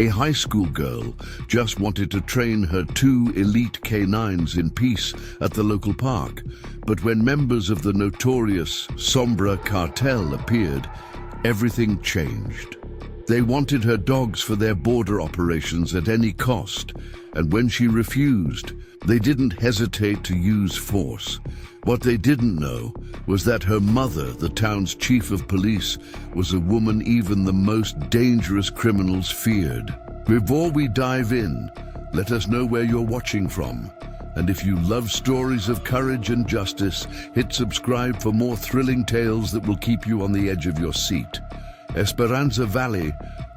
A high school girl just wanted to train her two elite K9s in peace at the local park, but when members of the notorious Sombra Cartel appeared, everything changed. They wanted her dogs for their border operations at any cost, and when she refused, they didn't hesitate to use force. What they didn't know was that her mother, the town's chief of police, was a woman even the most dangerous criminals feared. Before we dive in, let us know where you're watching from. And if you love stories of courage and justice, hit subscribe for more thrilling tales that will keep you on the edge of your seat. Esperanza Valley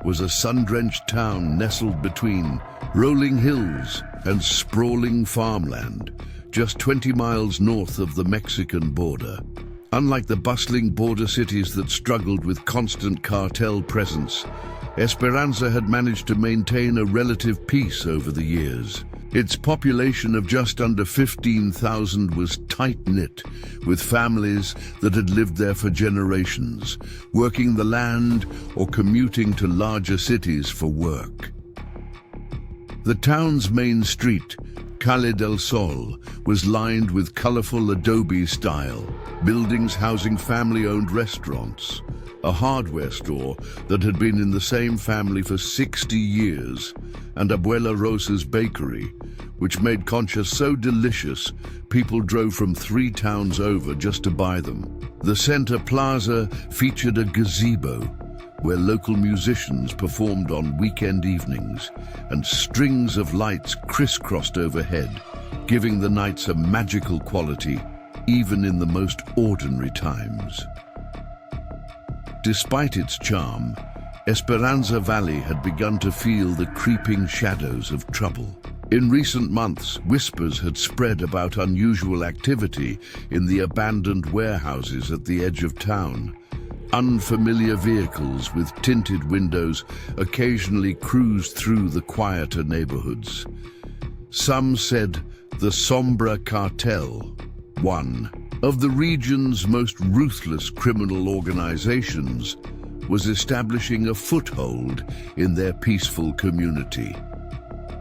was a sun-drenched town nestled between rolling hills and sprawling farmland, just 20 miles north of the Mexican border. Unlike the bustling border cities that struggled with constant cartel presence, Esperanza had managed to maintain a relative peace over the years. Its population of just under 15,000 was tight-knit, with families that had lived there for generations, working the land or commuting to larger cities for work. The town's main street, Calle del Sol, was lined with colorful adobe-style buildings housing family-owned restaurants, a hardware store that had been in the same family for 60 years, and Abuela Rosa's bakery, which made conchas so delicious people drove from 3 towns over just to buy them. The center plaza featured a gazebo where local musicians performed on weekend evenings, and strings of lights crisscrossed overhead, giving the nights a magical quality even in the most ordinary times. Despite its charm, Esperanza Valley had begun to feel the creeping shadows of trouble. In recent months, whispers had spread about unusual activity in the abandoned warehouses at the edge of town. Unfamiliar vehicles with tinted windows occasionally cruised through the quieter neighborhoods. Some said the Sombra Cartel, one of the region's most ruthless criminal organizations, was establishing a foothold in their peaceful community.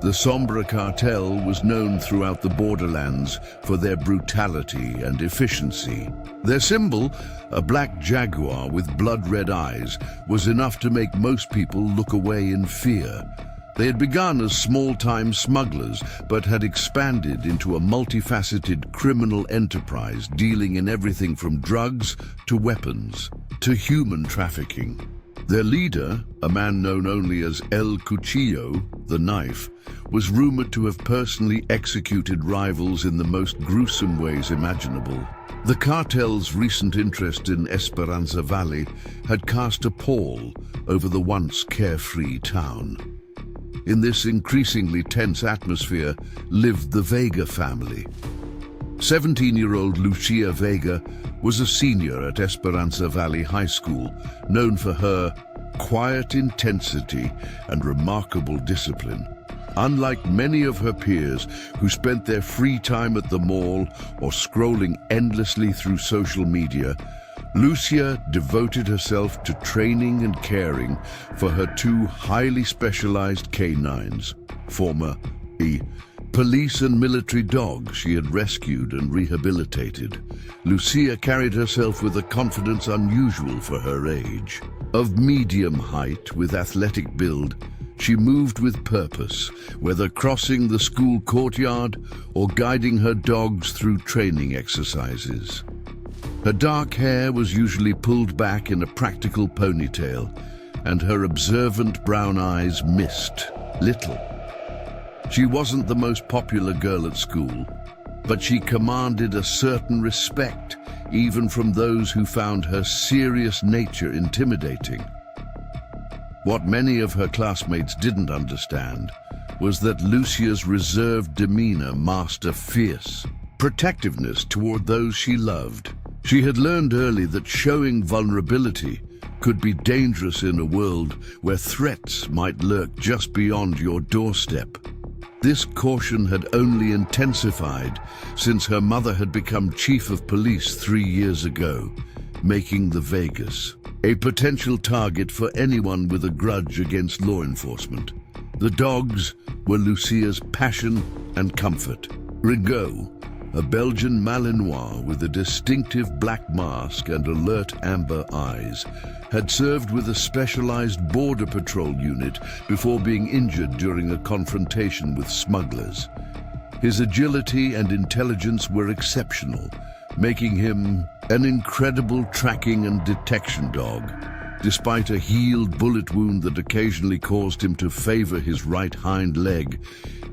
The Sombra Cartel was known throughout the borderlands for their brutality and efficiency. Their symbol, a black jaguar with blood-red eyes, was enough to make most people look away in fear. They had begun as small-time smugglers, but had expanded into a multifaceted criminal enterprise dealing in everything from drugs to weapons to human trafficking. Their leader, a man known only as El Cuchillo, the knife, was rumored to have personally executed rivals in the most gruesome ways imaginable. The cartel's recent interest in Esperanza Valley had cast a pall over the once carefree town. In this increasingly tense atmosphere lived the Vega family. 17-year-old Lucia Vega was a senior at Esperanza Valley High School, known for her quiet intensity and remarkable discipline. Unlike many of her peers who spent their free time at the mall or scrolling endlessly through social media, Lucia devoted herself to training and caring for her 2 highly specialized K9s, former police and military dogs she had rescued and rehabilitated. Lucia carried herself with a confidence unusual for her age. Of medium height with athletic build, she moved with purpose, whether crossing the school courtyard or guiding her dogs through training exercises. Her dark hair was usually pulled back in a practical ponytail, and her observant brown eyes missed little. She wasn't the most popular girl at school, but she commanded a certain respect, even from those who found her serious nature intimidating. What many of her classmates didn't understand was that Lucia's reserved demeanor masked a fierce protectiveness toward those she loved. She had learned early that showing vulnerability could be dangerous in a world where threats might lurk just beyond your doorstep. This caution had only intensified since her mother had become chief of police 3 years ago, making the Vegas a potential target for anyone with a grudge against law enforcement. The dogs were Lucia's passion and comfort. Ringo, a Belgian Malinois with a distinctive black mask and alert amber eyes, had served with a specialized border patrol unit before being injured during a confrontation with smugglers. His agility and intelligence were exceptional, making him an incredible tracking and detection dog. Despite a healed bullet wound that occasionally caused him to favor his right hind leg,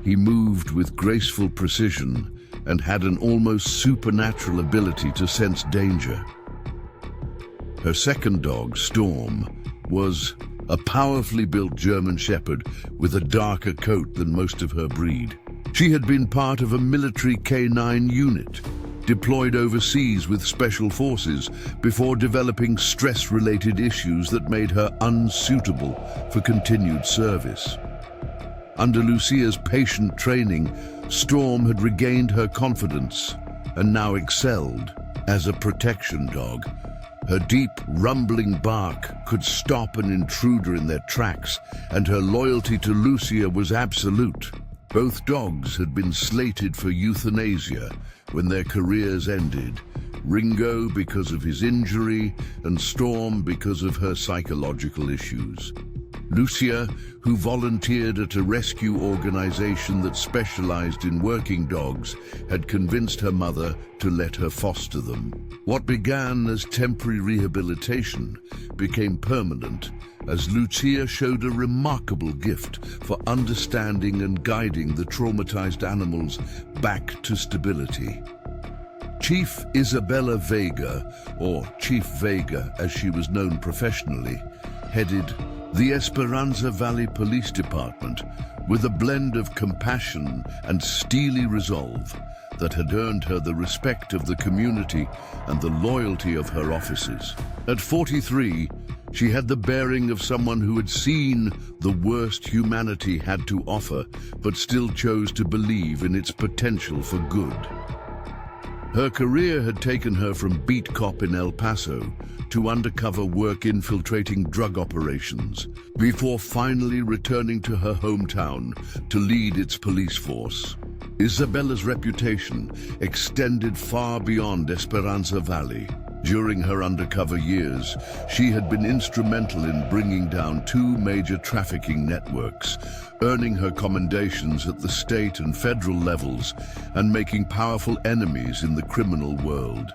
he moved with graceful precision and had an almost supernatural ability to sense danger. Her second dog, Storm, was a powerfully built German Shepherd with a darker coat than most of her breed. She had been part of a military K9 unit, deployed overseas with special forces before developing stress-related issues that made her unsuitable for continued service. Under Lucia's patient training, Storm had regained her confidence and now excelled as a protection dog. Her deep, rumbling bark could stop an intruder in their tracks, and her loyalty to Lucia was absolute. Both dogs had been slated for euthanasia when their careers ended, Ringo because of his injury and Storm because of her psychological issues. Lucia, who volunteered at a rescue organization that specialized in working dogs, had convinced her mother to let her foster them. What began as temporary rehabilitation became permanent as Lucia showed a remarkable gift for understanding and guiding the traumatized animals back to stability. Chief Isabella Vega, or Chief Vega as she was known professionally, headed the Esperanza Valley Police Department with a blend of compassion and steely resolve that had earned her the respect of the community and the loyalty of her officers. At 43, she had the bearing of someone who had seen the worst humanity had to offer, but still chose to believe in its potential for good. Her career had taken her from beat cop in El Paso to undercover work infiltrating drug operations, before finally returning to her hometown to lead its police force. Isabella's reputation extended far beyond Esperanza Valley. During her undercover years, she had been instrumental in bringing down 2 major trafficking networks, earning her commendations at the state and federal levels, and making powerful enemies in the criminal world.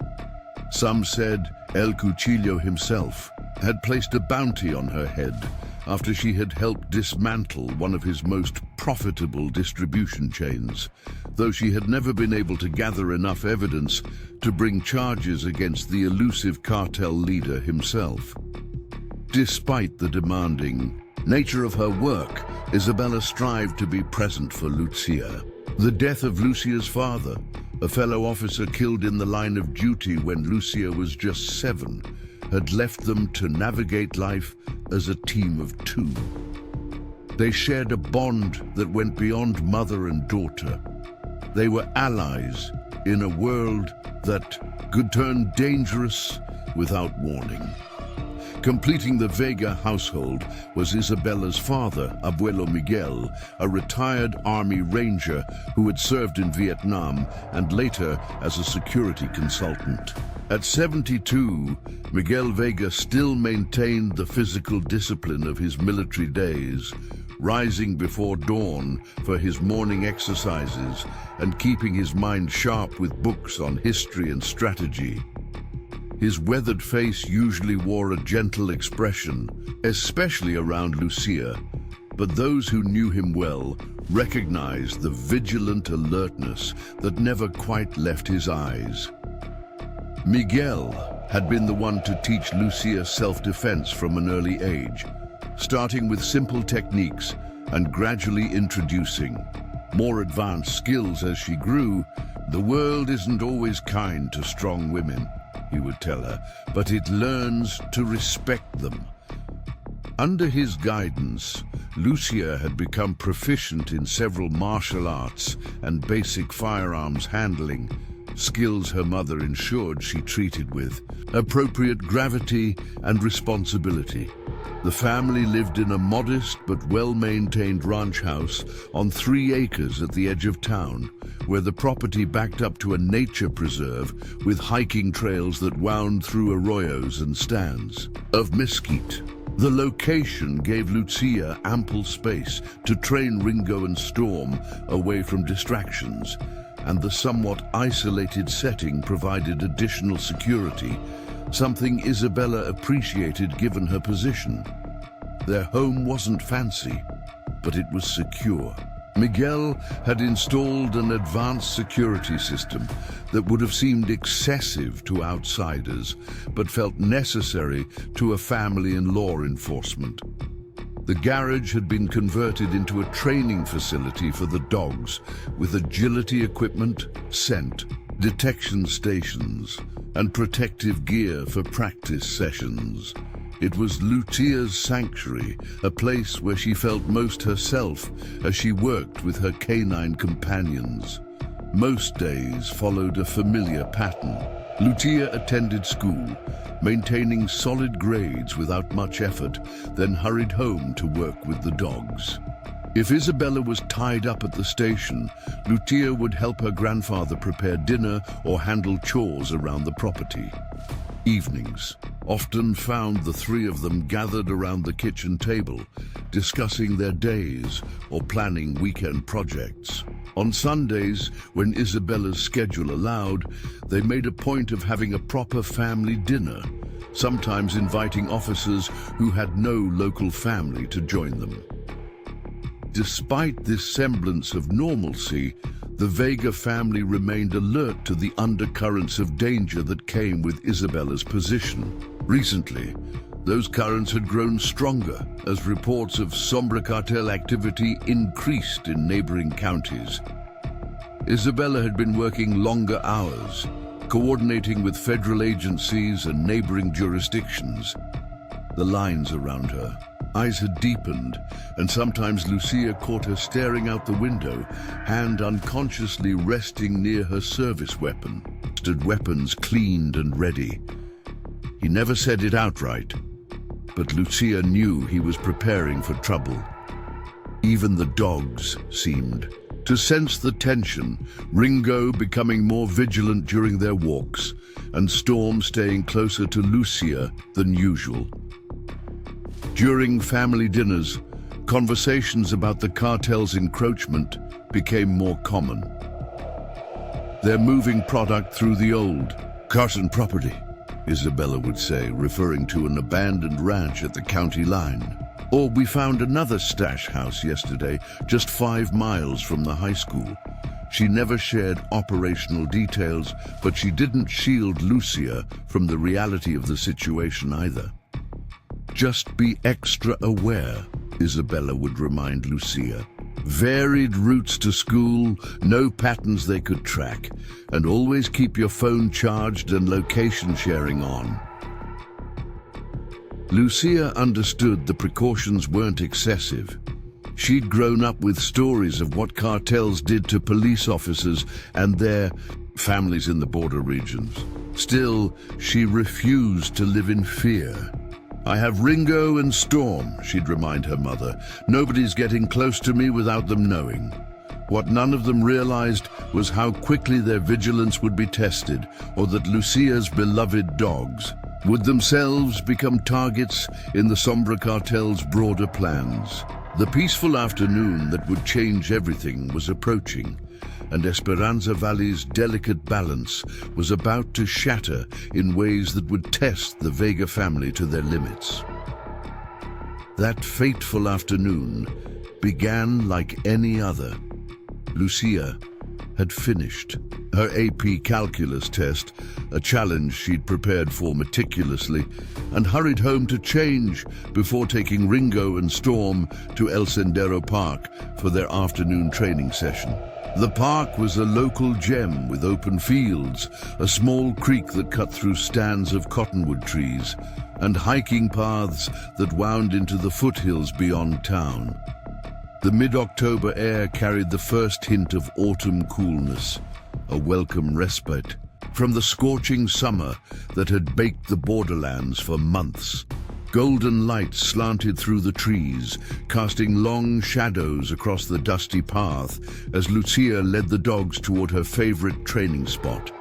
Some said El Cuchillo himself had placed a bounty on her head after she had helped dismantle one of his most profitable distribution chains, though she had never been able to gather enough evidence to bring charges against the elusive cartel leader himself. Despite the demanding nature of her work, Isabella strived to be present for Lucia. The death of Lucia's father, a fellow officer killed in the line of duty when Lucia was just 7, had left them to navigate life as a team of 2. They shared a bond that went beyond mother and daughter. They were allies in a world that could turn dangerous without warning. Completing the Vega household was Isabella's father, Abuelo Miguel, a retired Army Ranger who had served in Vietnam and later as a security consultant. At 72, Miguel Vega still maintained the physical discipline of his military days, rising before dawn for his morning exercises and keeping his mind sharp with books on history and strategy. His weathered face usually wore a gentle expression, especially around Lucia, but those who knew him well recognized the vigilant alertness that never quite left his eyes. Miguel had been the one to teach Lucia self-defense from an early age, starting with simple techniques and gradually introducing more advanced skills as she grew. "The world isn't always kind to strong women," he would tell her, "but it learns to respect them." Under his guidance, Lucia had become proficient in several martial arts and basic firearms handling, skills her mother ensured she treated with appropriate gravity and responsibility. The family lived in a modest but well-maintained ranch house on 3 acres at the edge of town, where the property backed up to a nature preserve with hiking trails that wound through arroyos and stands of mesquite. The location gave Lucia ample space to train Ringo and Storm away from distractions, and the somewhat isolated setting provided additional security, something Isabella appreciated given her position. Their home wasn't fancy, but it was secure. Miguel had installed an advanced security system that would have seemed excessive to outsiders, but felt necessary to a family in law enforcement. The garage had been converted into a training facility for the dogs, with agility equipment, scent, detection stations, and protective gear for practice sessions. It was Lucia's sanctuary, a place where she felt most herself as she worked with her canine companions. Most days followed a familiar pattern. Lucia attended school, maintaining solid grades without much effort, then hurried home to work with the dogs. If Isabella was tied up at the station, Lucia would help her grandfather prepare dinner or handle chores around the property. Evenings often found the 3 of them gathered around the kitchen table, discussing their days or planning weekend projects. On Sundays, when Isabella's schedule allowed, they made a point of having a proper family dinner, sometimes inviting officers who had no local family to join them. Despite this semblance of normalcy, the Vega family remained alert to the undercurrents of danger that came with Isabella's position. Recently, those currents had grown stronger as reports of Sombra Cartel activity increased in neighboring counties. Isabella had been working longer hours, coordinating with federal agencies and neighboring jurisdictions. The lines around her eyes had deepened, and sometimes Lucia caught her staring out the window, hand unconsciously resting near her service weapon. Weapons cleaned and ready. He never said it outright, but Lucia knew he was preparing for trouble. Even the dogs seemed to sense the tension, Ringo becoming more vigilant during their walks, and Storm staying closer to Lucia than usual. During family dinners, conversations about the cartel's encroachment became more common. They're moving product through the old Carson property, Isabella would say, referring to an abandoned ranch at the county line. Or we found another stash house yesterday, just 5 miles from the high school. She never shared operational details, but she didn't shield Lucia from the reality of the situation either. Just be extra aware, Isabella would remind Lucia. Varied routes to school, no patterns they could track, and always keep your phone charged and location sharing on. Lucia understood the precautions weren't excessive. She'd grown up with stories of what cartels did to police officers and their families in the border regions. Still, she refused to live in fear. I have Ringo and Storm, she'd remind her mother. Nobody's getting close to me without them knowing. What none of them realized was how quickly their vigilance would be tested, or that Lucia's beloved dogs would themselves become targets in the Sombra Cartel's broader plans. The peaceful afternoon that would change everything was approaching, and Esperanza Valley's delicate balance was about to shatter in ways that would test the Vega family to their limits. That fateful afternoon began like any other. Lucia had finished her AP calculus test, a challenge she'd prepared for meticulously, and hurried home to change before taking Ringo and Storm to El Sendero Park for their afternoon training session. The park was a local gem with open fields, a small creek that cut through stands of cottonwood trees, and hiking paths that wound into the foothills beyond town. The mid-October air carried the first hint of autumn coolness, a welcome respite from the scorching summer that had baked the borderlands for months. Golden light slanted through the trees, casting long shadows across the dusty path as Lucia led the dogs toward her favorite training spot,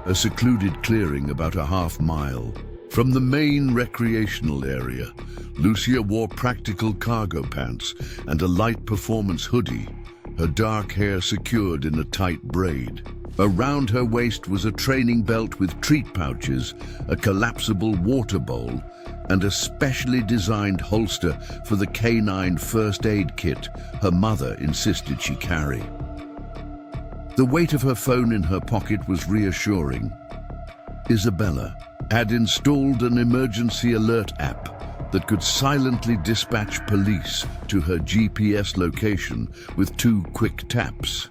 a secluded clearing about a half-mile. From the main recreational area, Lucia wore practical cargo pants and a light performance hoodie, her dark hair secured in a tight braid. Around her waist was a training belt with treat pouches, a collapsible water bowl, and a specially designed holster for the K9 first aid kit her mother insisted she carry. The weight of her phone in her pocket was reassuring. Isabella had installed an emergency alert app that could silently dispatch police to her GPS location with 2 quick taps.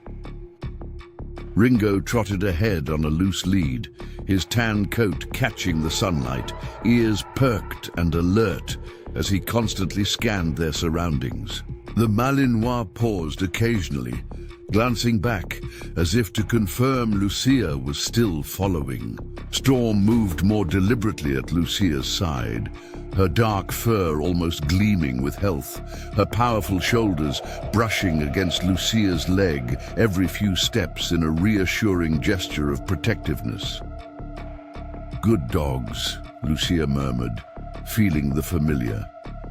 Ringo trotted ahead on a loose lead, his tan coat catching the sunlight, ears perked and alert as he constantly scanned their surroundings. The Malinois paused occasionally, glancing back as if to confirm Lucia was still following. Storm moved more deliberately at Lucia's side, her dark fur almost gleaming with health, her powerful shoulders brushing against Lucia's leg every few steps in a reassuring gesture of protectiveness. "Good dogs," Lucia murmured, feeling the familiar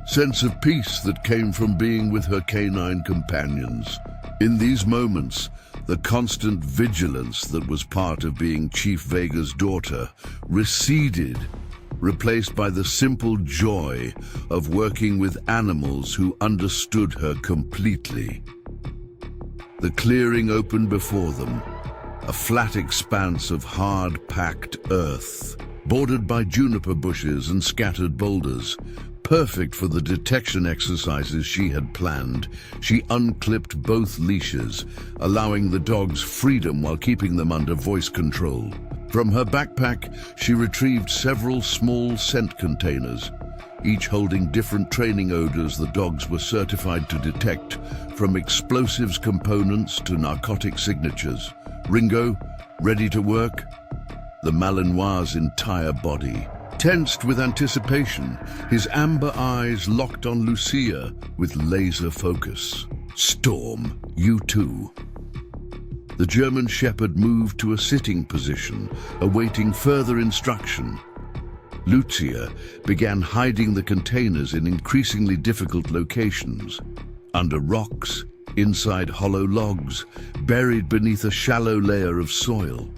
sense of peace that came from being with her canine companions. In these moments, the constant vigilance that was part of being Chief Vega's daughter receded, replaced by the simple joy of working with animals who understood her completely. The clearing opened before them, a flat expanse of hard-packed earth, bordered by juniper bushes and scattered boulders. Perfect for the detection exercises she had planned, she unclipped both leashes, allowing the dogs freedom while keeping them under voice control. From her backpack, she retrieved several small scent containers, each holding different training odors the dogs were certified to detect, from explosives components to narcotic signatures. Ringo, ready to work? The Malinois' entire body tensed with anticipation, his amber eyes locked on Lucia with laser focus. "Storm, you too." The German shepherd moved to a sitting position, awaiting further instruction. Lucia began hiding the containers in increasingly difficult locations, under rocks, inside hollow logs, buried beneath a shallow layer of soil.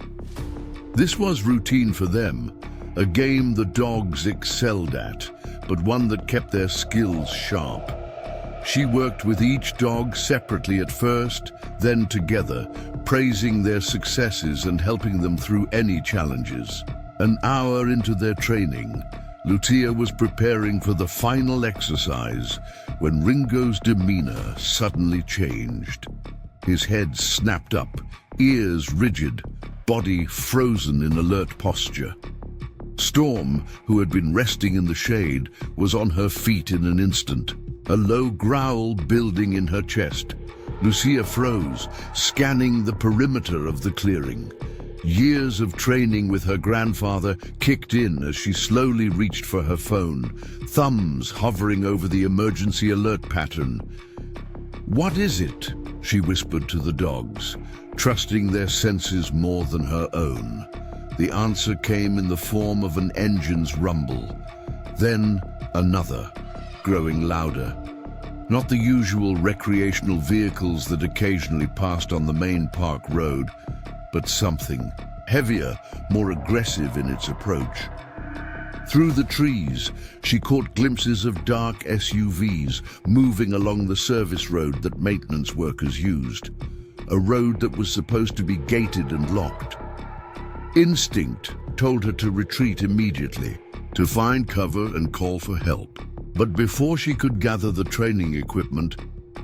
This was routine for them, a game the dogs excelled at, but one that kept their skills sharp. She worked with each dog separately at first, then together, praising their successes and helping them through any challenges. An hour into their training, Lucia was preparing for the final exercise when Ringo's demeanor suddenly changed. His head snapped up, ears rigid, body frozen in alert posture. Storm, who had been resting in the shade, was on her feet in an instant, a low growl building in her chest. Lucia froze, scanning the perimeter of the clearing. Years of training with her grandfather kicked in as she slowly reached for her phone, thumbs hovering over the emergency alert pattern. "What is it?" she whispered to the dogs, trusting their senses more than her own. The answer came in the form of an engine's rumble, then another, growing louder. Not the usual recreational vehicles that occasionally passed on the main park road, but something heavier, more aggressive in its approach. Through the trees, she caught glimpses of dark SUVs moving along the service road that maintenance workers used, a road that was supposed to be gated and locked. Instinct told her to retreat immediately, to find cover and call for help. But before she could gather the training equipment,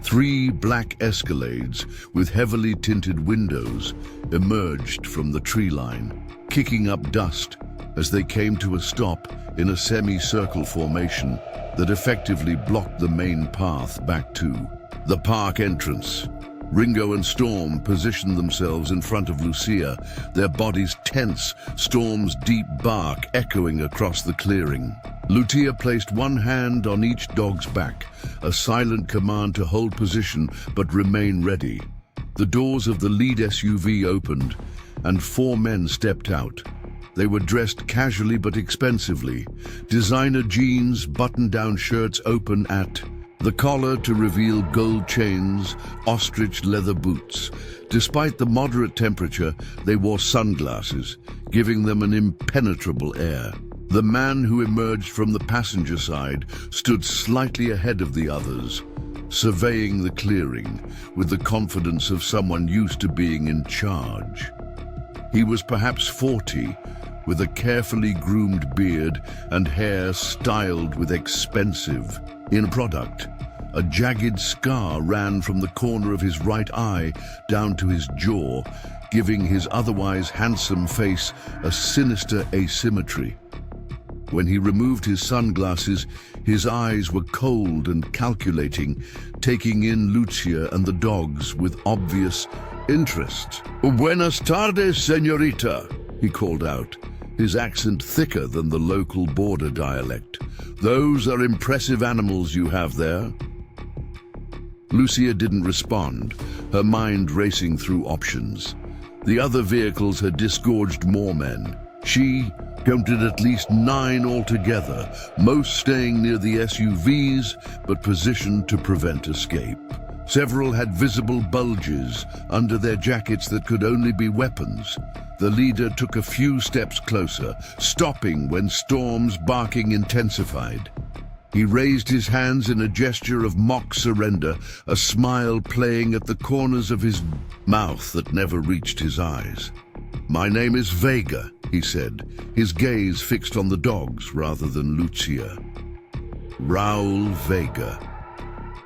3 black Escalades with heavily tinted windows emerged from the tree line, kicking up dust as they came to a stop in a semicircle formation that effectively blocked the main path back to the park entrance. Ringo and Storm positioned themselves in front of Lucia, their bodies tense, Storm's deep bark echoing across the clearing. Lucia placed one hand on each dog's back, a silent command to hold position but remain ready. The doors of the lead SUV opened, and 4 men stepped out. They were dressed casually but expensively. Designer jeans, button-down shirts open at the collar to reveal gold chains, ostrich leather boots. Despite the moderate temperature, they wore sunglasses, giving them an impenetrable air. The man who emerged from the passenger side stood slightly ahead of the others, surveying the clearing with the confidence of someone used to being in charge. He was perhaps 40, with a carefully groomed beard and hair styled with expensive product. A jagged scar ran from the corner of his right eye down to his jaw, giving his otherwise handsome face a sinister asymmetry. When he removed his sunglasses, his eyes were cold and calculating, taking in Lucia and the dogs with obvious interest. "Buenas tardes, señorita," he called out, his accent thicker than the local border dialect. "Those are impressive animals you have there." Lucia didn't respond, her mind racing through options. The other vehicles had disgorged more men. She counted at least 9 altogether, most staying near the SUVs but positioned to prevent escape. Several had visible bulges under their jackets that could only be weapons. The leader took a few steps closer, stopping when Storm's barking intensified. He raised his hands in a gesture of mock surrender, a smile playing at the corners of his mouth that never reached his eyes. "My name is Vega," he said, his gaze fixed on the dogs rather than Lucia. "Raul Vega.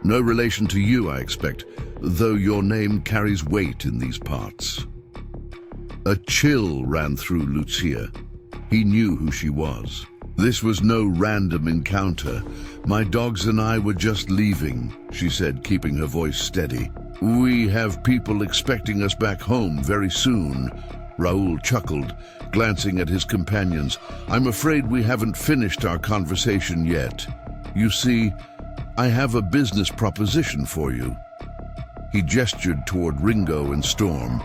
No relation to you, I expect, though your name carries weight in these parts." A chill ran through Lucia. He knew who she was. "This was no random encounter. My dogs and I were just leaving," she said, keeping her voice steady. "We have people expecting us back home very soon." Raul chuckled, glancing at his companions. "I'm afraid we haven't finished our conversation yet. You see, I have a business proposition for you." He gestured toward Ringo and Storm.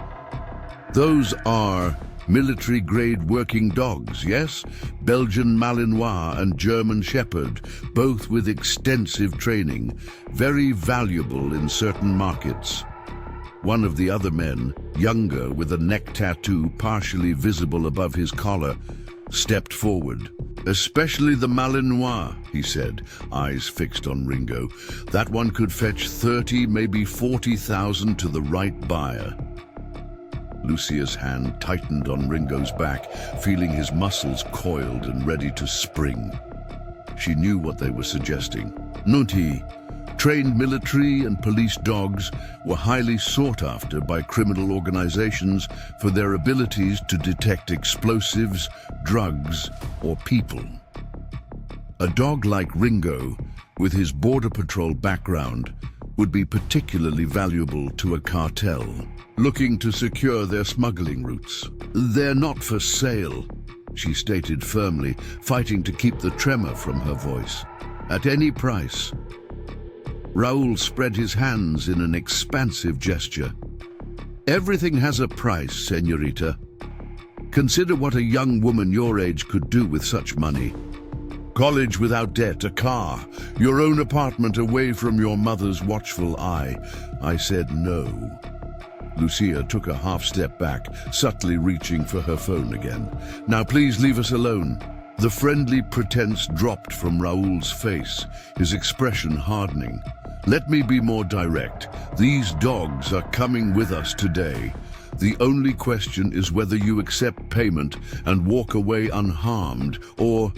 "Those are military-grade working dogs, yes? Belgian Malinois and German Shepherd, both with extensive training, very valuable in certain markets." One of the other men, younger with a neck tattoo partially visible above his collar, stepped forward. "Especially the Malinois," he said, eyes fixed on Ringo. "That one could fetch 30, maybe 40,000 to the right buyer." Lucia's hand tightened on Ringo's back, feeling his muscles coiled and ready to spring. She knew what they were suggesting. Nuti, trained military and police dogs, were highly sought after by criminal organizations for their abilities to detect explosives, drugs, or people. A dog like Ringo, with his border patrol background, would be particularly valuable to a cartel looking to secure their smuggling routes. "They're not for sale," she stated firmly, fighting to keep the tremor from her voice. "At any price." Raul spread his hands in an expansive gesture. "Everything has a price, señorita. Consider what a young woman your age could do with such money. College without debt, a car, your own apartment away from your mother's watchful eye." I said no. Lucia took a half step back, subtly reaching for her phone again. "Now please leave us alone." The friendly pretense dropped from Raul's face, his expression hardening. "Let me be more direct. These dogs are coming with us today. The only question is whether you accept payment and walk away unharmed, or..."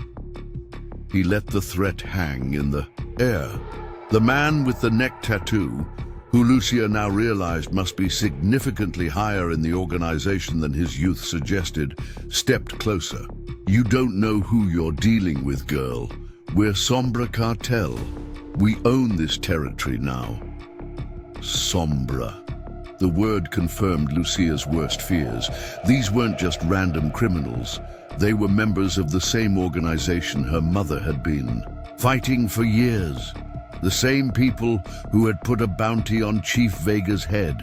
He let the threat hang in the air. The man with the neck tattoo, who Lucia now realized must be significantly higher in the organization than his youth suggested, stepped closer. "You don't know who you're dealing with, girl. We're Sombra Cartel. We own this territory now." Sombra. The word confirmed Lucia's worst fears. These weren't just random criminals. They were members of the same organization her mother had been, fighting for years. The same people who had put a bounty on Chief Vega's head.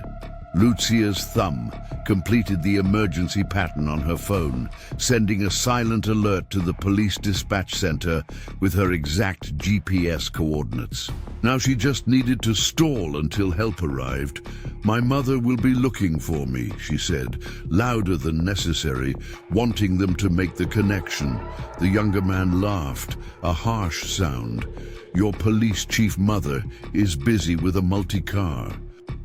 Lucia's thumb completed the emergency pattern on her phone, sending a silent alert to the police dispatch center with her exact GPS coordinates. Now she just needed to stall until help arrived. "My mother will be looking for me," she said, louder than necessary, wanting them to make the connection. The younger man laughed, a harsh sound. "Your police chief mother is busy with a multi-car.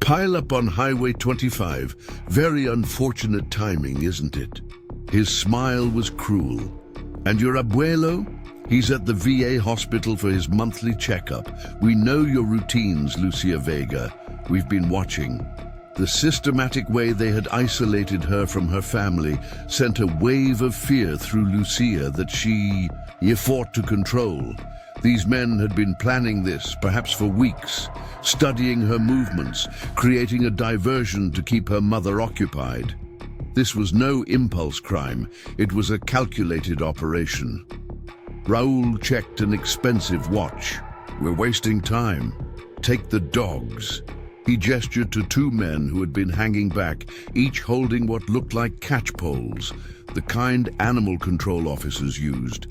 Pile up on Highway 25. Very unfortunate timing, isn't it?" His smile was cruel. "And your abuelo? He's at the VA hospital for his monthly checkup. We know your routines, Lucia Vega. We've been watching." The systematic way they had isolated her from her family sent a wave of fear through Lucia that she fought to control. These men had been planning this, perhaps for weeks, studying her movements, creating a diversion to keep her mother occupied. This was no impulse crime, it was a calculated operation. Raoul checked an expensive watch. "We're wasting time. Take the dogs." He gestured to two men who had been hanging back, each holding what looked like catchpoles, the kind animal control officers used.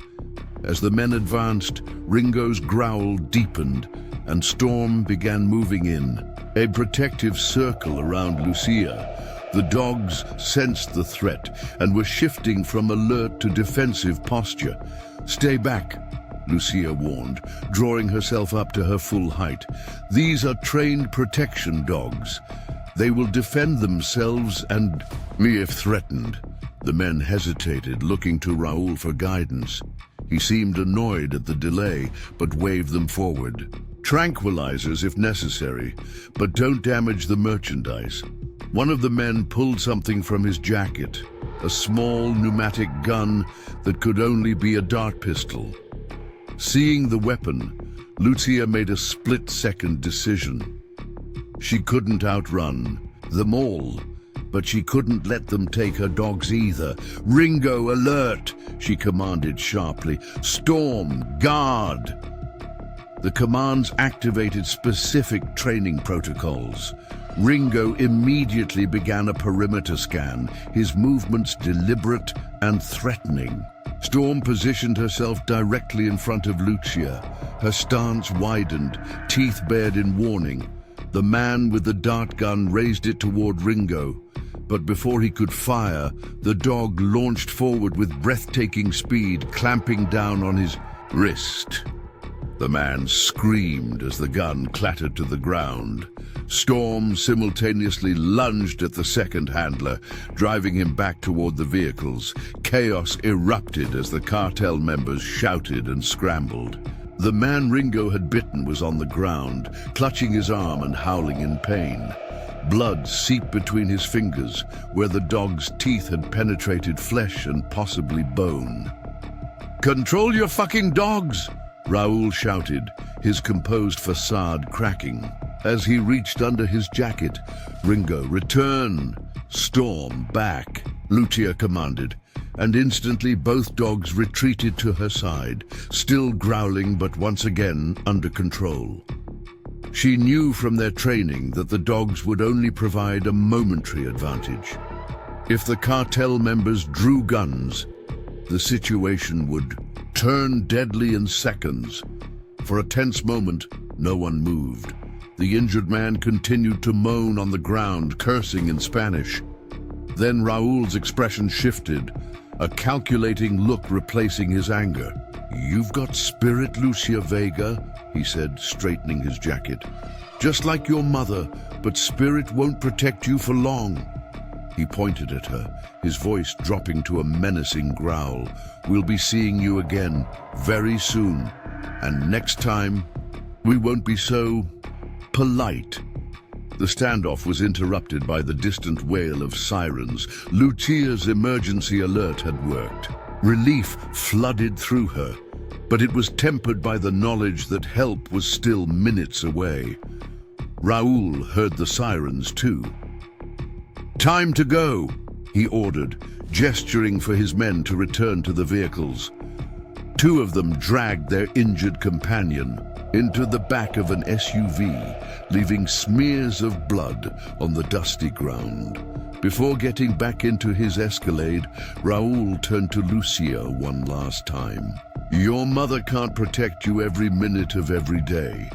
As the men advanced, Ringo's growl deepened, and Storm began moving in, a protective circle around Lucia. The dogs sensed the threat and were shifting from alert to defensive posture. "Stay back," Lucia warned, drawing herself up to her full height. "These are trained protection dogs. They will defend themselves and me if threatened." The men hesitated, looking to Raoul for guidance. He seemed annoyed at the delay, but waved them forward. "Tranquilizers if necessary, but don't damage the merchandise." One of the men pulled something from his jacket, a small pneumatic gun that could only be a dart pistol. Seeing the weapon, Lucia made a split-second decision. She couldn't outrun them all, but she couldn't let them take her dogs either. "Ringo, alert!" she commanded sharply. "Storm, guard!" The commands activated specific training protocols. Ringo immediately began a perimeter scan, his movements deliberate and threatening. Storm positioned herself directly in front of Lucia. Her stance widened, teeth bared in warning. The man with the dart gun raised it toward Ringo, but before he could fire, the dog launched forward with breathtaking speed, clamping down on his wrist. The man screamed as the gun clattered to the ground. Storm simultaneously lunged at the second handler, driving him back toward the vehicles. Chaos erupted as the cartel members shouted and scrambled. The man Ringo had bitten was on the ground, clutching his arm and howling in pain. Blood seeped between his fingers, where the dog's teeth had penetrated flesh and possibly bone. "Control your fucking dogs!" Raoul shouted, his composed facade cracking. As he reached under his jacket, "Ringo, return! Storm, back!" Lucia commanded, and instantly both dogs retreated to her side, still growling but once again under control. She knew from their training that the dogs would only provide a momentary advantage. If the cartel members drew guns, the situation would turn deadly in seconds. For a tense moment, no one moved. The injured man continued to moan on the ground, cursing in Spanish. Then Raoul's expression shifted, a calculating look replacing his anger. "You've got spirit, Lucia Vega," he said, straightening his jacket. "Just like your mother, but spirit won't protect you for long." He pointed at her, his voice dropping to a menacing growl. "We'll be seeing you again, very soon. And next time, we won't be so polite." The standoff was interrupted by the distant wail of sirens. Lucia's emergency alert had worked. Relief flooded through her, but it was tempered by the knowledge that help was still minutes away. Raoul heard the sirens too. "Time to go," he ordered, gesturing for his men to return to the vehicles. Two of them dragged their injured companion into the back of an SUV, leaving smears of blood on the dusty ground. Before getting back into his Escalade, Raoul turned to Lucia one last time. "Your mother can't protect you every minute of every day.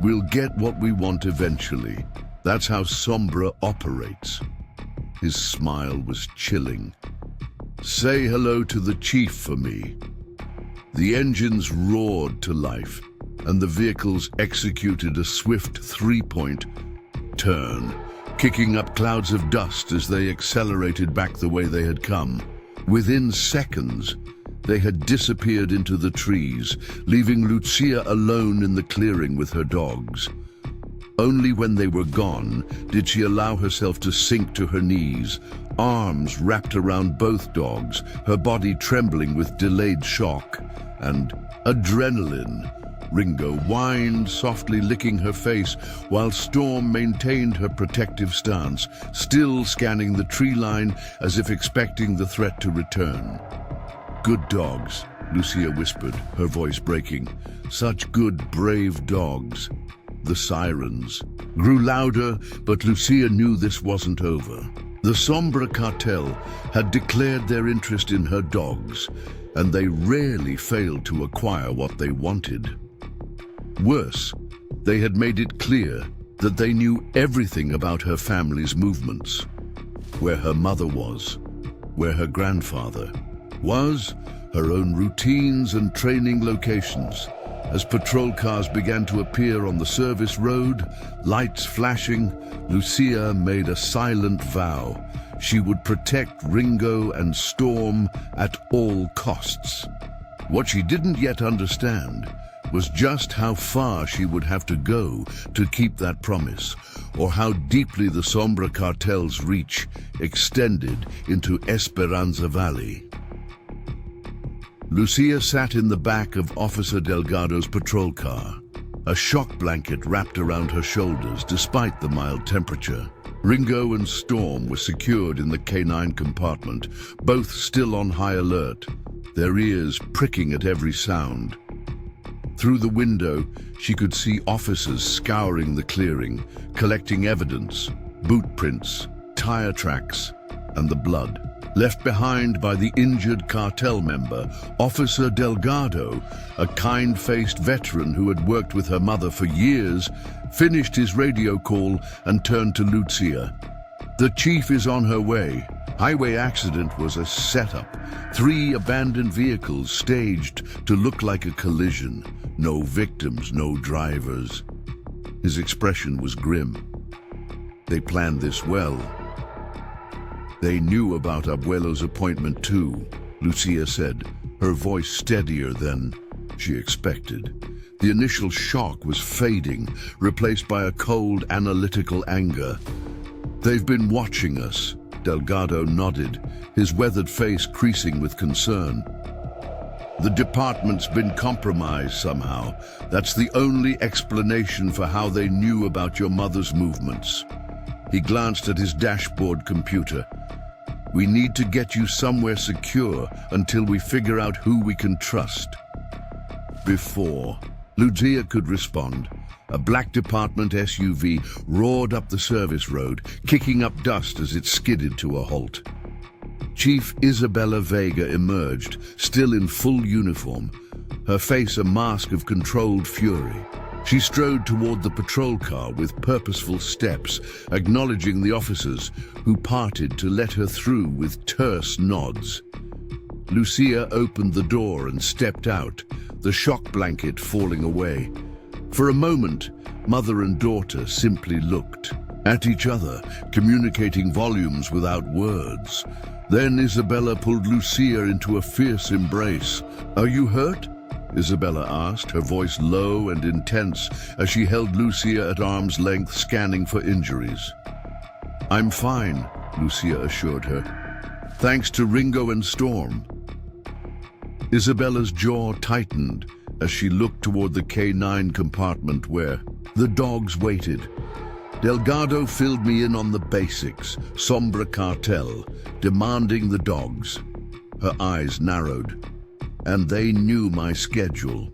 We'll get what we want eventually. That's how Sombra operates." His smile was chilling. "Say hello to the chief for me." The engines roared to life, and the vehicles executed a swift three-point turn, kicking up clouds of dust as they accelerated back the way they had come. Within seconds, they had disappeared into the trees, leaving Lucia alone in the clearing with her dogs. Only when they were gone did she allow herself to sink to her knees, arms wrapped around both dogs, her body trembling with delayed shock and adrenaline. Ringo whined, softly licking her face, while Storm maintained her protective stance, still scanning the tree line as if expecting the threat to return. "Good dogs," Lucia whispered, her voice breaking. "Such good, brave dogs." The sirens grew louder, but Lucia knew this wasn't over. The Sombra Cartel had declared their interest in her dogs, and they rarely failed to acquire what they wanted. Worse, they had made it clear that they knew everything about her family's movements. Where her mother was, where her grandfather was, her own routines and training locations. As patrol cars began to appear on the service road, lights flashing, Lucia made a silent vow. She would protect Ringo and Storm at all costs. What she didn't yet understand was just how far she would have to go to keep that promise, or how deeply the Sombra Cartel's reach extended into Esperanza Valley. Lucia sat in the back of Officer Delgado's patrol car, a shock blanket wrapped around her shoulders despite the mild temperature. Ringo and Storm were secured in the K9 compartment, both still on high alert, their ears pricking at every sound. Through the window, she could see officers scouring the clearing, collecting evidence, boot prints, tire tracks, and the blood left behind by the injured cartel member. Officer Delgado, a kind-faced veteran who had worked with her mother for years, finished his radio call and turned to Lucia. "The chief is on her way." Highway accident was a setup. 3 abandoned vehicles staged to look like a collision. No victims, no drivers. His expression was grim. They planned this well. "They knew about Abuelo's appointment too," Lucia said, her voice steadier than she expected. The initial shock was fading, replaced by a cold, analytical anger. "They've been watching us," Delgado nodded, his weathered face creasing with concern. "The department's been compromised somehow. That's the only explanation for how they knew about your mother's movements." He glanced at his dashboard computer. "We need to get you somewhere secure until we figure out who we can trust." Before Lucia could respond, a black department SUV roared up the service road, kicking up dust as it skidded to a halt. Chief Isabella Vega emerged, still in full uniform, her face a mask of controlled fury. She strode toward the patrol car with purposeful steps, acknowledging the officers, who parted to let her through with terse nods. Lucia opened the door and stepped out, the shock blanket falling away. For a moment, mother and daughter simply looked at each other, communicating volumes without words. Then Isabella pulled Lucia into a fierce embrace. "Are you hurt?" Isabella asked, her voice low and intense as she held Lucia at arm's length, scanning for injuries. "I'm fine," Lucia assured her. "Thanks to Ringo and Storm." Isabella's jaw tightened as she looked toward the K9 compartment where the dogs waited. Delgado filled me in on the basics, Sombra Cartel, demanding the dogs. Her eyes narrowed, and they knew my schedule.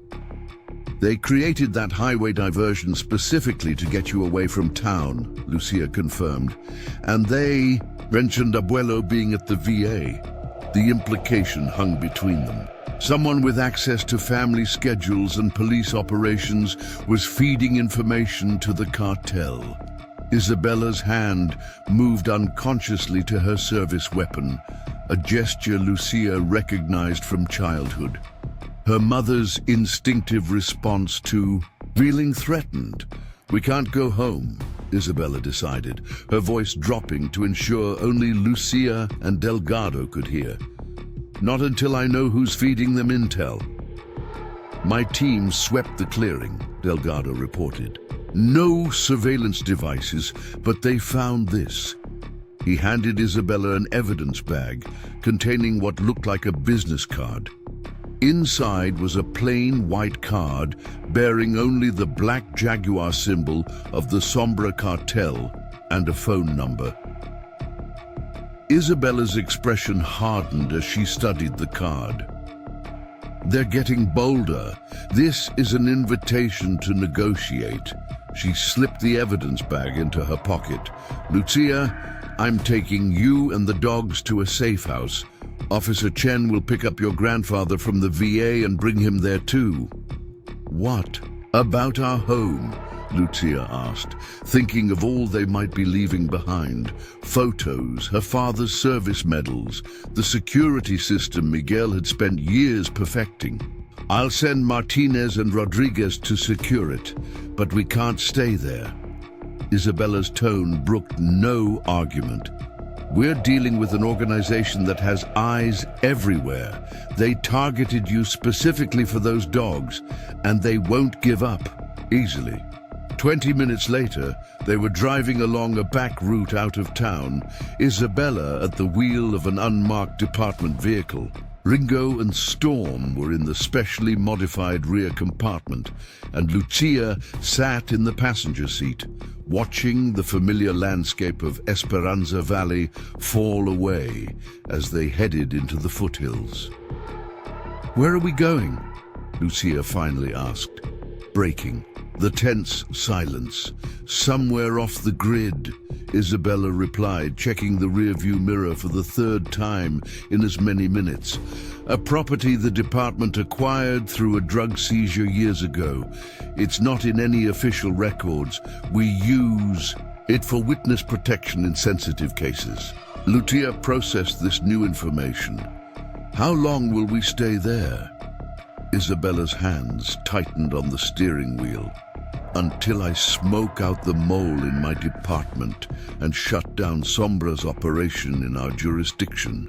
They created that highway diversion specifically to get you away from town, Lucia confirmed. And they mentioned Abuelo being at the VA. The implication hung between them. Someone with access to family schedules and police operations was feeding information to the cartel. Isabella's hand moved unconsciously to her service weapon, a gesture Lucia recognized from childhood. Her mother's instinctive response to feeling threatened. "We can't go home," Isabella decided, her voice dropping to ensure only Lucia and Delgado could hear. "Not until I know who's feeding them intel." "My team swept the clearing," Delgado reported. "No surveillance devices, but they found this." He handed Isabella an evidence bag containing what looked like a business card. Inside was a plain white card bearing only the black Jaguar symbol of the Sombra Cartel and a phone number. Isabella's expression hardened as she studied the card. "They're getting bolder. This is an invitation to negotiate." She slipped the evidence bag into her pocket. "Lucia, I'm taking you and the dogs to a safe house. Officer Chen will pick up your grandfather from the VA and bring him there too." "What about our home?" Lucia asked, thinking of all they might be leaving behind. Photos, her father's service medals, the security system Miguel had spent years perfecting. "I'll send Martinez and Rodriguez to secure it, but we can't stay there." Isabella's tone brooked no argument. "We're dealing with an organization that has eyes everywhere. They targeted you specifically for those dogs, and they won't give up easily." 20 minutes later, they were driving along a back route out of town, Isabella at the wheel of an unmarked department vehicle. Ringo and Storm were in the specially modified rear compartment, and Lucia sat in the passenger seat, watching the familiar landscape of Esperanza Valley fall away as they headed into the foothills. "Where are we going?" Lucia finally asked, breaking the tense silence. "Somewhere off the grid," Isabella replied, checking the rearview mirror for the third time in as many minutes. "A property the department acquired through a drug seizure years ago. It's not in any official records. We use it for witness protection in sensitive cases." Lucia processed this new information. "How long will we stay there?" Isabella's hands tightened on the steering wheel. "Until I smoke out the mole in my department and shut down Sombra's operation in our jurisdiction."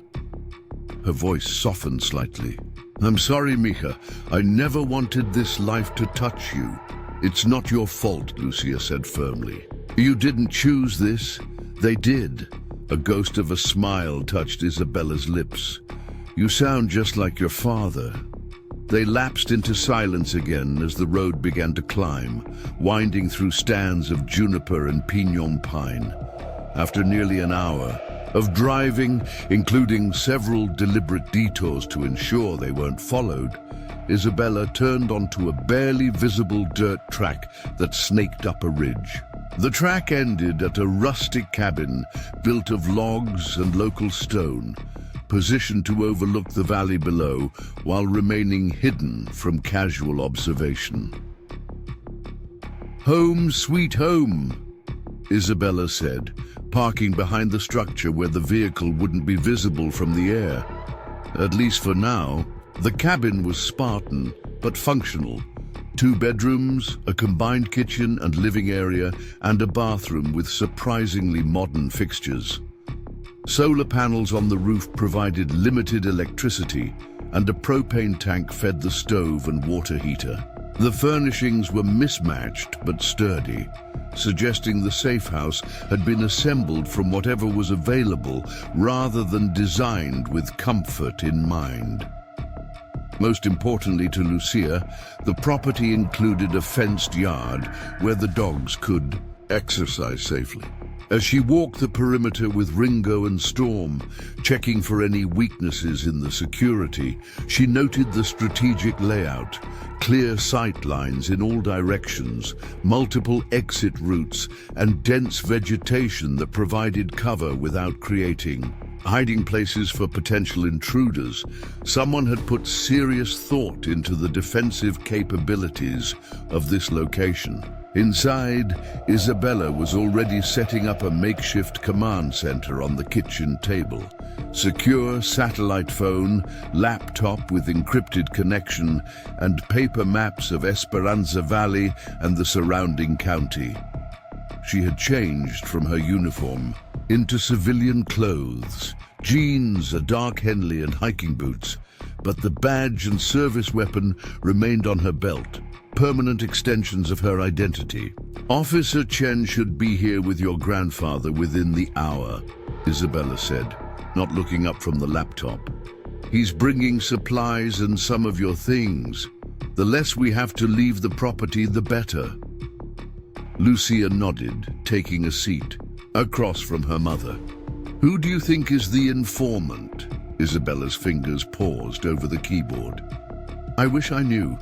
Her voice softened slightly. "I'm sorry, Mija. I never wanted this life to touch you." "It's not your fault," Lucia said firmly. "You didn't choose this. They did." A ghost of a smile touched Isabella's lips. "You sound just like your father." They lapsed into silence again as the road began to climb, winding through stands of juniper and pinon pine. After nearly an hour of driving, including several deliberate detours to ensure they weren't followed, Isabella turned onto a barely visible dirt track that snaked up a ridge. The track ended at a rustic cabin built of logs and local stone, positioned to overlook the valley below while remaining hidden from casual observation. "Home sweet home," Isabella said, parking behind the structure where the vehicle wouldn't be visible from the air. At least for now. The cabin was Spartan, but functional. 2 bedrooms, a combined kitchen and living area, and a bathroom with surprisingly modern fixtures. Solar panels on the roof provided limited electricity, and a propane tank fed the stove and water heater. The furnishings were mismatched but sturdy, suggesting the safe house had been assembled from whatever was available rather than designed with comfort in mind. Most importantly to Lucia, the property included a fenced yard where the dogs could Exercise safely. As she walked the perimeter with Ringo and Storm, checking for any weaknesses in the security, she noted the strategic layout, clear sight lines in all directions, multiple exit routes, and dense vegetation that provided cover without creating hiding places for potential intruders. Someone had put serious thought into the defensive capabilities of this location. Inside, Isabella was already setting up a makeshift command center on the kitchen table. Secure satellite phone, laptop with encrypted connection, and paper maps of Esperanza Valley and the surrounding county. She had changed from her uniform into civilian clothes, jeans, a dark Henley and hiking boots, but the badge and service weapon remained on her belt, permanent extensions of her identity. Officer Chen should be here with your grandfather within the hour, Isabella said, not looking up from the laptop. He's bringing supplies and some of your things. The less we have to leave the property, the better. Lucia nodded, taking a seat, across from her mother. Who do you think is the informant? Isabella's fingers paused over the keyboard. I wish I knew.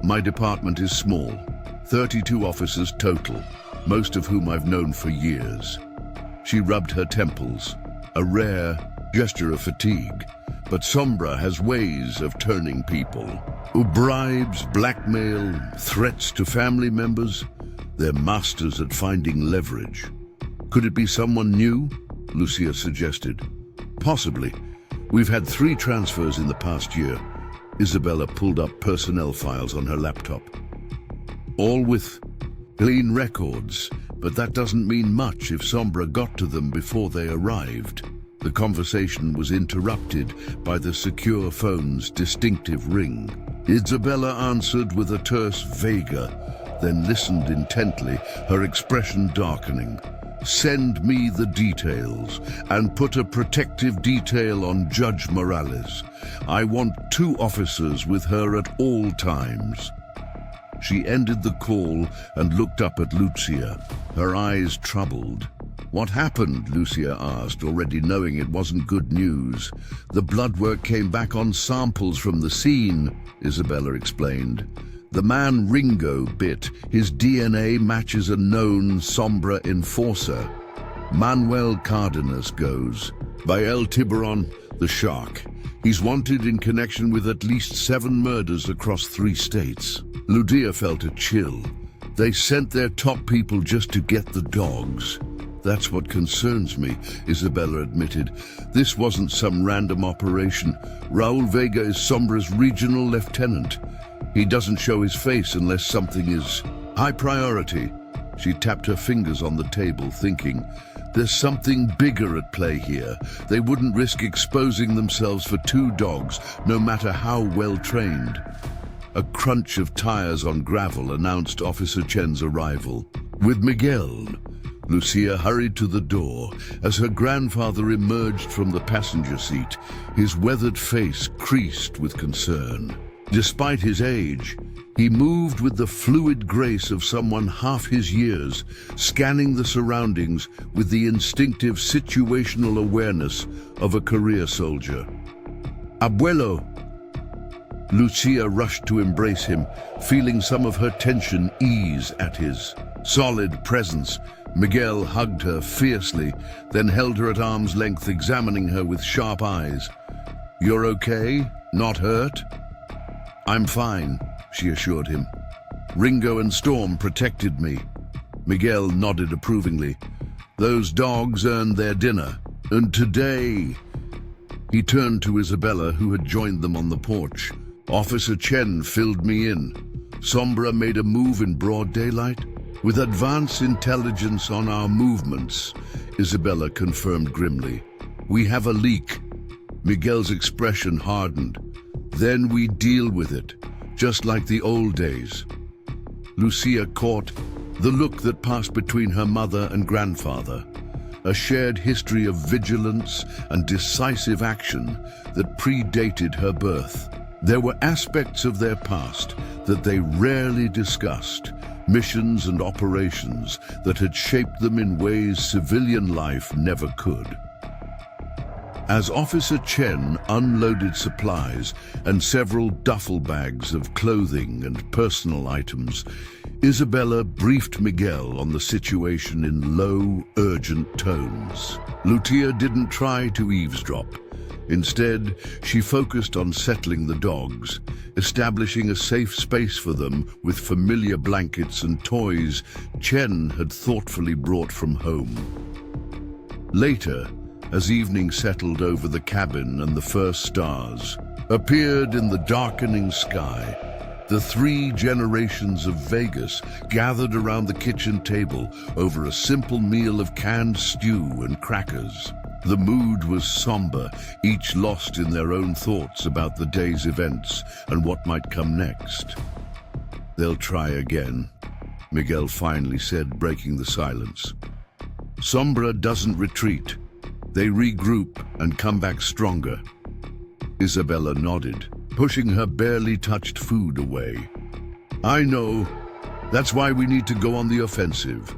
My department is small, 32 officers total, most of whom I've known for years. She rubbed her temples, a rare gesture of fatigue. But Sombra has ways of turning people. Bribes, blackmail, threats to family members. They're masters at finding leverage. Could it be someone new? Lucia suggested. Possibly. We've had 3 transfers in the past year. Isabella pulled up personnel files on her laptop. All with clean records, but that doesn't mean much if Sombra got to them before they arrived. The conversation was interrupted by the secure phone's distinctive ring. Isabella answered with a terse Vega, then listened intently, her expression darkening. Send me the details, and put a protective detail on Judge Morales. I want 2 officers with her at all times. She ended the call and looked up at Lucia, her eyes troubled. What happened? Lucia asked, already knowing it wasn't good news. The blood work came back on samples from the scene, Isabella explained. The man Ringo bit, his DNA matches a known Sombra enforcer. Manuel Cardenas goes. By El Tiburon, the shark. He's wanted in connection with at least 7 murders across 3 states. Lucia felt a chill. They sent their top people just to get the dogs. That's what concerns me, Isabella admitted. This wasn't some random operation. Raul Vega is Sombra's regional lieutenant. He doesn't show his face unless something is high priority. She tapped her fingers on the table, thinking, there's something bigger at play here. They wouldn't risk exposing themselves for 2 dogs, no matter how well trained. A crunch of tires on gravel announced Officer Chen's arrival. With Miguel, Lucia hurried to the door as her grandfather emerged from the passenger seat, his weathered face creased with concern. Despite his age, he moved with the fluid grace of someone half his years, scanning the surroundings with the instinctive situational awareness of a career soldier. Abuelo! Lucia rushed to embrace him, feeling some of her tension ease at his solid presence. Miguel hugged her fiercely, then held her at arm's length, examining her with sharp eyes. You're okay? Not hurt? I'm fine, she assured him. Ringo and Storm protected me. Miguel nodded approvingly. Those dogs earned their dinner, and today... He turned to Isabella, who had joined them on the porch. Officer Chen filled me in. Sombra made a move in broad daylight. With advance intelligence on our movements, Isabella confirmed grimly. We have a leak. Miguel's expression hardened. Then we deal with it, just like the old days. Lucia caught the look that passed between her mother and grandfather, a shared history of vigilance and decisive action that predated her birth. There were aspects of their past that they rarely discussed, missions and operations that had shaped them in ways civilian life never could. As Officer Chen unloaded supplies and several duffel bags of clothing and personal items, Isabella briefed Miguel on the situation in low, urgent tones. Lucia didn't try to eavesdrop. Instead, she focused on settling the dogs, establishing a safe space for them with familiar blankets and toys Chen had thoughtfully brought from home. Later, as evening settled over the cabin and the first stars appeared in the darkening sky, the three generations of Vegas gathered around the kitchen table over a simple meal of canned stew and crackers. The mood was somber, each lost in their own thoughts about the day's events and what might come next. "They'll try again," Miguel finally said, breaking the silence. "Sombra doesn't retreat. They regroup and come back stronger." Isabella nodded, pushing her barely touched food away. "I know. That's why we need to go on the offensive.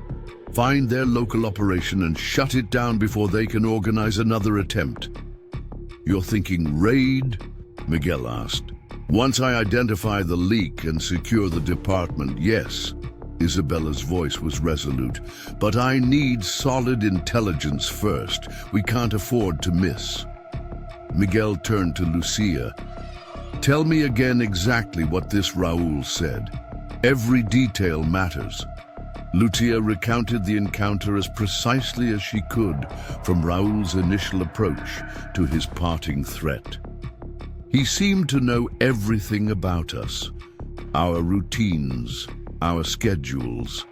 Find their local operation and shut it down before they can organize another attempt." "You're thinking raid?" Miguel asked. "Once I identify the leak and secure the department, yes." Isabella's voice was resolute. "But I need solid intelligence first. We can't afford to miss." Miguel turned to Lucia. "Tell me again exactly what this Raul said. Every detail matters." Lucia recounted the encounter as precisely as she could, from Raul's initial approach to his parting threat. "He seemed to know everything about us, our routines, our schedules,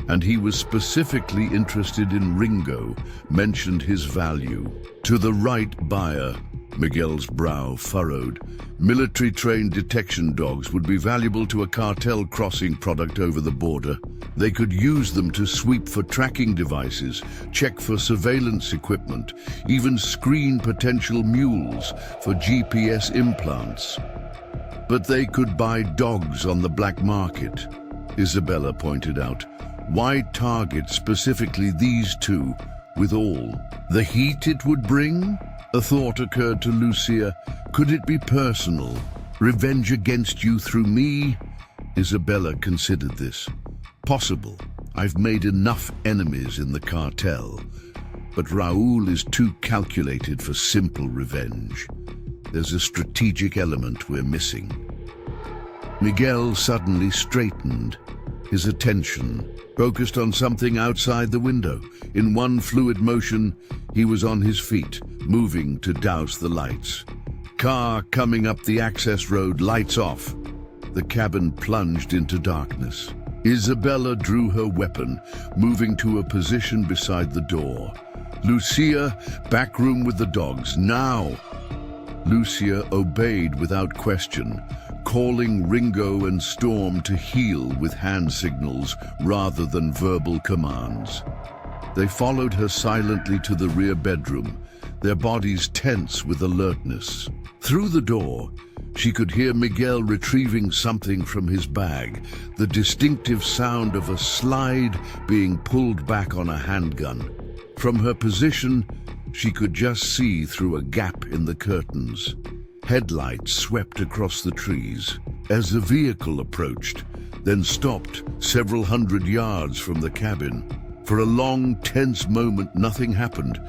and he was specifically interested in Ringo, mentioned his value. To the right buyer," Miguel's brow furrowed. "Military-trained detection dogs would be valuable to a cartel crossing product over the border. They could use them to sweep for tracking devices, check for surveillance equipment, even screen potential mules for GPS implants. But they could buy dogs on the black market," Isabella pointed out. "Why target specifically these two, with all the heat it would bring?" A thought occurred to Lucia. Could it be personal? Revenge against you through me? Isabella considered this. Possible. I've made enough enemies in the cartel. But Raul is too calculated for simple revenge. There's a strategic element we're missing. Miguel suddenly straightened, his attention focused on something outside the window. In one fluid motion, he was on his feet, moving to douse the lights. Car coming up the access road, lights off. The cabin plunged into darkness. Isabella drew her weapon, moving to a position beside the door. "Lucia, back room with the dogs, now!" Lucia obeyed without question, calling Ringo and Storm to heel with hand signals rather than verbal commands. They followed her silently to the rear bedroom, their bodies tense with alertness. Through the door, she could hear Miguel retrieving something from his bag, the distinctive sound of a slide being pulled back on a handgun. From her position, she could just see through a gap in the curtains. Headlights swept across the trees as the vehicle approached, then stopped several hundred yards from the cabin. For a long, tense moment, nothing happened.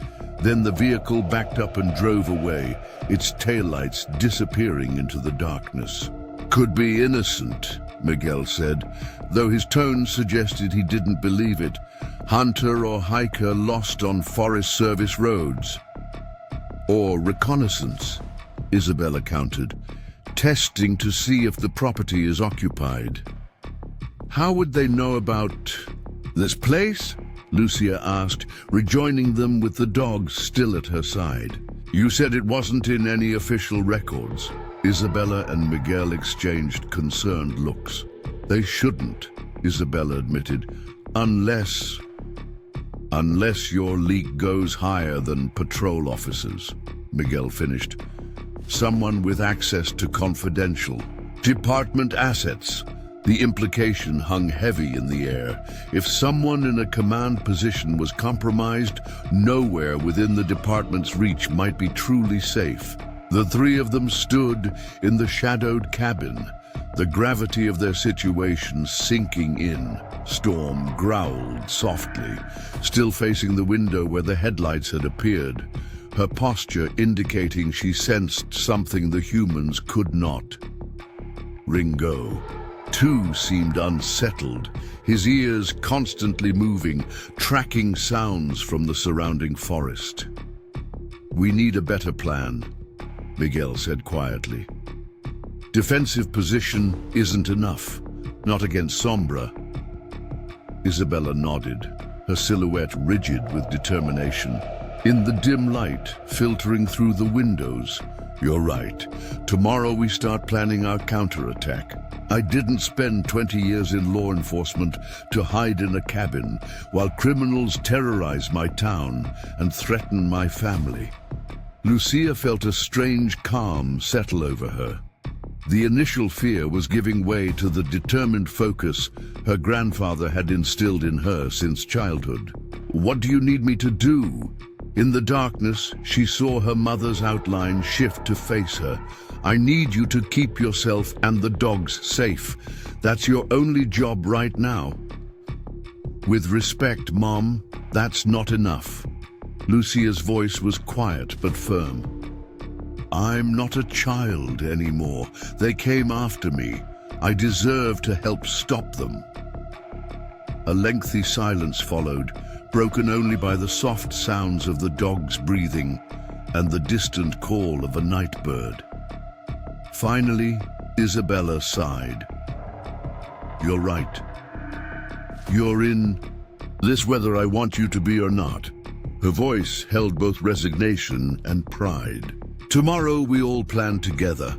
Then the vehicle backed up and drove away, its taillights disappearing into the darkness. "Could be innocent," Miguel said, though his tone suggested he didn't believe it. "Hunter or hiker lost on Forest Service roads." "Or reconnaissance," Isabella countered, "testing to see if the property is occupied." "How would they know about this place?" Lucia asked, rejoining them with the dogs still at her side. "You said it wasn't in any official records." Isabella and Miguel exchanged concerned looks. "They shouldn't," Isabella admitted, unless your leak goes higher than patrol officers," Miguel finished. "Someone with access to confidential department assets," The implication hung heavy in the air. If someone in a command position was compromised, nowhere within the department's reach might be truly safe. The three of them stood in the shadowed cabin, the gravity of their situation sinking in. Storm growled softly, still facing the window where the headlights had appeared, her posture indicating she sensed something the humans could not. Ringo, too, seemed unsettled, his ears constantly moving, tracking sounds from the surrounding forest. "We need a better plan," Miguel said quietly. "Defensive position isn't enough, not against Sombra." Isabella nodded, her silhouette rigid with determination. In the dim light filtering through the windows, "You're right. Tomorrow we start planning our counterattack. I didn't spend 20 years in law enforcement to hide in a cabin while criminals terrorize my town and threaten my family." Lucia felt a strange calm settle over her. The initial fear was giving way to the determined focus her grandfather had instilled in her since childhood. "What do you need me to do?" In the darkness, she saw her mother's outline shift to face her. "I need you to keep yourself and the dogs safe. That's your only job right now." "With respect, Mom, that's not enough." Lucia's voice was quiet but firm. "I'm not a child anymore. They came after me. I deserve to help stop them." A lengthy silence followed, broken only by the soft sounds of the dogs breathing and the distant call of a night bird. Finally, Isabella sighed. "You're right. You're in this whether I want you to be or not." Her voice held both resignation and pride. Tomorrow we all planned together,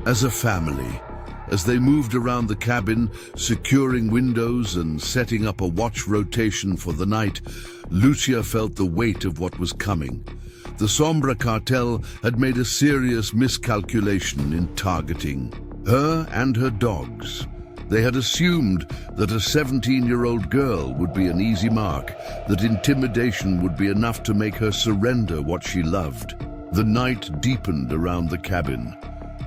as a family. As they moved around the cabin, securing windows and setting up a watch rotation for the night, Lucia felt the weight of what was coming. The Sombra Cartel had made a serious miscalculation in targeting her and her dogs. They had assumed that a 17-year-old girl would be an easy mark, that intimidation would be enough to make her surrender what she loved. The night deepened around the cabin,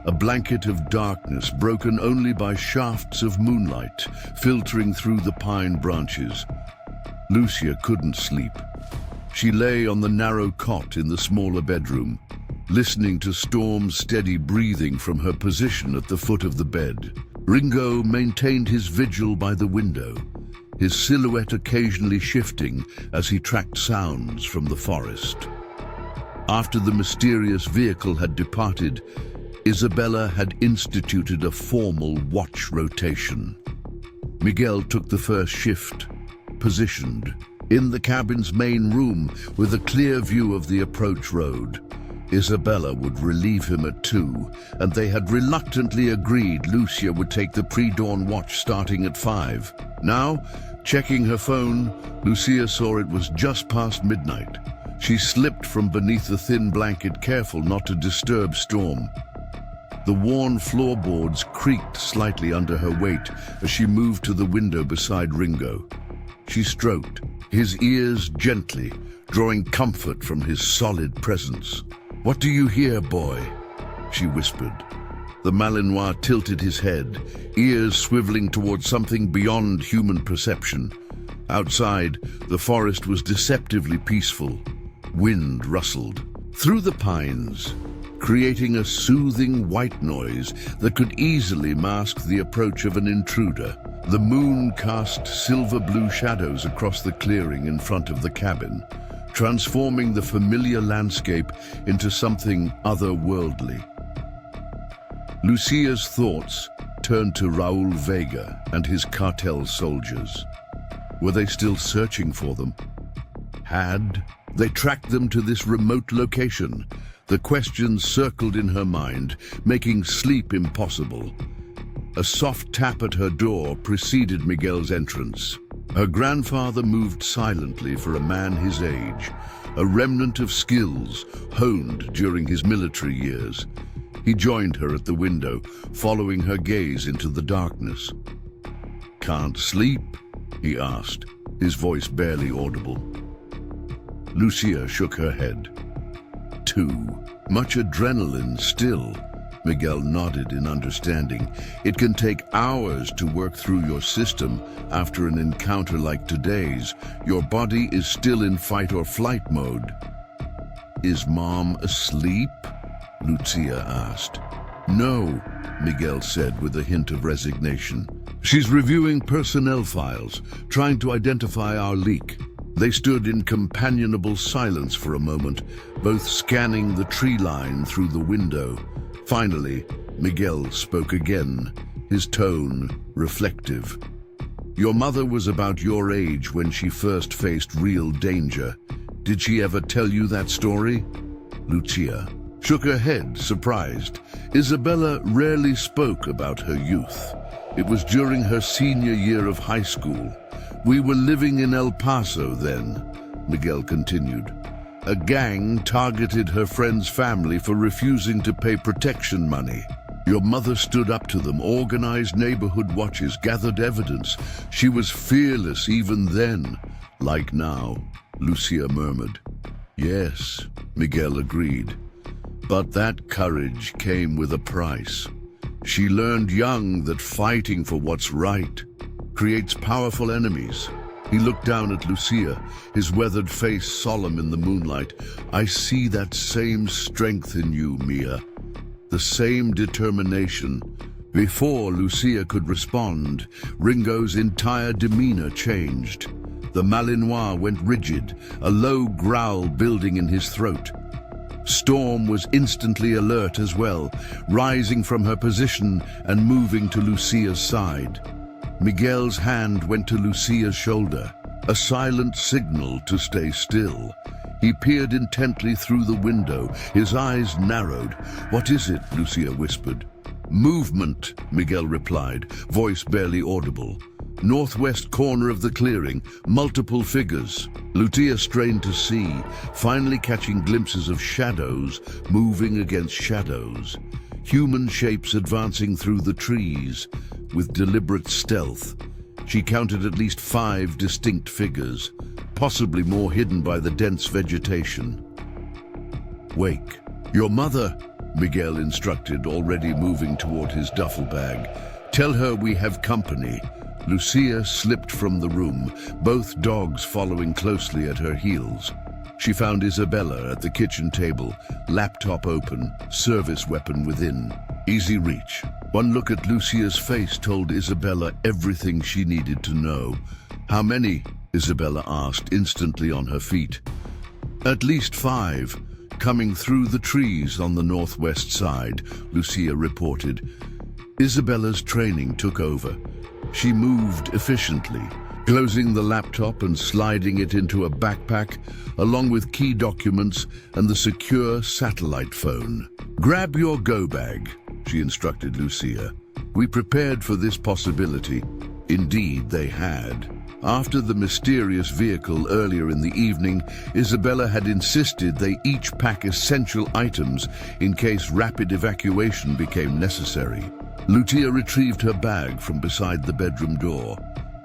a blanket of darkness broken only by shafts of moonlight filtering through the pine branches. Lucia couldn't sleep. She lay on the narrow cot in the smaller bedroom, listening to Storm's steady breathing from her position at the foot of the bed. Ringo maintained his vigil by the window, his silhouette occasionally shifting as he tracked sounds from the forest. After the mysterious vehicle had departed, Isabella had instituted a formal watch rotation. Miguel took the first shift, positioned in the cabin's main room with a clear view of the approach road. Isabella would relieve him at 2, and they had reluctantly agreed Lucia would take the pre-dawn watch starting at 5. Now, checking her phone, Lucia saw it was just past midnight. She slipped from beneath the thin blanket, careful not to disturb Storm. The worn floorboards creaked slightly under her weight as she moved to the window beside Ringo. She stroked his ears gently, drawing comfort from his solid presence. "What do you hear, boy?" she whispered. The Malinois tilted his head, ears swiveling towards something beyond human perception. Outside, the forest was deceptively peaceful. Wind rustled through the pines, creating a soothing white noise that could easily mask the approach of an intruder. The moon cast silver-blue shadows across the clearing in front of the cabin, transforming the familiar landscape into something otherworldly. Lucia's thoughts turned to Raul Vega and his cartel soldiers. Were they still searching for them? Had they tracked them to this remote location? The questions circled in her mind, making sleep impossible. A soft tap at her door preceded Miguel's entrance. Her grandfather moved silently for a man his age, a remnant of skills honed during his military years. He joined her at the window, following her gaze into the darkness. can't sleep?" he asked, his voice barely audible. Lucia shook her head. "Too much adrenaline still." Miguel nodded in understanding. "It can take hours to work through your system after an encounter like today's. Your body is still in fight or flight mode." "Is Mom asleep?" Lucia asked. "No," Miguel said with a hint of resignation. "She's reviewing personnel files, trying to identify our leak." They stood in companionable silence for a moment, both scanning the tree line through the window. Finally, Miguel spoke again, his tone reflective. "Your mother was about your age when she first faced real danger. Did she ever tell you that story?" Lucia shook her head, surprised. Isabella rarely spoke about her youth. It was during her senior year of high school. "We were living in El Paso then," Miguel continued. "A gang targeted her friend's family for refusing to pay protection money. Your mother stood up to them, organized neighborhood watches, gathered evidence. She was fearless even then, like now," Lucia murmured. "Yes," Miguel agreed. "But that courage came with a price. She learned young that fighting for what's right creates powerful enemies." He looked down at Lucia, his weathered face solemn in the moonlight. "I see that same strength in you, Mia. The same determination." Before Lucia could respond, Ringo's entire demeanor changed. The Malinois went rigid, a low growl building in his throat. Storm was instantly alert as well, rising from her position and moving to Lucia's side. Miguel's hand went to Lucia's shoulder, a silent signal to stay still. He peered intently through the window, his eyes narrowed. "What is it?" Lucia whispered. "Movement," Miguel replied, voice barely audible. "Northwest corner of the clearing, multiple figures." Lucia strained to see, finally catching glimpses of shadows moving against shadows. Human shapes advancing through the trees with deliberate stealth. She counted at least 5 distinct figures, possibly more hidden by the dense vegetation. "Wake your mother," Miguel instructed, already moving toward his duffel bag. "Tell her we have company." Lucia slipped from the room, both dogs following closely at her heels. She found Isabella at the kitchen table, laptop open, service weapon within. Easy reach. One look at Lucia's face told Isabella everything she needed to know. "How many?" Isabella asked, instantly on her feet. "At least 5, coming through the trees on the northwest side," Lucia reported. Isabella's training took over. She moved efficiently, closing the laptop and sliding it into a backpack, along with key documents and the secure satellite phone. "Grab your go bag," she instructed Lucia. We prepared for this possibility. Indeed, they had. After the mysterious vehicle earlier in the evening, Isabella had insisted they each pack essential items in case rapid evacuation became necessary. Lucia retrieved her bag from beside the bedroom door.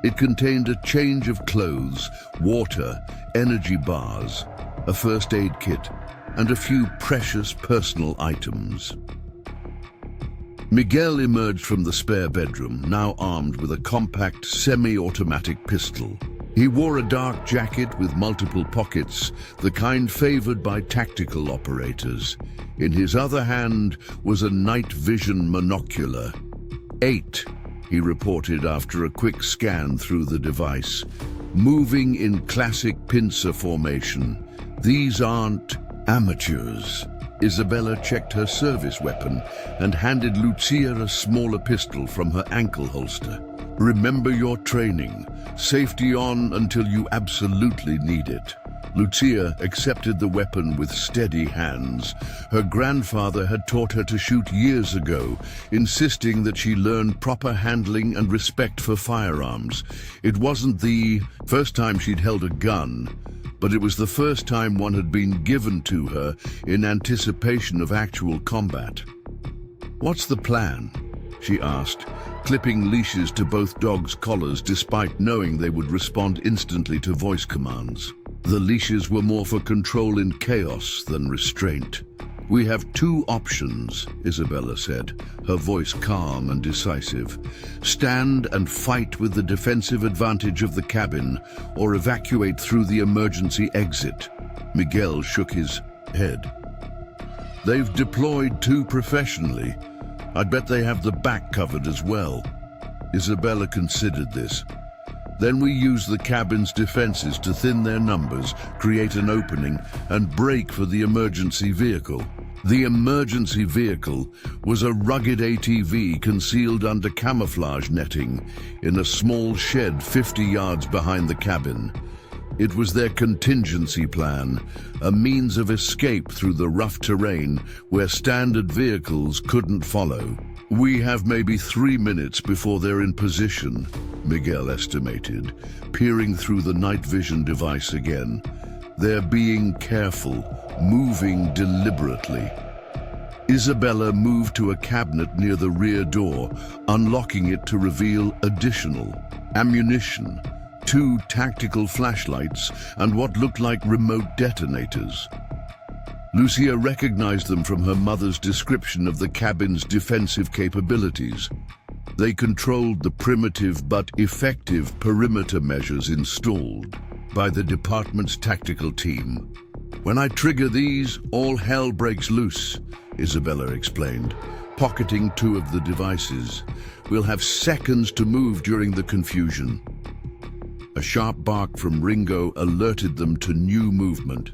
It contained a change of clothes, water, energy bars, a first aid kit, and a few precious personal items. Miguel emerged from the spare bedroom, now armed with a compact, semi-automatic pistol. He wore a dark jacket with multiple pockets, the kind favored by tactical operators. In his other hand was a night vision monocular. 8, he reported after a quick scan through the device. Moving in classic pincer formation. These aren't amateurs. Isabella checked her service weapon and handed Lucia a smaller pistol from her ankle holster. "Remember your training. Safety on until you absolutely need it." Lucia accepted the weapon with steady hands. Her grandfather had taught her to shoot years ago, insisting that she learn proper handling and respect for firearms. It wasn't the first time she'd held a gun, but it was the first time one had been given to her in anticipation of actual combat. "What's the plan?" she asked, clipping leashes to both dogs' collars despite knowing they would respond instantly to voice commands. The leashes were more for control in chaos than restraint. "We have two options," Isabella said, her voice calm and decisive. "Stand and fight with the defensive advantage of the cabin, or evacuate through the emergency exit." Miguel shook his head. "They've deployed too professionally. I'd bet they have the back covered as well." Isabella considered this. "Then we use the cabin's defenses to thin their numbers, create an opening, and break for the emergency vehicle." The emergency vehicle was a rugged ATV concealed under camouflage netting in a small shed 50 yards behind the cabin. It was their contingency plan, a means of escape through the rough terrain where standard vehicles couldn't follow. "We have maybe 3 minutes before they're in position," Miguel estimated, peering through the night vision device again. "They're being careful, moving deliberately." Isabella moved to a cabinet near the rear door, unlocking it to reveal additional ammunition, 2 tactical flashlights, and what looked like remote detonators. Lucia recognized them from her mother's description of the cabin's defensive capabilities. They controlled the primitive but effective perimeter measures installed by the department's tactical team. "When I trigger these, all hell breaks loose," Isabella explained, pocketing 2 of the devices. "We'll have seconds to move during the confusion." A sharp bark from Ringo alerted them to new movement,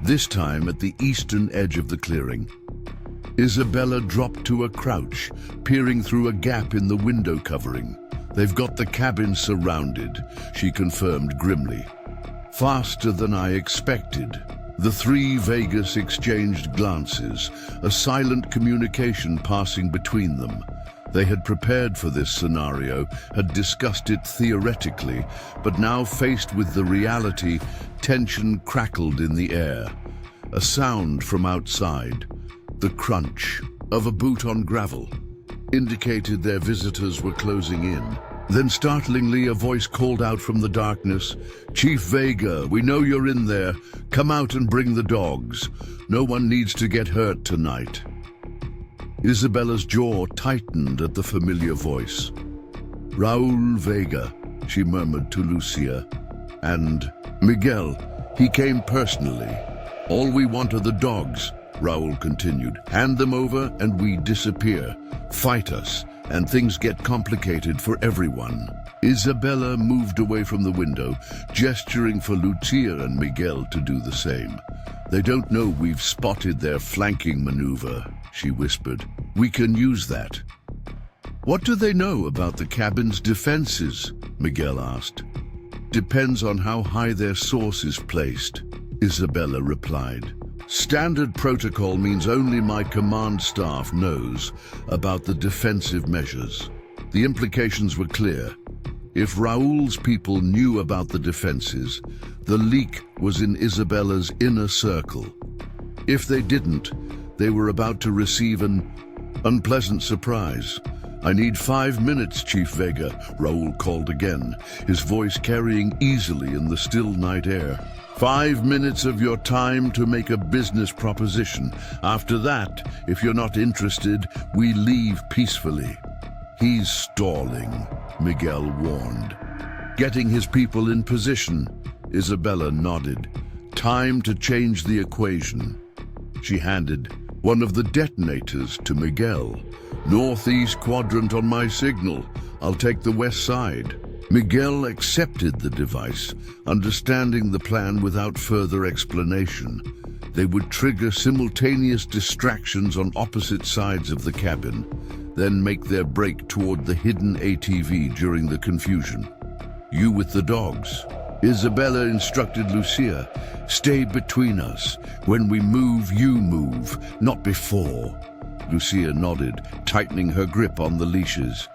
this time at the eastern edge of the clearing. Isabella dropped to a crouch, peering through a gap in the window covering. "They've got the cabin surrounded," she confirmed grimly. "Faster than I expected." The 3 Vegas exchanged glances, a silent communication passing between them. They had prepared for this scenario, had discussed it theoretically, but now faced with the reality, tension crackled in the air. A sound from outside, the crunch of a boot on gravel, indicated their visitors were closing in. Then startlingly, a voice called out from the darkness, "Chief Vega, we know you're in there. Come out and bring the dogs. No one needs to get hurt tonight." Isabella's jaw tightened at the familiar voice. "Raul Vega," she murmured to Lucia. "And Miguel, he came personally. All we want are the dogs," Raul continued. "Hand them over and we disappear. Fight us, and things get complicated for everyone." Isabella moved away from the window, gesturing for Lucia and Miguel to do the same. "They don't know we've spotted their flanking maneuver," she whispered. "We can use that." "What do they know about the cabin's defenses?" Miguel asked. "Depends on how high their source is placed," Isabella replied. "Standard protocol means only my command staff knows about the defensive measures." The implications were clear. If Raul's people knew about the defenses, the leak was in Isabella's inner circle. If they didn't, they were about to receive an unpleasant surprise. "I need 5 minutes, Chief Vega," Raul called again, his voice carrying easily in the still night air. 5 minutes of your time to make a business proposition. After that, if you're not interested, we leave peacefully." "He's stalling," Miguel warned. "Getting his people in position," Isabella nodded. "Time to change the equation." She handed one of the detonators to Miguel. "Northeast quadrant on my signal. I'll take the west side." Miguel accepted the device, understanding the plan without further explanation. They would trigger simultaneous distractions on opposite sides of the cabin, then make their break toward the hidden ATV during the confusion. "You with the dogs," Isabella instructed Lucia. "Stay between us. When we move, you move, not before." Lucia nodded, tightening her grip on the leashes.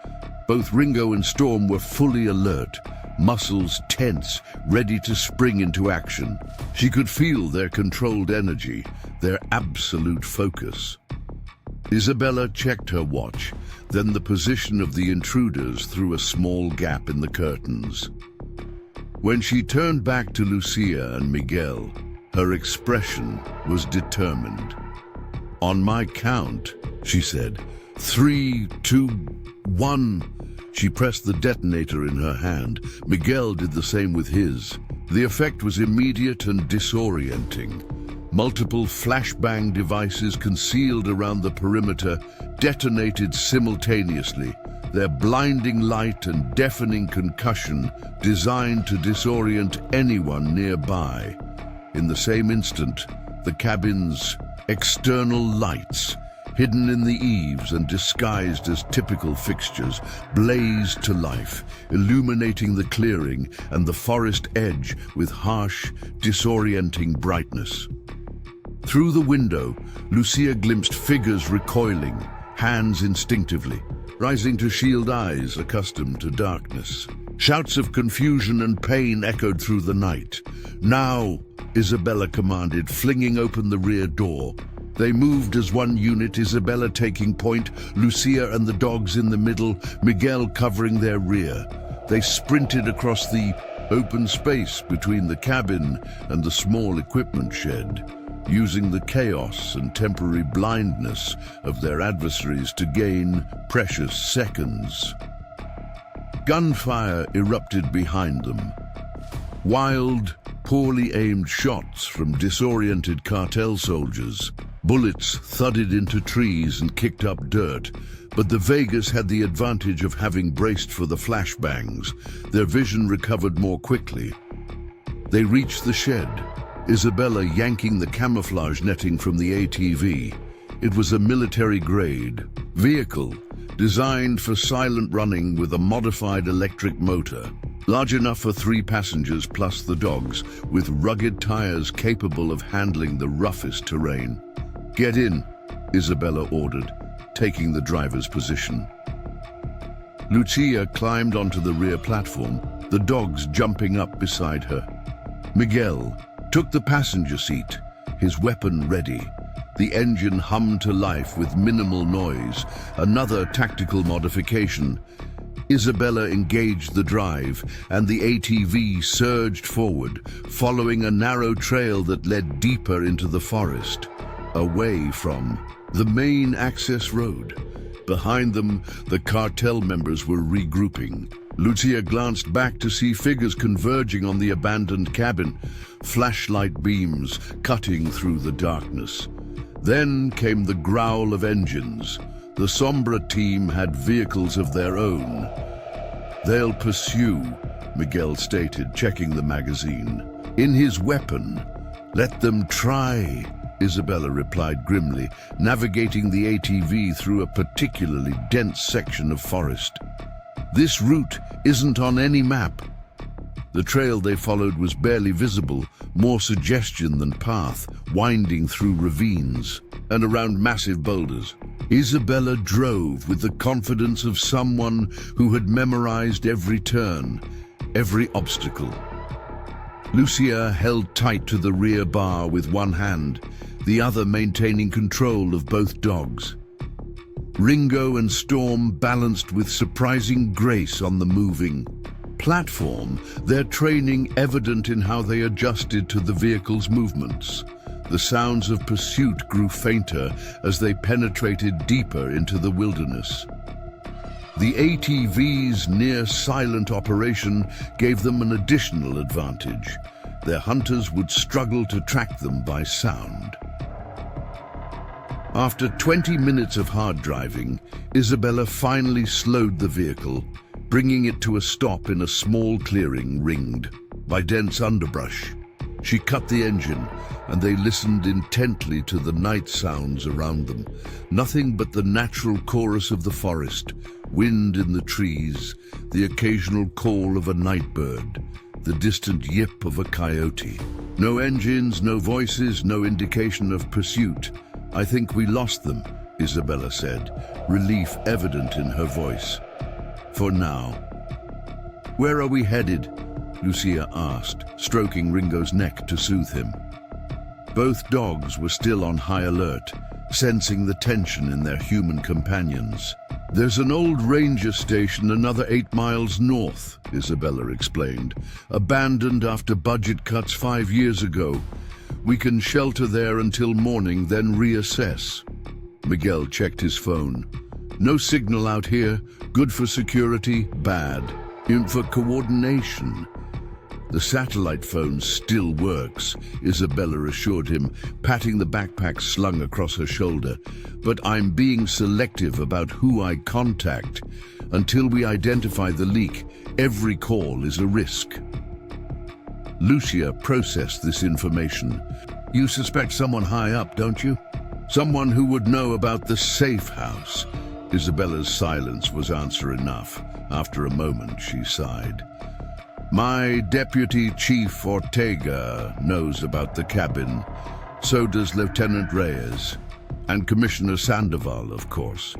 Both Ringo and Storm were fully alert, muscles tense, ready to spring into action. She could feel their controlled energy, their absolute focus. Isabella checked her watch, then the position of the intruders through a small gap in the curtains. When she turned back to Lucia and Miguel, her expression was determined. "On my count," she said. 3, 2, 1. She pressed the detonator in her hand. Miguel did the same with his. The effect was immediate and disorienting. Multiple flashbang devices concealed around the perimeter detonated simultaneously, their blinding light and deafening concussion designed to disorient anyone nearby. In the same instant, the cabin's external lights, hidden in the eaves and disguised as typical fixtures, blazed to life, illuminating the clearing and the forest edge with harsh, disorienting brightness. Through the window, Lucia glimpsed figures recoiling, hands instinctively, rising to shield eyes accustomed to darkness. Shouts of confusion and pain echoed through the night. "Now," Isabella commanded, flinging open the rear door. They moved as one unit, Isabella taking point, Lucia and the dogs in the middle, Miguel covering their rear. They sprinted across the open space between the cabin and the small equipment shed, using the chaos and temporary blindness of their adversaries to gain precious seconds. Gunfire erupted behind them. Wild, poorly aimed shots from disoriented cartel soldiers. Bullets thudded into trees and kicked up dirt, but the Vegas had the advantage of having braced for the flashbangs. Their vision recovered more quickly. They reached the shed, Isabella yanking the camouflage netting from the ATV. It was a military-grade vehicle, designed for silent running with a modified electric motor. Large enough for 3 passengers plus the dogs, with rugged tires capable of handling the roughest terrain. "Get in," Isabella ordered, taking the driver's position. Lucia climbed onto the rear platform, the dogs jumping up beside her. Miguel took the passenger seat, his weapon ready. The engine hummed to life with minimal noise, another tactical modification. Isabella engaged the drive, and the ATV surged forward, following a narrow trail that led deeper into the forest, away from the main access road. Behind them, the cartel members were regrouping. Lucia glanced back to see figures converging on the abandoned cabin, flashlight beams cutting through the darkness. Then came the growl of engines. The Sombra team had vehicles of their own. "They'll pursue," Miguel stated, checking the magazine. "In his weapon. Let them try," Isabella replied grimly, navigating the ATV through a particularly dense section of forest. "This route isn't on any map." The trail they followed was barely visible, more suggestion than path, winding through ravines and around massive boulders. Isabella drove with the confidence of someone who had memorized every turn, every obstacle. Lucia held tight to the rear bar with one hand, the other maintaining control of both dogs. Ringo and Storm balanced with surprising grace on the moving platform, their training evident in how they adjusted to the vehicle's movements. The sounds of pursuit grew fainter as they penetrated deeper into the wilderness. The ATV's near-silent operation gave them an additional advantage. Their hunters would struggle to track them by sound. After 20 minutes of hard driving, Isabella finally slowed the vehicle, bringing it to a stop in a small clearing ringed by dense underbrush. She cut the engine, and they listened intently to the night sounds around them. Nothing but the natural chorus of the forest, wind in the trees, the occasional call of a night bird, the distant yip of a coyote. No engines, no voices, no indication of pursuit. "I think we lost them," Isabella said, relief evident in her voice. "For now." "Where are we headed?" Lucia asked, stroking Ringo's neck to soothe him. Both dogs were still on high alert, sensing the tension in their human companions. "There's an old ranger station another 8 miles north," Isabella explained. "Abandoned after budget cuts 5 years ago. We can shelter there until morning, then reassess." Miguel checked his phone. "No signal out here. Good for security, bad. In for coordination." "The satellite phone still works," Isabella assured him, patting the backpack slung across her shoulder. "But I'm being selective about who I contact. Until we identify the leak, every call is a risk." Lucia processed this information. "You suspect someone high up, don't you? Someone who would know about the safe house." Isabella's silence was answer enough. After a moment, she sighed. "My Deputy Chief Ortega knows about the cabin. So does Lieutenant Reyes. And Commissioner Sandoval, of course.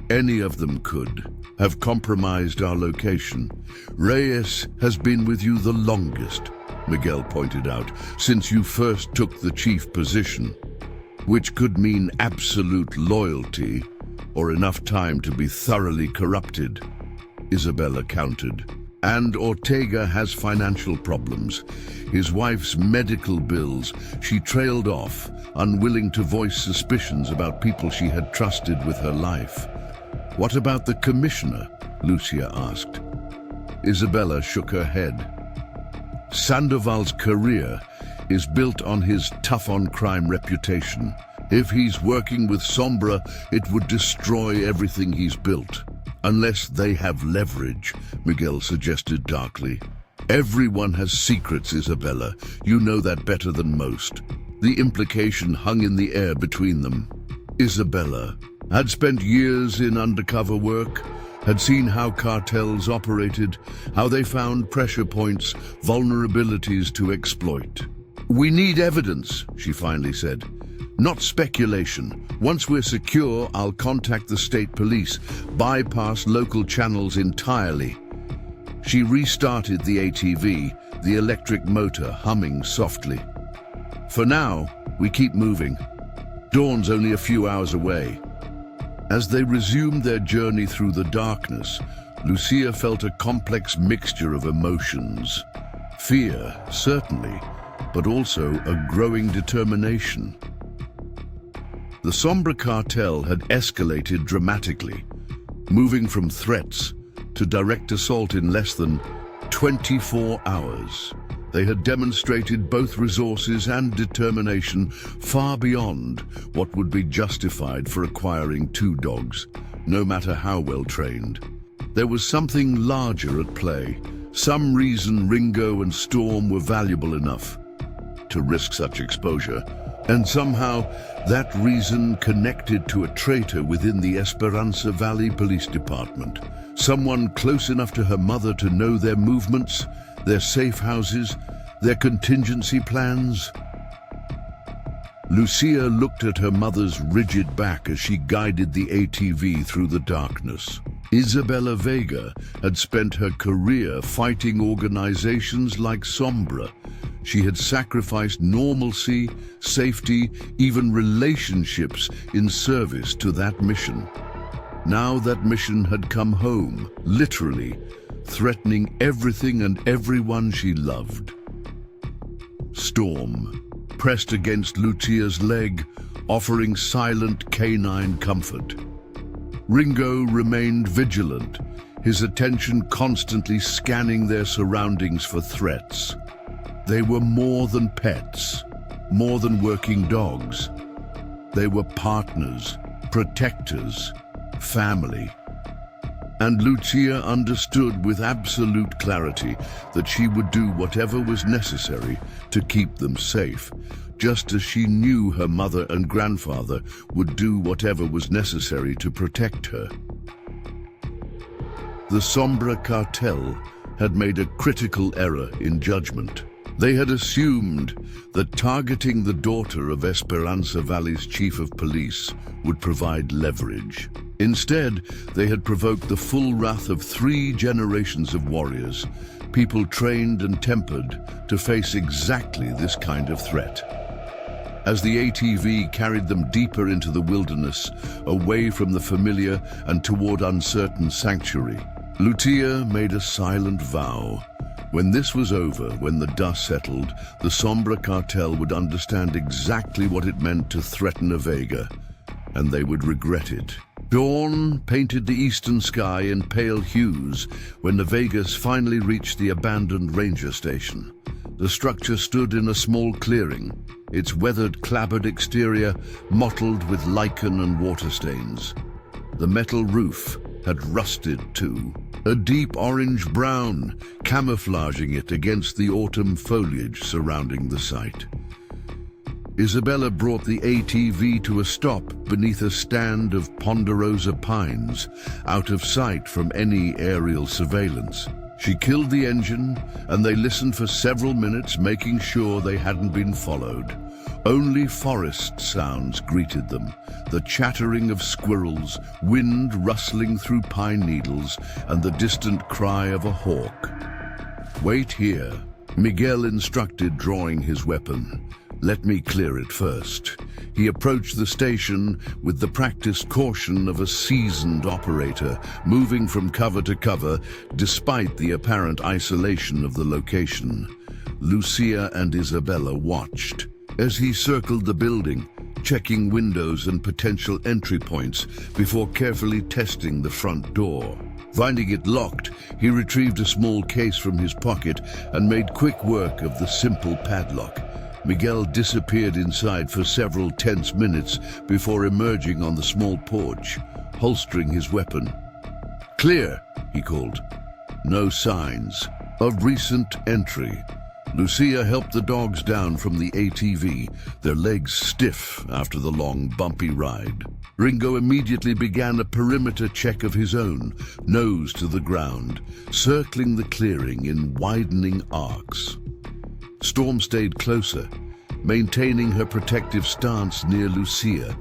Any of them could have compromised our location. Reyes has been with you the longest," Miguel pointed out, "since you first took the chief position. Which could mean absolute loyalty, or enough time to be thoroughly corrupted," Isabella countered. "And Ortega has financial problems. His wife's medical bills. She trailed off, unwilling to voice suspicions about people she had trusted with her life." "What about the commissioner?" Lucia asked. Isabella shook her head. "Sandoval's career is built on his tough-on-crime reputation. If he's working with Sombra, it would destroy everything he's built. Unless they have leverage," Miguel suggested darkly. "Everyone has secrets, Isabella. You know that better than most." The implication hung in the air between them. Isabella had spent years in undercover work, had seen how cartels operated, how they found pressure points, vulnerabilities to exploit. "We need evidence," she finally said. "Not speculation. Once we're secure, I'll contact the state police, bypass local channels entirely." She restarted the ATV, the electric motor humming softly. "For now, we keep moving. Dawn's only a few hours away." As they resumed their journey through the darkness, Lucia felt a complex mixture of emotions. Fear, certainly, but also a growing determination. The Sombra Cartel had escalated dramatically, moving from threats to direct assault in less than 24 hours. They had demonstrated both resources and determination far beyond what would be justified for acquiring 2 dogs, no matter how well trained. There was something larger at play, some reason Ringo and Storm were valuable enough to risk such exposure. And somehow, that reason connected to a traitor within the Esperanza Valley Police Department. Someone close enough to her mother to know their movements, their safe houses, their contingency plans. Lucia looked at her mother's rigid back as she guided the ATV through the darkness. Isabella Vega had spent her career fighting organizations like Sombra. She had sacrificed normalcy, safety, even relationships in service to that mission. Now that mission had come home, literally, threatening everything and everyone she loved. Storm pressed against Lucia's leg, offering silent canine comfort. Ringo remained vigilant, his attention constantly scanning their surroundings for threats. They were more than pets, more than working dogs. They were partners, protectors, family. And Lucia understood with absolute clarity that she would do whatever was necessary to keep them safe, just as she knew her mother and grandfather would do whatever was necessary to protect her. The Sombra Cartel had made a critical error in judgment. They had assumed that targeting the daughter of Esperanza Valley's chief of police would provide leverage. Instead, they had provoked the full wrath of 3 generations of warriors, people trained and tempered to face exactly this kind of threat. as the ATV carried them deeper into the wilderness, away from the familiar and toward uncertain sanctuary. Lucia made a silent vow. When this was over, when the dust settled, the Sombra Cartel would understand exactly what it meant to threaten a Vega, and they would regret it. Dawn painted the eastern sky in pale hues when the Vegas finally reached the abandoned ranger station. The structure stood in a small clearing, its weathered, clapboard exterior mottled with lichen and water stains. The metal roof had rusted too, a deep orange-brown, camouflaging it against the autumn foliage surrounding the site. Isabella brought the ATV to a stop beneath a stand of ponderosa pines, out of sight from any aerial surveillance. She killed the engine, and they listened for several minutes, making sure they hadn't been followed. Only forest sounds greeted them, the chattering of squirrels, wind rustling through pine needles, and the distant cry of a hawk. "Wait here," Miguel instructed, drawing his weapon. "Let me clear it first." He approached the station with the practiced caution of a seasoned operator, moving from cover to cover despite the apparent isolation of the location. Lucia and Isabella watched as he circled the building, checking windows and potential entry points before carefully testing the front door. Finding it locked, he retrieved a small case from his pocket and made quick work of the simple padlock. Miguel disappeared inside for several tense minutes before emerging on the small porch, holstering his weapon. "Clear," he called. No signs of recent entry. Lucia helped the dogs down from the ATV, their legs stiff after the long, bumpy ride. Ringo immediately began a perimeter check of his own, nose to the ground, circling the clearing in widening arcs. Storm stayed closer, maintaining her protective stance near Lucia.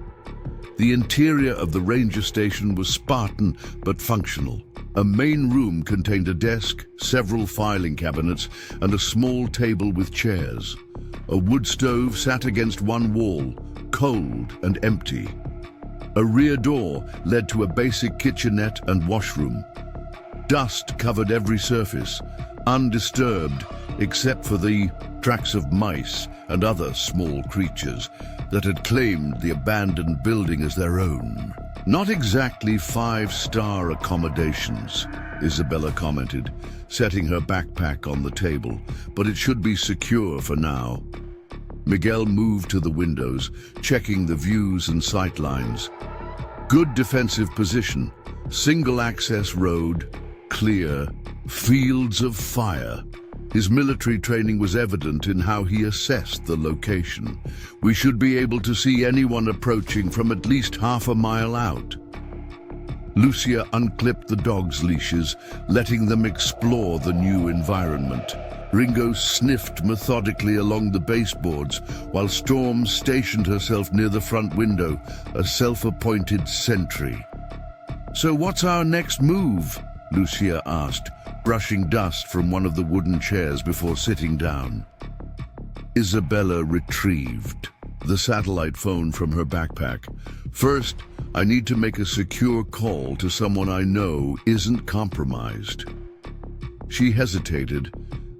The interior of the ranger station was Spartan but functional. A main room contained a desk, several filing cabinets, and a small table with chairs. A wood stove sat against one wall, cold and empty. A rear door led to a basic kitchenette and washroom. Dust covered every surface, undisturbed except for the tracks of mice and other small creatures that had claimed the abandoned building as their own. "Not exactly five-star accommodations," Isabella commented, setting her backpack on the table, "but it should be secure for now." Miguel moved to the windows, checking the views and sightlines. Good defensive position, single access road, clear, fields of fire. His military training was evident in how he assessed the location. "We should be able to see anyone approaching from at least half a mile out." Lucia unclipped the dogs' leashes, letting them explore the new environment. Ringo sniffed methodically along the baseboards, while Storm stationed herself near the front window, a self-appointed sentry. "So what's our next move?" Lucia asked, brushing dust from one of the wooden chairs before sitting down. Isabella retrieved the satellite phone from her backpack. "First, I need to make a secure call to someone I know isn't compromised." She hesitated,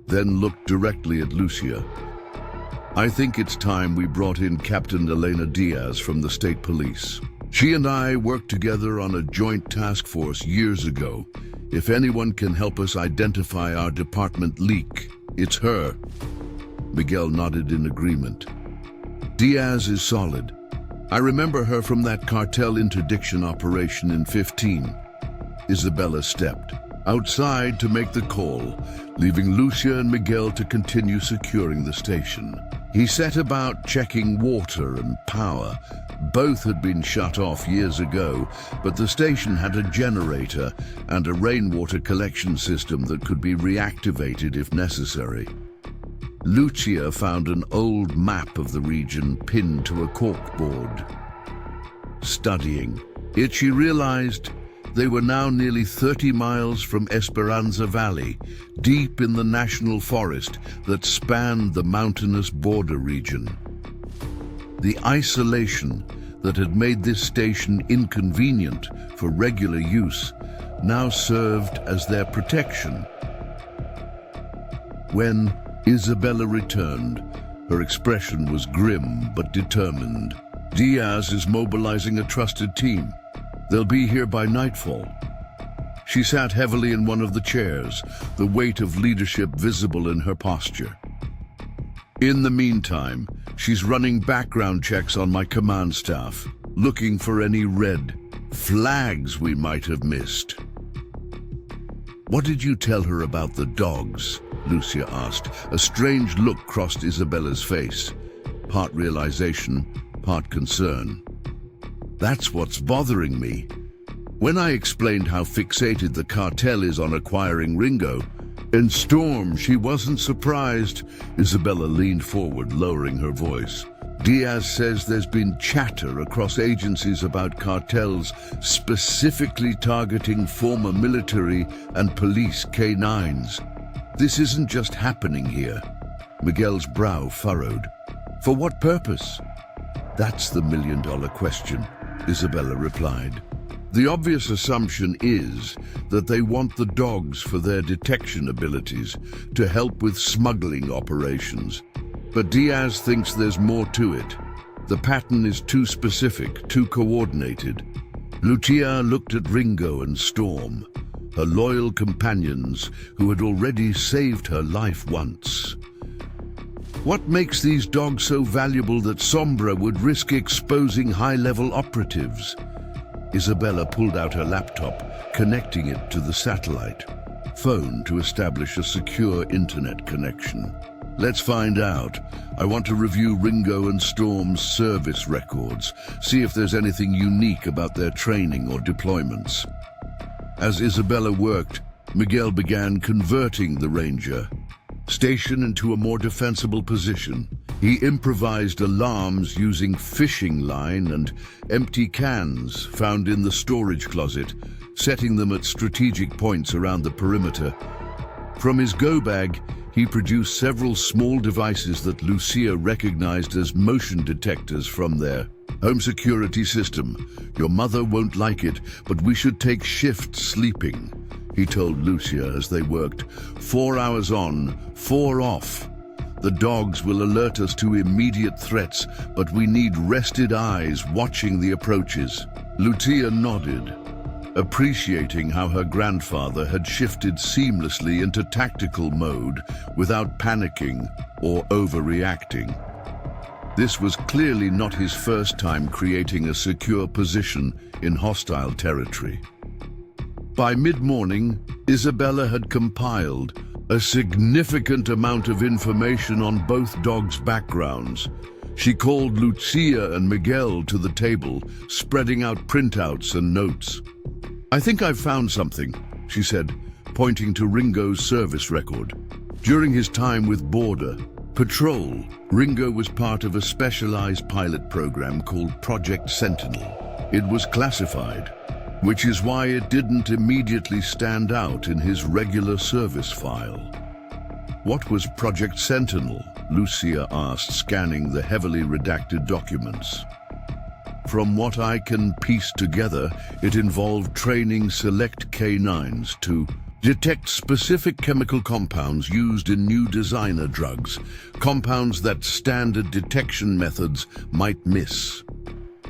then looked directly at Lucia. "I think it's time we brought in Captain Elena Diaz from the state police. She and I worked together on a joint task force years ago. If anyone can help us identify our department leak, it's her." Miguel nodded in agreement. "Diaz is solid. I remember her from that cartel interdiction operation in 15. Isabella stepped outside to make the call, leaving Lucia and Miguel to continue securing the station. He set about checking water and power. Both had been shut off years ago, but the station had a generator and a rainwater collection system that could be reactivated if necessary. Lucia found an old map of the region pinned to a corkboard. Studying it, she realized they were now nearly 30 miles from Esperanza Valley, deep in the national forest that spanned the mountainous border region. The isolation that had made this station inconvenient for regular use now served as their protection. When Isabella returned, her expression was grim but determined. Diaz is mobilizing a trusted team. They'll be here by nightfall. She sat heavily in one of the chairs, the weight of leadership visible in her posture. In the meantime, she's running background checks on my command staff, looking for any red flags we might have missed. "What did you tell her about the dogs?" Lucia asked. A strange look crossed Isabella's face, part realization, part concern. "That's what's bothering me. When I explained how fixated the cartel is on acquiring Ringo, and Storm, she wasn't surprised." Isabella leaned forward, lowering her voice. "Diaz says there's been chatter across agencies about cartels specifically targeting former military and police K9s. This isn't just happening here." Miguel's brow furrowed. "For what purpose?" "That's the million-dollar question," Isabella replied. "The obvious assumption is that they want the dogs for their detection abilities to help with smuggling operations. But Diaz thinks there's more to it. The pattern is too specific, too coordinated." Lucia looked at Ringo and Storm, her loyal companions who had already saved her life once. "What makes these dogs so valuable that Sombra would risk exposing high-level operatives?" Isabella pulled out her laptop, connecting it to the satellite phone to establish a secure internet connection. "Let's find out. I want to review Ringo and Storm's service records, see if there's anything unique about their training or deployments." As Isabella worked, Miguel began converting the Ranger station into a more defensible position. He improvised alarms using fishing line and empty cans found in the storage closet, setting them at strategic points around the perimeter. From his go bag, he produced several small devices that Lucia recognized as motion detectors from their home security system. "Your mother won't like it, but we should take shift sleeping," he told Lucia as they worked. 4 hours on, 4 off. The dogs will alert us to immediate threats, but we need rested eyes watching the approaches." Lucia nodded, appreciating how her grandfather had shifted seamlessly into tactical mode without panicking or overreacting. This was clearly not his first time creating a secure position in hostile territory. By mid-morning, Isabella had compiled a significant amount of information on both dogs' backgrounds. She called Lucia and Miguel to the table, spreading out printouts and notes. "I think I've found something," she said, pointing to Ringo's service record. During his time with Border Patrol, Ringo was part of a specialized pilot program called Project Sentinel. It was classified, which is why it didn't immediately stand out in his regular service file. "What was Project Sentinel?" Lucia asked, scanning the heavily redacted documents. "From what I can piece together, it involved training select K9s to detect specific chemical compounds used in new designer drugs, compounds that standard detection methods might miss."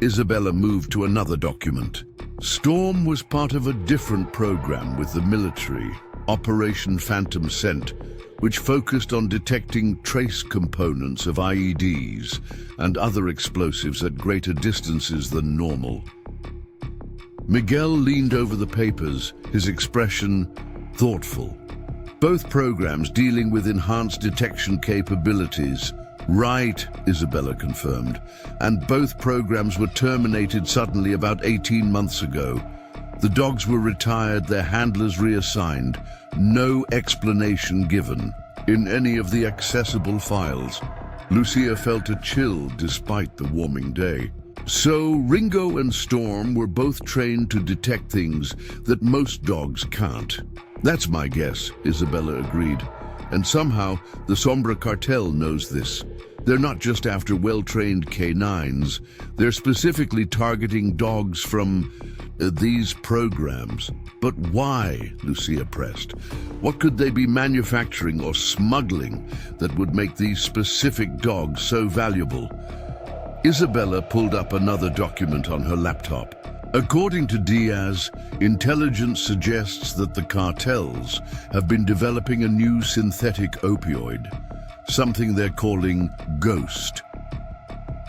Isabella moved to another document. Storm was part of a different program with the military, Operation Phantom Scent, which focused on detecting trace components of IEDs and other explosives at greater distances than normal. Miguel leaned over the papers, his expression thoughtful. "Both programs dealing with enhanced detection capabilities." "Right," Isabella confirmed. "And both programs were terminated suddenly about 18 months ago. The dogs were retired, their handlers reassigned. No explanation given in any of the accessible files." Lucia felt a chill despite the warming day. "So Ringo and Storm were both trained to detect things that most dogs can't." "That's my guess," Isabella agreed. "And somehow the Sombra Cartel knows this. They're not just after well-trained K9s, they're specifically targeting dogs from these programs. But why? Lucia pressed. What could they be manufacturing or smuggling that would make these specific dogs so valuable? Isabella pulled up another document on her laptop. According to Diaz, intelligence suggests that the cartels have been developing a new synthetic opioid, something they're calling Ghost.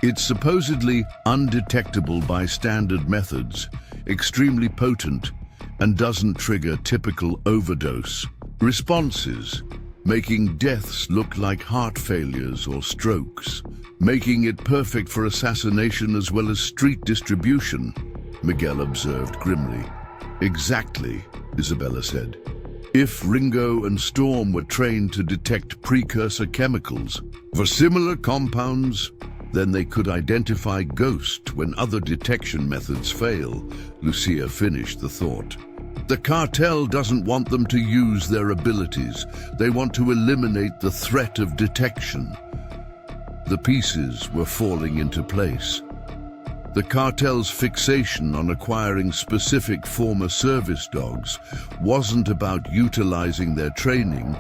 It's supposedly undetectable by standard methods, extremely potent, and doesn't trigger typical overdose responses, making deaths look like heart failures or strokes, making it perfect for assassination as well as street distribution, Miguel observed grimly. Exactly, Isabella said. If Ringo and Storm were trained to detect precursor chemicals for similar compounds, then they could identify Ghost when other detection methods fail, Lucia finished the thought. The cartel doesn't want them to use their abilities. They want to eliminate the threat of detection. The pieces were falling into place. The cartel's fixation on acquiring specific former service dogs wasn't about utilizing their training.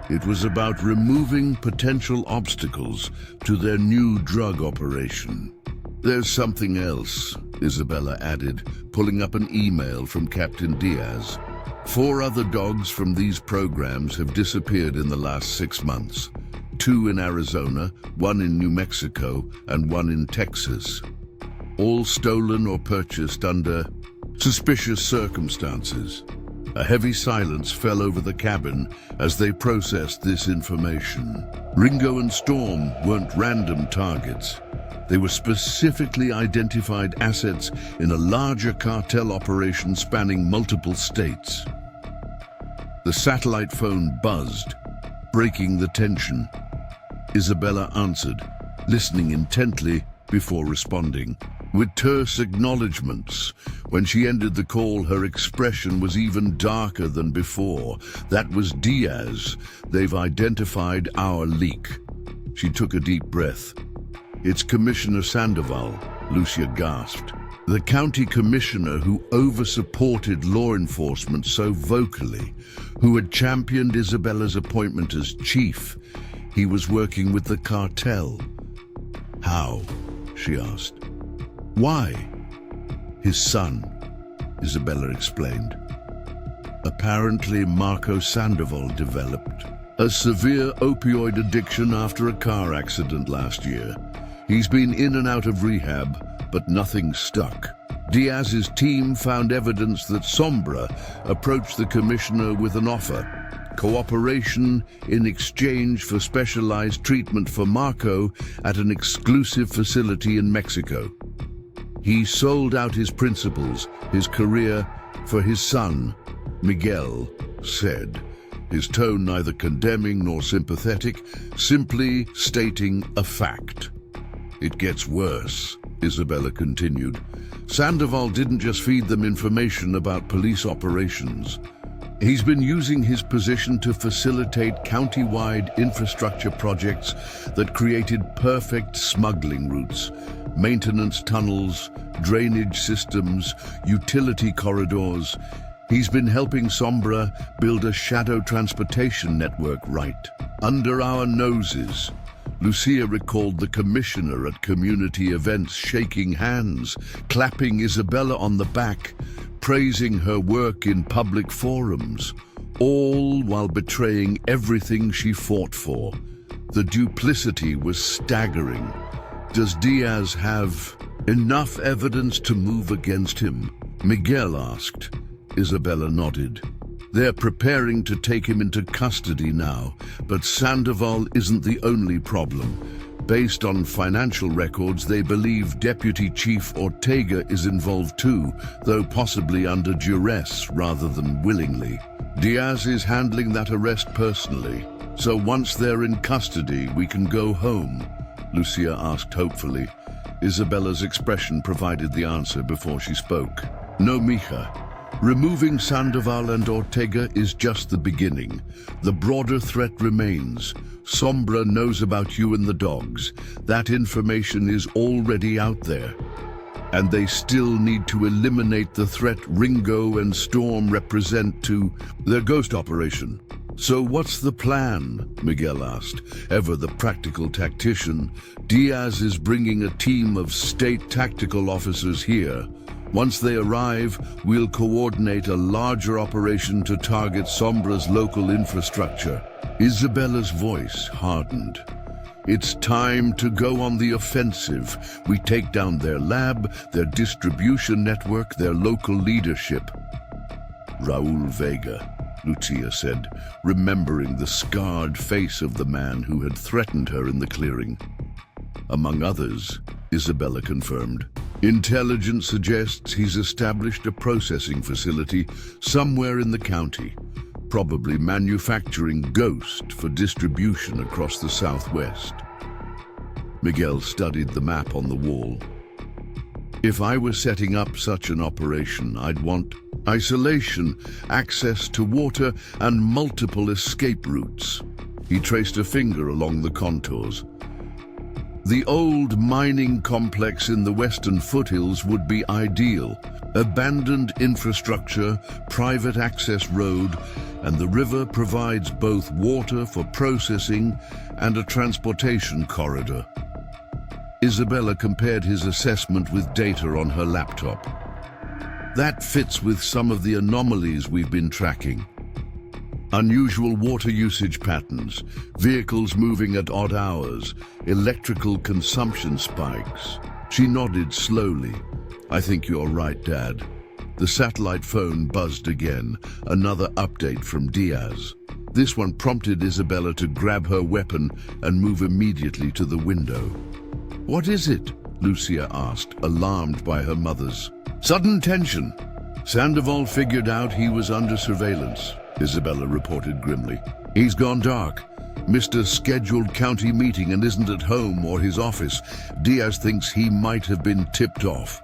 It was about removing potential obstacles to their new drug operation. There's something else, Isabella added, pulling up an email from Captain Diaz. 4 other dogs from these programs have disappeared in the last 6 months. 2 in Arizona, 1 in New Mexico, and 1 in Texas. All stolen or purchased under suspicious circumstances. A heavy silence fell over the cabin as they processed this information. Ringo and Storm weren't random targets. They were specifically identified assets in a larger cartel operation spanning multiple states. The satellite phone buzzed, breaking the tension. Isabella answered, listening intently before responding. With terse acknowledgements, when she ended the call, her expression was even darker than before. That was Diaz. They've identified our leak. She took a deep breath. It's Commissioner Sandoval, Lucia gasped. The county commissioner who over-supported law enforcement so vocally, who had championed Isabella's appointment as chief. He was working with the cartel. How? She asked. Why? His son, Isabella explained. Apparently, Marco Sandoval developed a severe opioid addiction after a car accident last year. He's been in and out of rehab, but nothing stuck. Diaz's team found evidence that Sombra approached the commissioner with an offer: cooperation in exchange for specialized treatment for Marco at an exclusive facility in Mexico. He sold out his principles, his career, for his son, Miguel said, his tone neither condemning nor sympathetic, simply stating a fact. It gets worse, Isabella continued. Sandoval didn't just feed them information about police operations. He's been using his position to facilitate county-wide infrastructure projects that created perfect smuggling routes, maintenance tunnels, drainage systems, utility corridors. He's been helping Sombra build a shadow transportation network right under our noses. Lucia recalled the commissioner at community events shaking hands, clapping Isabella on the back, praising her work in public forums, all while betraying everything she fought for. The duplicity was staggering. Does Diaz have enough evidence to move against him? Miguel asked. Isabella nodded. They're preparing to take him into custody now, but Sandoval isn't the only problem. Based on financial records, they believe Deputy Chief Ortega is involved too, though possibly under duress rather than willingly. Diaz is handling that arrest personally, so once they're in custody, we can go home, Lucia asked hopefully. Isabella's expression provided the answer before she spoke. No, mija. Removing Sandoval and Ortega is just the beginning. The broader threat remains. Sombra knows about you and the dogs. That information is already out there. And they still need to eliminate the threat Ringo and Storm represent to their ghost operation. So what's the plan? Miguel asked, ever the practical tactician. Diaz is bringing a team of state tactical officers here. Once they arrive, we'll coordinate a larger operation to target Sombra's local infrastructure. Isabella's voice hardened. It's time to go on the offensive. We take down their lab, their distribution network, their local leadership. Raul Vega, Lucia said, remembering the scarred face of the man who had threatened her in the clearing. Among others, Isabella confirmed. Intelligence suggests he's established a processing facility somewhere in the county, probably manufacturing Ghost for distribution across the southwest. Miguel studied the map on the wall. If I were setting up such an operation, I'd want isolation, access to water, and multiple escape routes. He traced a finger along the contours. The old mining complex in the western foothills would be ideal. Abandoned infrastructure, private access road, and the river provides both water for processing and a transportation corridor. Isabella compared his assessment with data on her laptop. That fits with some of the anomalies we've been tracking. Unusual water usage patterns, vehicles moving at odd hours, electrical consumption spikes. She nodded slowly. I think you're right, Dad. The satellite phone buzzed again, another update from Diaz. This one prompted Isabella to grab her weapon and move immediately to the window. What is it? Lucia asked, alarmed by her mother's sudden tension. Sandoval figured out he was under surveillance, Isabella reported grimly. He's gone dark. Missed a scheduled county meeting and isn't at home or his office. Diaz thinks he might have been tipped off.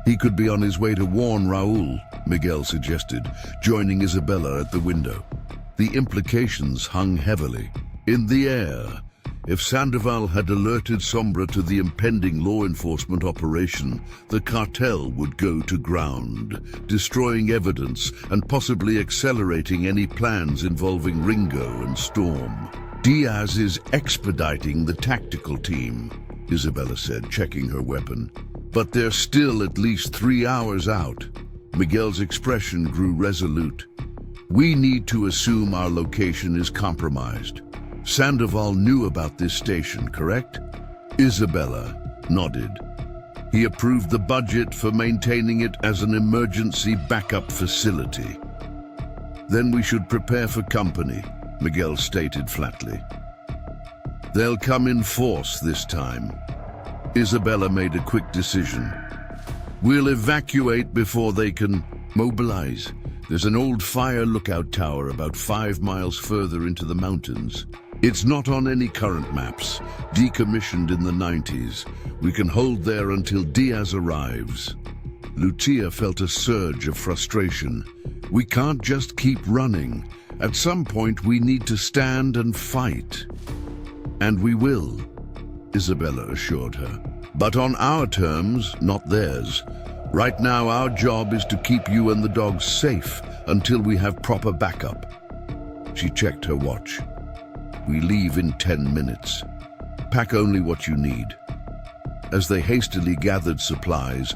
He could be on his way to warn Raul, Miguel suggested, joining Isabella at the window. The implications hung heavily in the air. If Sandoval had alerted Sombra to the impending law enforcement operation, the cartel would go to ground, destroying evidence and possibly accelerating any plans involving Ringo and Storm. Diaz is expediting the tactical team, Isabella said, checking her weapon. But they're still at least 3 hours out. Miguel's expression grew resolute. We need to assume our location is compromised. Sandoval knew about this station, correct? Isabella nodded. He approved the budget for maintaining it as an emergency backup facility. Then we should prepare for company, Miguel stated flatly. They'll come in force this time. Isabella made a quick decision. We'll evacuate before they can mobilize. There's an old fire lookout tower about 5 miles further into the mountains. It's not on any current maps, decommissioned in the 90s. We can hold there until Diaz arrives. Lucia felt a surge of frustration. We can't just keep running. At some point we need to stand and fight. And we will, Isabella assured her. But on our terms, not theirs. Right now our job is to keep you and the dogs safe until we have proper backup. She checked her watch. We leave in 10 minutes. Pack only what you need. As they hastily gathered supplies,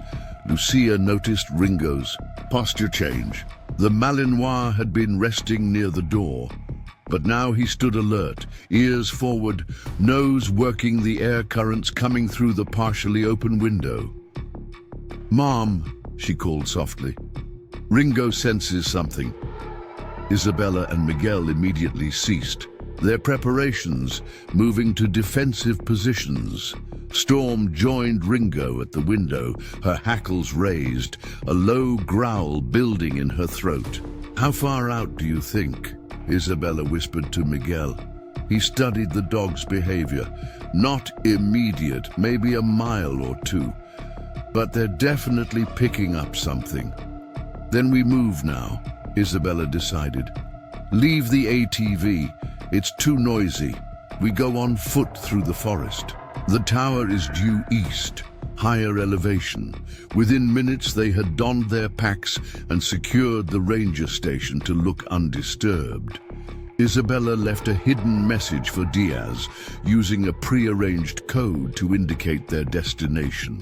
Lucia noticed Ringo's posture change. The Malinois had been resting near the door, but now he stood alert, ears forward, nose working the air currents coming through the partially open window. Mom, she called softly. Ringo senses something. Isabella and Miguel immediately ceased. Their preparations, moving to defensive positions. Storm joined Ringo at the window, her hackles raised, a low growl building in her throat. How far out do you think? Isabella whispered to Miguel. He studied the dog's behavior. Not immediate, maybe a mile or two. But they're definitely picking up something. Then we move now, Isabella decided. Leave the ATV. It's too noisy. We go on foot through the forest. The tower is due east, higher elevation. Within minutes they had donned their packs and secured the ranger station to look undisturbed. Isabella left a hidden message for Diaz, using a pre-arranged code to indicate their destination.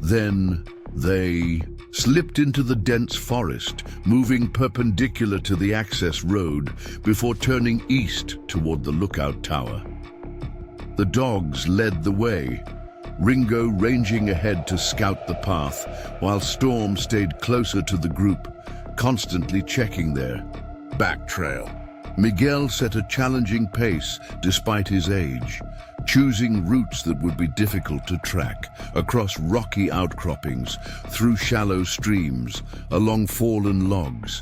Then they slipped into the dense forest, moving perpendicular to the access road before turning east toward the lookout tower. The dogs led the way, Ringo ranging ahead to scout the path, while Storm stayed closer to the group, constantly checking their back trail. Miguel set a challenging pace despite his age, choosing routes that would be difficult to track, across rocky outcroppings, through shallow streams, along fallen logs.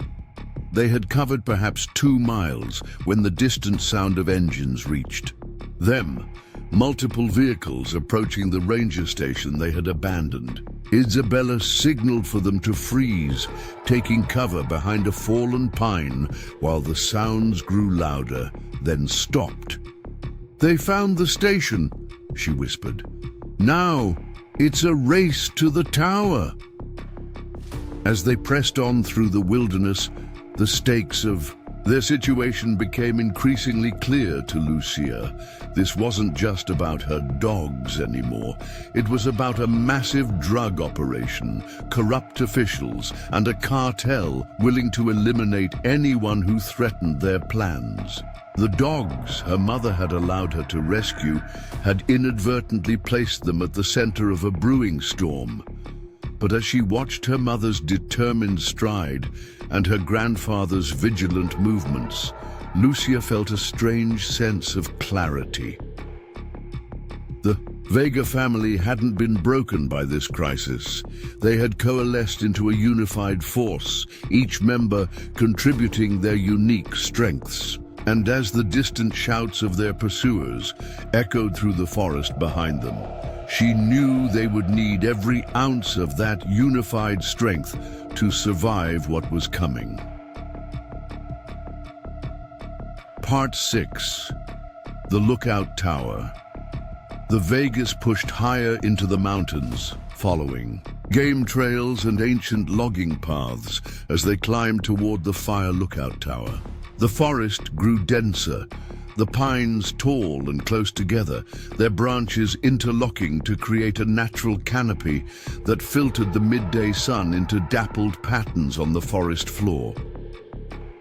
They had covered perhaps 2 miles when the distant sound of engines reached them, multiple vehicles approaching the ranger station they had abandoned. Isabella signaled for them to freeze, taking cover behind a fallen pine while the sounds grew louder, then stopped. "They found the station," she whispered. "Now it's a race to the tower." As they pressed on through the wilderness, the stakes of their situation became increasingly clear to Lucia. This wasn't just about her dogs anymore. It was about a massive drug operation, corrupt officials, and a cartel willing to eliminate anyone who threatened their plans. The dogs her mother had allowed her to rescue had inadvertently placed them at the center of a brewing storm. But as she watched her mother's determined stride and her grandfather's vigilant movements, Lucia felt a strange sense of clarity. The Vega family hadn't been broken by this crisis. They had coalesced into a unified force, each member contributing their unique strengths. And as the distant shouts of their pursuers echoed through the forest behind them, she knew they would need every ounce of that unified strength to survive what was coming. Part 6. The Lookout Tower. The Vegas pushed higher into the mountains, following game trails and ancient logging paths as they climbed toward the fire lookout tower. The forest grew denser, the pines tall and close together, their branches interlocking to create a natural canopy that filtered the midday sun into dappled patterns on the forest floor.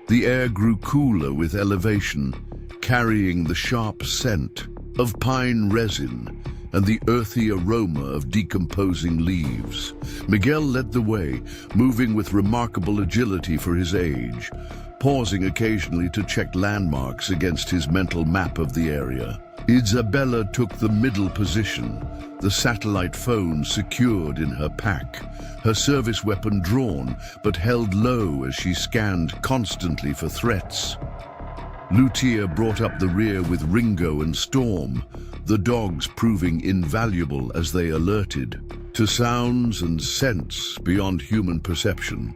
The air grew cooler with elevation, carrying the sharp scent of pine resin and the earthy aroma of decomposing leaves. Miguel led the way, moving with remarkable agility for his age, pausing occasionally to check landmarks against his mental map of the area. Isabella took the middle position, the satellite phone secured in her pack, her service weapon drawn but held low as she scanned constantly for threats. Lucia brought up the rear with Ringo and Storm, the dogs proving invaluable as they alerted to sounds and scents beyond human perception.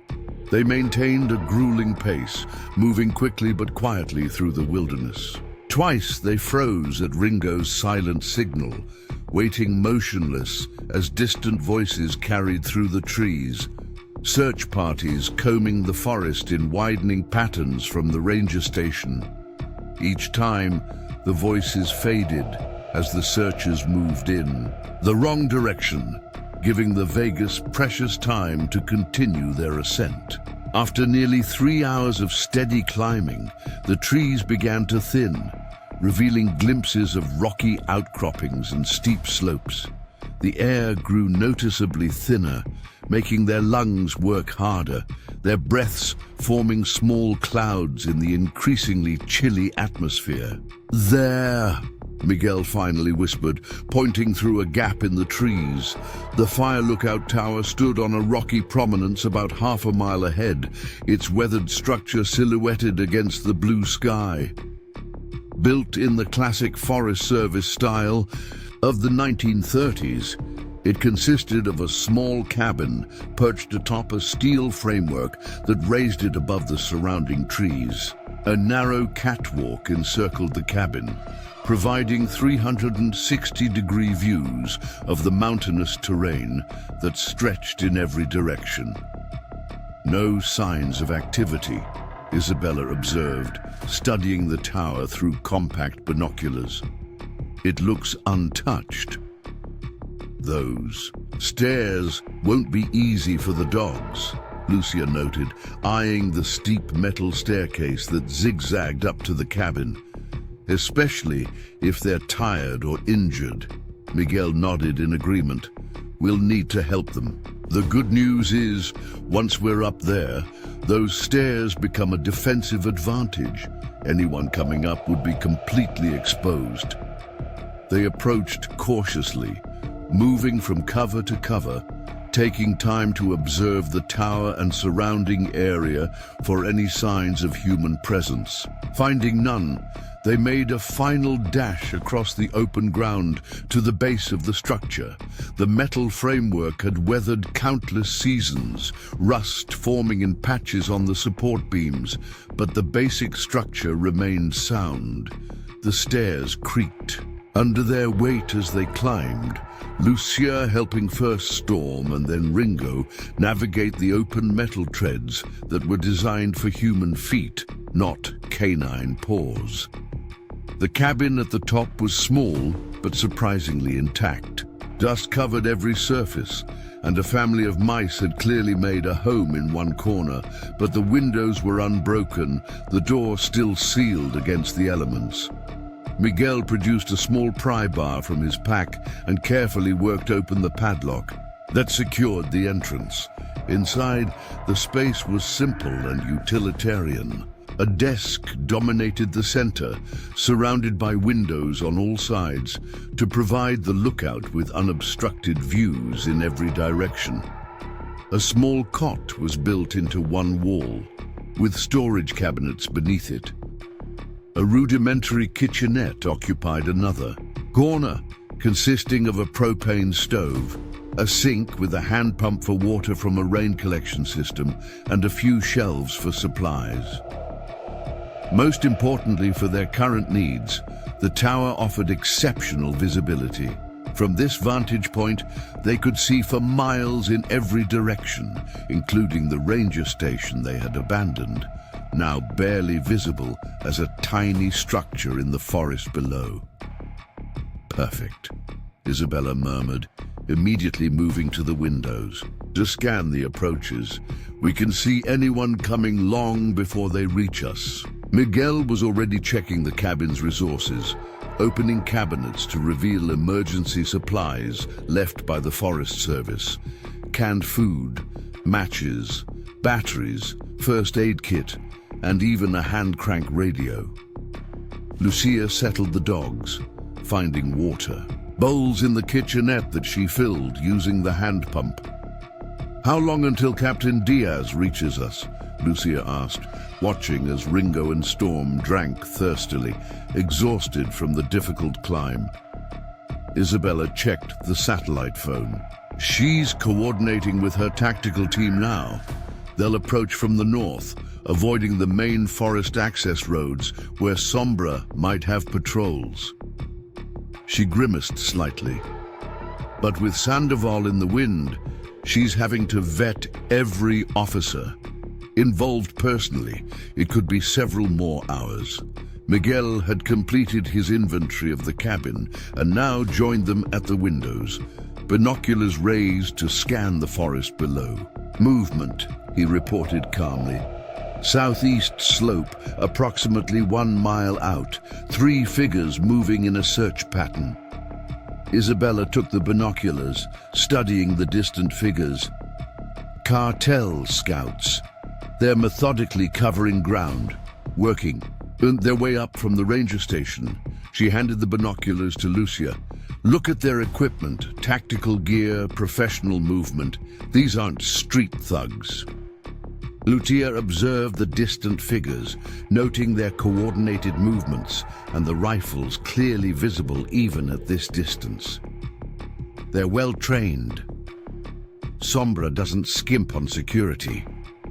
They maintained a grueling pace, moving quickly but quietly through the wilderness. Twice they froze at Ringo's silent signal, waiting motionless as distant voices carried through the trees, search parties combing the forest in widening patterns from the ranger station. Each time, the voices faded as the searchers moved in the wrong direction, giving the Vegas precious time to continue their ascent. After nearly 3 hours of steady climbing, the trees began to thin, revealing glimpses of rocky outcroppings and steep slopes. The air grew noticeably thinner, making their lungs work harder, their breaths forming small clouds in the increasingly chilly atmosphere. "There," Miguel finally whispered, pointing through a gap in the trees. The fire lookout tower stood on a rocky prominence about half a mile ahead, its weathered structure silhouetted against the blue sky. Built in the classic Forest Service style of the 1930s, It consisted of a small cabin perched atop a steel framework that raised it above the surrounding trees. A narrow catwalk encircled the cabin, providing 360-degree views of the mountainous terrain that stretched in every direction. No signs of activity, Isabella observed, studying the tower through compact binoculars. It looks untouched. Those stairs won't be easy for the dogs, Lucia noted, eyeing the steep metal staircase that zigzagged up to the cabin. Especially if they're tired or injured. Miguel nodded in agreement. We'll need to help them. The good news is, once we're up there, those stairs become a defensive advantage. Anyone coming up would be completely exposed. They approached cautiously, moving from cover to cover, taking time to observe the tower and surrounding area for any signs of human presence. Finding none, they made a final dash across the open ground to the base of the structure. The metal framework had weathered countless seasons, rust forming in patches on the support beams, but the basic structure remained sound. The stairs creaked under their weight as they climbed, Lucia helping first Storm and then Ringo navigate the open metal treads that were designed for human feet, not canine paws. The cabin at the top was small, but surprisingly intact. Dust covered every surface, and a family of mice had clearly made a home in one corner, but the windows were unbroken, the door still sealed against the elements. Miguel produced a small pry bar from his pack and carefully worked open the padlock that secured the entrance. Inside, the space was simple and utilitarian. A desk dominated the center, surrounded by windows on all sides, to provide the lookout with unobstructed views in every direction. A small cot was built into one wall, with storage cabinets beneath it. A rudimentary kitchenette occupied another corner, consisting of a propane stove, a sink with a hand pump for water from a rain collection system, and a few shelves for supplies. Most importantly for their current needs, the tower offered exceptional visibility. From this vantage point, they could see for miles in every direction, including the ranger station they had abandoned, now barely visible as a tiny structure in the forest below. Perfect, Isabella murmured, immediately moving to the windows. To scan the approaches, we can see anyone coming long before they reach us. Miguel was already checking the cabin's resources, opening cabinets to reveal emergency supplies left by the Forest Service. Canned food, matches, batteries, first aid kit, and even a hand-crank radio. Lucia settled the dogs, finding water. Bowls in the kitchenette that she filled using the hand pump. How long until Captain Diaz reaches us? Lucia asked, watching as Ringo and Storm drank thirstily, exhausted from the difficult climb. Isabella checked the satellite phone. She's coordinating with her tactical team now. They'll approach from the north, avoiding the main forest access roads where Sombra might have patrols. She grimaced slightly. But with Sandoval in the wind, she's having to vet every officer. Involved personally, it could be several more hours. Miguel had completed his inventory of the cabin and now joined them at the windows, binoculars raised to scan the forest below. Movement, he reported calmly. Southeast slope, approximately 1 mile out, 3 figures moving in a search pattern. Isabella took the binoculars, studying the distant figures. Cartel scouts. They're methodically covering ground, working. Their way up from the ranger station. She handed the binoculars to Lucia. Look at their equipment, tactical gear, professional movement. These aren't street thugs. Lucia observed the distant figures, noting their coordinated movements and the rifles clearly visible even at this distance. They're well-trained. Sombra doesn't skimp on security,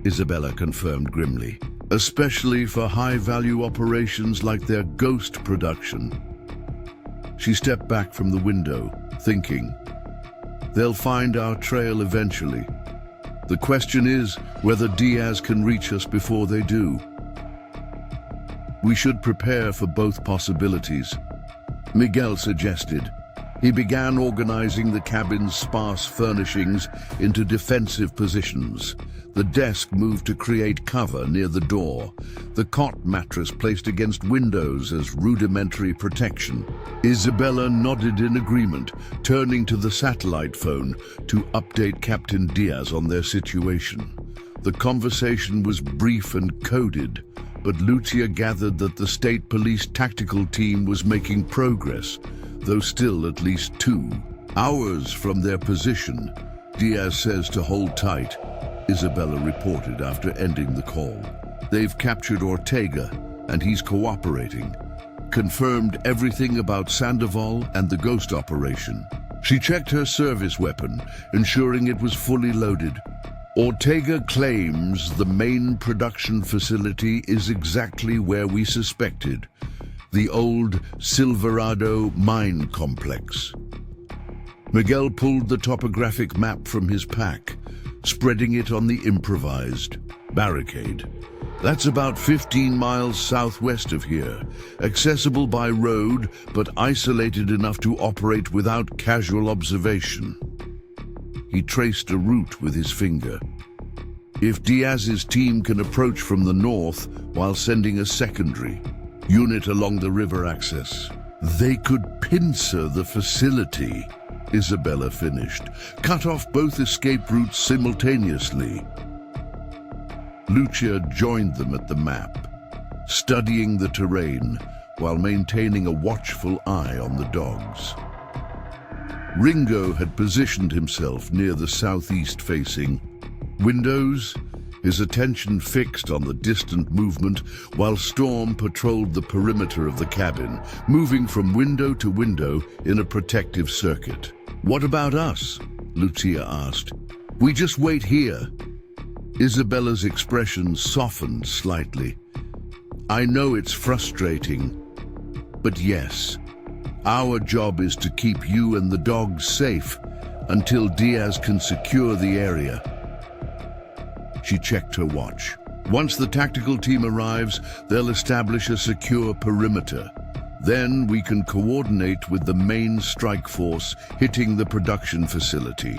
Isabella confirmed grimly, especially for high-value operations like their ghost production. She stepped back from the window, thinking, they'll find our trail eventually. The question is whether Diaz can reach us before they do. We should prepare for both possibilities, Miguel suggested. He began organizing the cabin's sparse furnishings into defensive positions. The desk moved to create cover near the door, the cot mattress placed against windows as rudimentary protection. Isabella nodded in agreement, turning to the satellite phone to update Captain Diaz on their situation. The conversation was brief and coded, but Lucia gathered that the state police tactical team was making progress, though still at least 2 hours from their position. Diaz says to hold tight, Isabella reported after ending the call. They've captured Ortega, and he's cooperating. Confirmed everything about Sandoval and the ghost operation. She checked her service weapon, ensuring it was fully loaded. Ortega claims the main production facility is exactly where we suspected, the old Silverado mine complex. Miguel pulled the topographic map from his pack, spreading it on the improvised barricade. That's about 15 miles southwest of here, accessible by road but isolated enough to operate without casual observation. He traced a route with his finger. If Diaz's team can approach from the north while sending a secondary unit along the river access, they could pincer the facility, Isabella finished. Cut off both escape routes simultaneously. Lucia joined them at the map, studying the terrain while maintaining a watchful eye on the dogs. Ringo had positioned himself near the southeast-facing windows, his attention fixed on the distant movement, while Storm patrolled the perimeter of the cabin, moving from window to window in a protective circuit. "What about us?" Lucia asked. "We just wait here." Isabella's expression softened slightly. "I know it's frustrating, but yes, our job is to keep you and the dogs safe until Diaz can secure the area." She checked her watch. "Once the tactical team arrives, they'll establish a secure perimeter. Then we can coordinate with the main strike force hitting the production facility."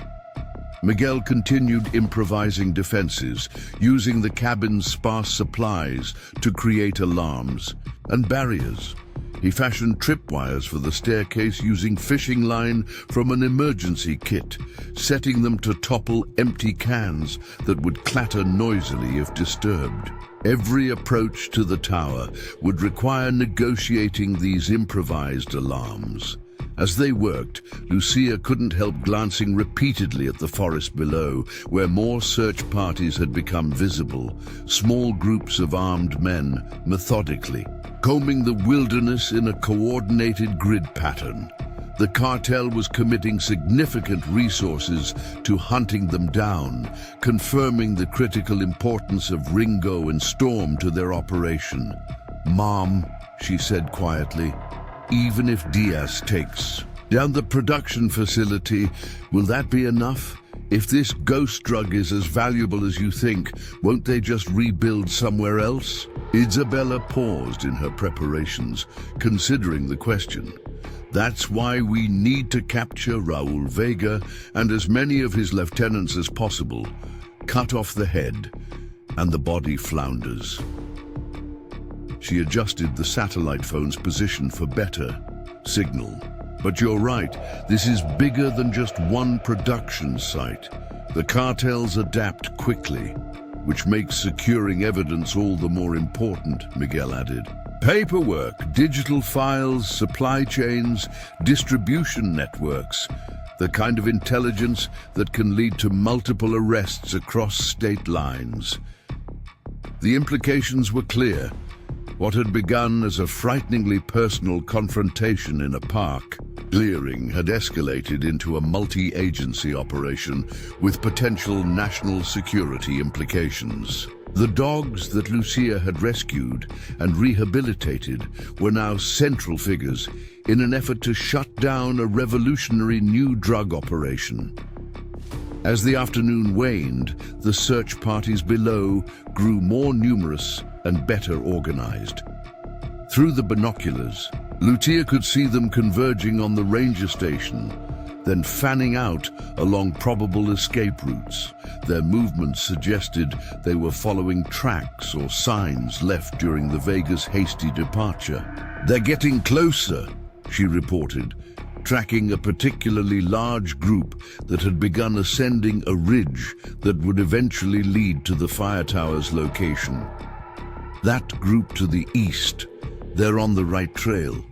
Miguel continued improvising defenses, using the cabin's sparse supplies to create alarms and barriers. He fashioned tripwires for the staircase using fishing line from an emergency kit, setting them to topple empty cans that would clatter noisily if disturbed. Every approach to the tower would require negotiating these improvised alarms. As they worked, Lucia couldn't help glancing repeatedly at the forest below, where more search parties had become visible, small groups of armed men, methodically, combing the wilderness in a coordinated grid pattern. The cartel was committing significant resources to hunting them down, confirming the critical importance of Ringo and Storm to their operation. "Mom," she said quietly, "even if Diaz takes down the production facility, will that be enough? If this ghost drug is as valuable as you think, won't they just rebuild somewhere else?" Isabella paused in her preparations, considering the question. "That's why we need to capture Raul Vega and as many of his lieutenants as possible. Cut off the head, and the body flounders." She adjusted the satellite phone's position for better signal. "But you're right, this is bigger than just one production site. The cartels adapt quickly, which makes securing evidence all the more important," Miguel added. "Paperwork, digital files, supply chains, distribution networks, the kind of intelligence that can lead to multiple arrests across state lines." The implications were clear. What had begun as a frighteningly personal confrontation in a park, clearing had escalated into a multi-agency operation with potential national security implications. The dogs that Lucia had rescued and rehabilitated were now central figures in an effort to shut down a revolutionary new drug operation. As the afternoon waned, the search parties below grew more numerous and better organized. Through the binoculars, Lucia could see them converging on the ranger station, then fanning out along probable escape routes. Their movements suggested they were following tracks or signs left during the Vega's hasty departure. "They're getting closer," she reported, tracking a particularly large group that had begun ascending a ridge that would eventually lead to the fire tower's location. That group to the east, they're on the right trail.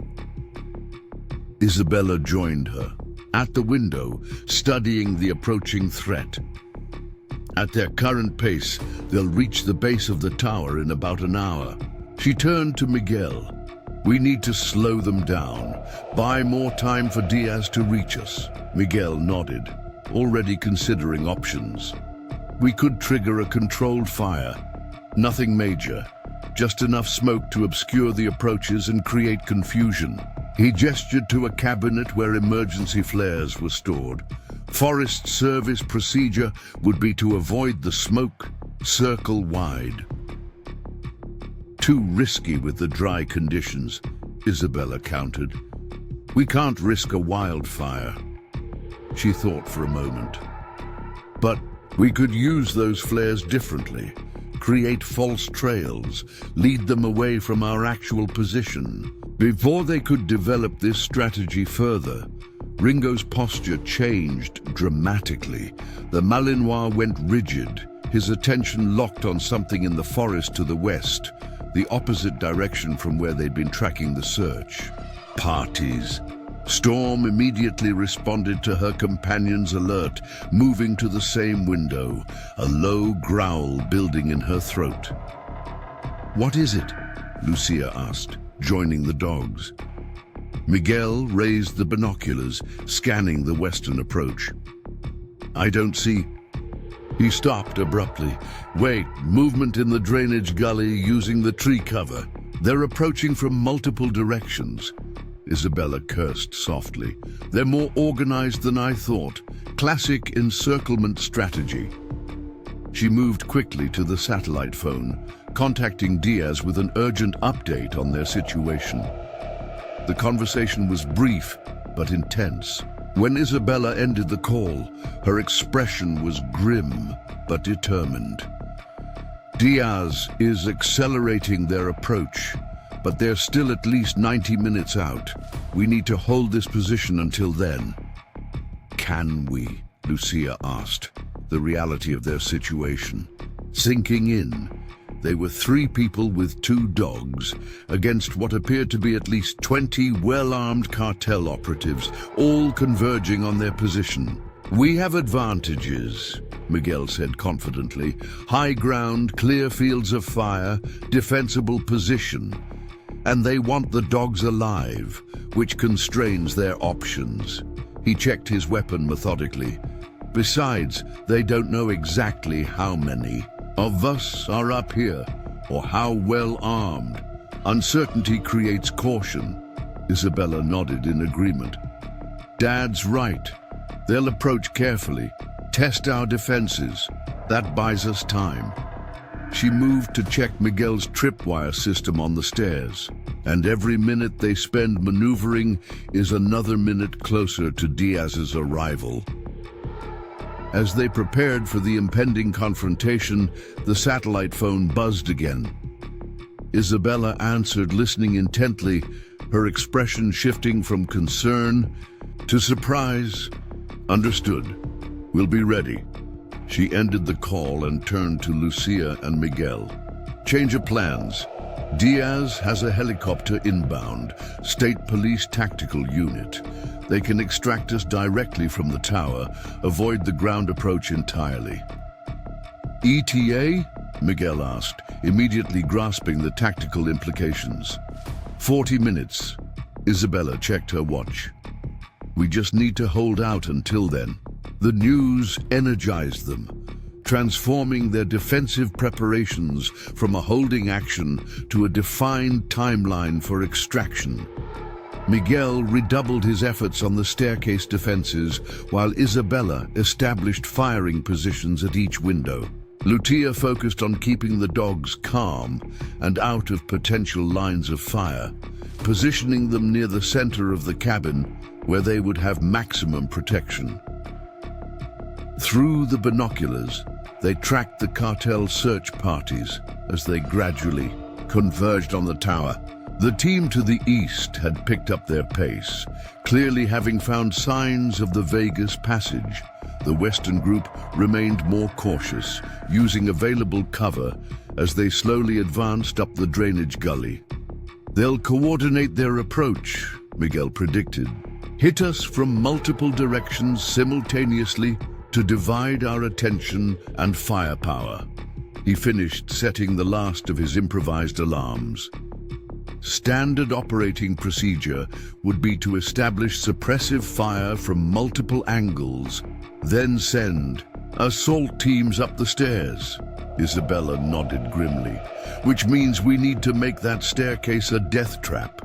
Isabella joined her, at the window, studying the approaching threat. At their current pace, they'll reach the base of the tower in about an hour. She turned to Miguel. "We need to slow them down, buy more time for Diaz to reach us." Miguel nodded, already considering options. "We could trigger a controlled fire. Nothing major, just enough smoke to obscure the approaches and create confusion." He gestured to a cabinet where emergency flares were stored. Forest Service procedure would be to avoid the smoke, circle wide. "Too risky with the dry conditions," Isabella countered. "We can't risk a wildfire." She thought for a moment. "But we could use those flares differently, create false trails, lead them away from our actual position." Before they could develop this strategy further, Ringo's posture changed dramatically. The Malinois went rigid, his attention locked on something in the forest to the west, the opposite direction from where they'd been tracking the search. "Parties." Storm immediately responded to her companion's alert, moving to the same window, a low growl building in her throat. "What is it?" Lucia asked, joining the dogs. Miguel raised the binoculars, scanning the western approach. "I don't see..." He stopped abruptly. "Wait, movement in the drainage gully using the tree cover. They're approaching from multiple directions." Isabella cursed softly. "They're more organized than I thought. Classic encirclement strategy." She moved quickly to the satellite phone, contacting Diaz with an urgent update on their situation. The conversation was brief but intense. When Isabella ended the call, her expression was grim but determined. "Diaz is accelerating their approach, but they're still at least 90 minutes out. We need to hold this position until then." "Can we?" Lucia asked, the reality of their situation sinking in. They were 3 people with 2 dogs against what appeared to be at least 20 well-armed cartel operatives, all converging on their position. "We have advantages," Miguel said confidently. "High ground, clear fields of fire, defensible position. And they want the dogs alive, which constrains their options." He checked his weapon methodically. "Besides, they don't know exactly how many of us are up here, or how well armed. Uncertainty creates caution." Isabella nodded in agreement. "Dad's right. They'll approach carefully, test our defenses. That buys us time." She moved to check Miguel's tripwire system on the stairs. And every minute they spend maneuvering is another minute closer to Diaz's arrival. As they prepared for the impending confrontation, the satellite phone buzzed again. Isabella answered, listening intently, her expression shifting from concern to surprise. "Understood. We'll be ready." She ended the call and turned to Lucia and Miguel. "Change of plans. Diaz has a helicopter inbound, State Police Tactical Unit. They can extract us directly from the tower, avoid the ground approach entirely." "ETA?" Miguel asked, immediately grasping the tactical implications. 40 minutes. Isabella checked her watch. We just need to hold out until then. The news energized them, transforming their defensive preparations from a holding action to a defined timeline for extraction. Miguel redoubled his efforts on the staircase defenses, while Isabella established firing positions at each window. Lucia focused on keeping the dogs calm and out of potential lines of fire, positioning them near the center of the cabin where they would have maximum protection. Through the binoculars, they tracked the cartel search parties as they gradually converged on the tower. The team to the east had picked up their pace, clearly having found signs of the Vega's passage. The western group remained more cautious, using available cover as they slowly advanced up the drainage gully. They'll coordinate their approach, Miguel predicted. Hit us from multiple directions simultaneously to divide our attention and firepower. He finished setting the last of his improvised alarms. Standard operating procedure would be to establish suppressive fire from multiple angles, then send assault teams up the stairs. Isabella nodded grimly, which means we need to make that staircase a death trap.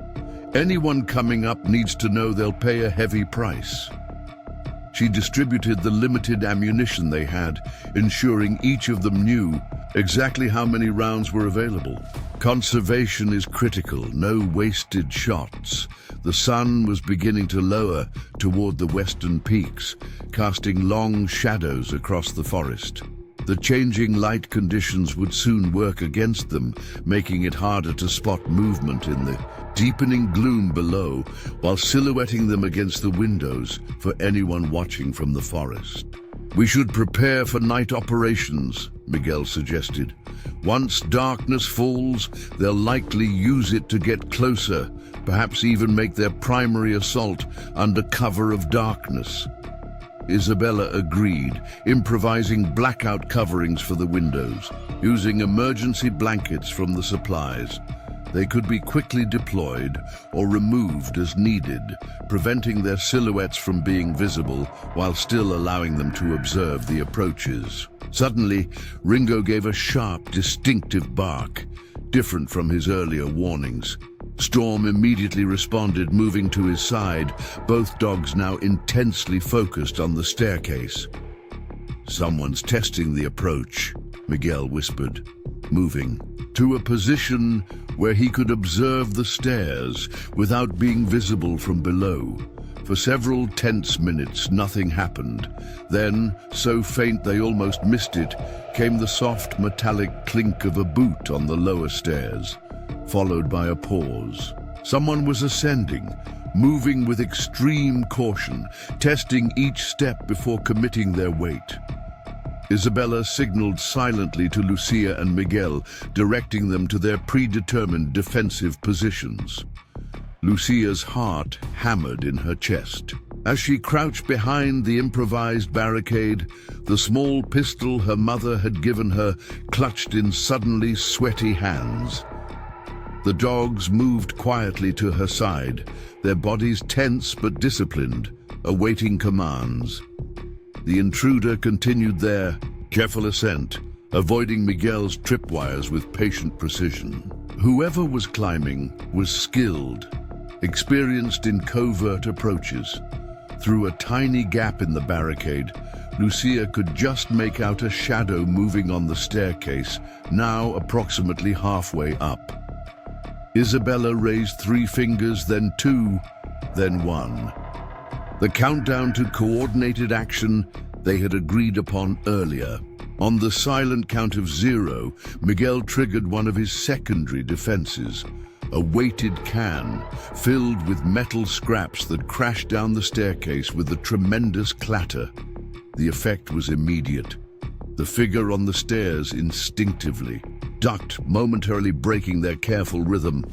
Anyone coming up needs to know they'll pay a heavy price. She distributed the limited ammunition they had, ensuring each of them knew exactly how many rounds were available. Conservation is critical, no wasted shots. The sun was beginning to lower toward the western peaks, casting long shadows across the forest. The changing light conditions would soon work against them, making it harder to spot movement in the deepening gloom below, while silhouetting them against the windows for anyone watching from the forest. We should prepare for night operations, Miguel suggested. Once darkness falls, they'll likely use it to get closer, perhaps even make their primary assault under cover of darkness. Isabella agreed, improvising blackout coverings for the windows, using emergency blankets from the supplies. They could be quickly deployed or removed as needed, preventing their silhouettes from being visible while still allowing them to observe the approaches. Suddenly, Ringo gave a sharp, distinctive bark, different from his earlier warnings. Storm immediately responded, moving to his side, both dogs now intensely focused on the staircase. "Someone's testing the approach," Miguel whispered, moving to a position where he could observe the stairs without being visible from below. For several tense minutes, nothing happened. Then, so faint they almost missed it, came the soft metallic clink of a boot on the lower stairs, followed by a pause. Someone was ascending, moving with extreme caution, testing each step before committing their weight. Isabella signaled silently to Lucia and Miguel, directing them to their predetermined defensive positions. Lucia's heart hammered in her chest. As she crouched behind the improvised barricade, the small pistol her mother had given her clutched in suddenly sweaty hands. The dogs moved quietly to her side, their bodies tense but disciplined, awaiting commands. The intruder continued their careful ascent, avoiding Miguel's tripwires with patient precision. Whoever was climbing was skilled, experienced in covert approaches. Through a tiny gap in the barricade, Lucia could just make out a shadow moving on the staircase, now approximately halfway up. Isabella raised 3 fingers, then 2, then 1. The countdown to coordinated action they had agreed upon earlier. On the silent count of 0, Miguel triggered one of his secondary defenses, a weighted can filled with metal scraps that crashed down the staircase with a tremendous clatter. The effect was immediate. The figure on the stairs instinctively ducked, momentarily breaking their careful rhythm.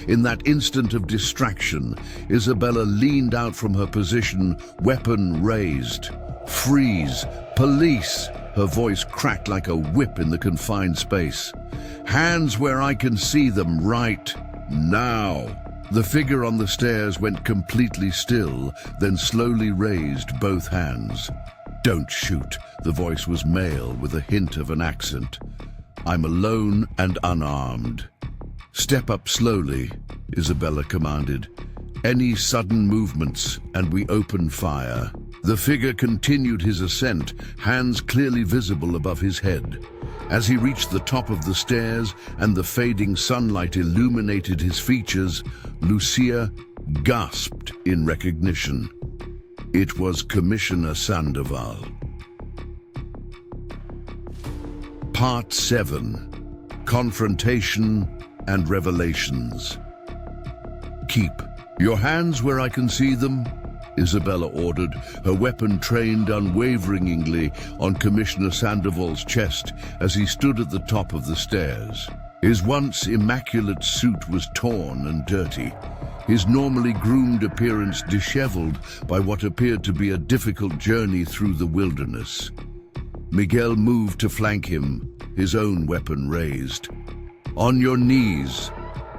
In that instant of distraction, Isabella leaned out from her position, weapon raised. "Freeze! Police!" Her voice cracked like a whip in the confined space. "Hands where I can see them right now." The figure on the stairs went completely still, then slowly raised both hands. "Don't shoot." The voice was male with a hint of an accent. "I'm alone and unarmed." "Step up slowly," Isabella commanded. "Any sudden movements and we open fire." The figure continued his ascent, hands clearly visible above his head. As he reached the top of the stairs and the fading sunlight illuminated his features, Lucia gasped in recognition. It was Commissioner Sandoval. Part 7. Confrontation and Revelations. "Keep your hands where I can see them," Isabella ordered, her weapon trained unwaveringly on Commissioner Sandoval's chest as he stood at the top of the stairs. His once immaculate suit was torn and dirty, his normally groomed appearance disheveled by what appeared to be a difficult journey through the wilderness. Miguel moved to flank him, his own weapon raised. "On your knees,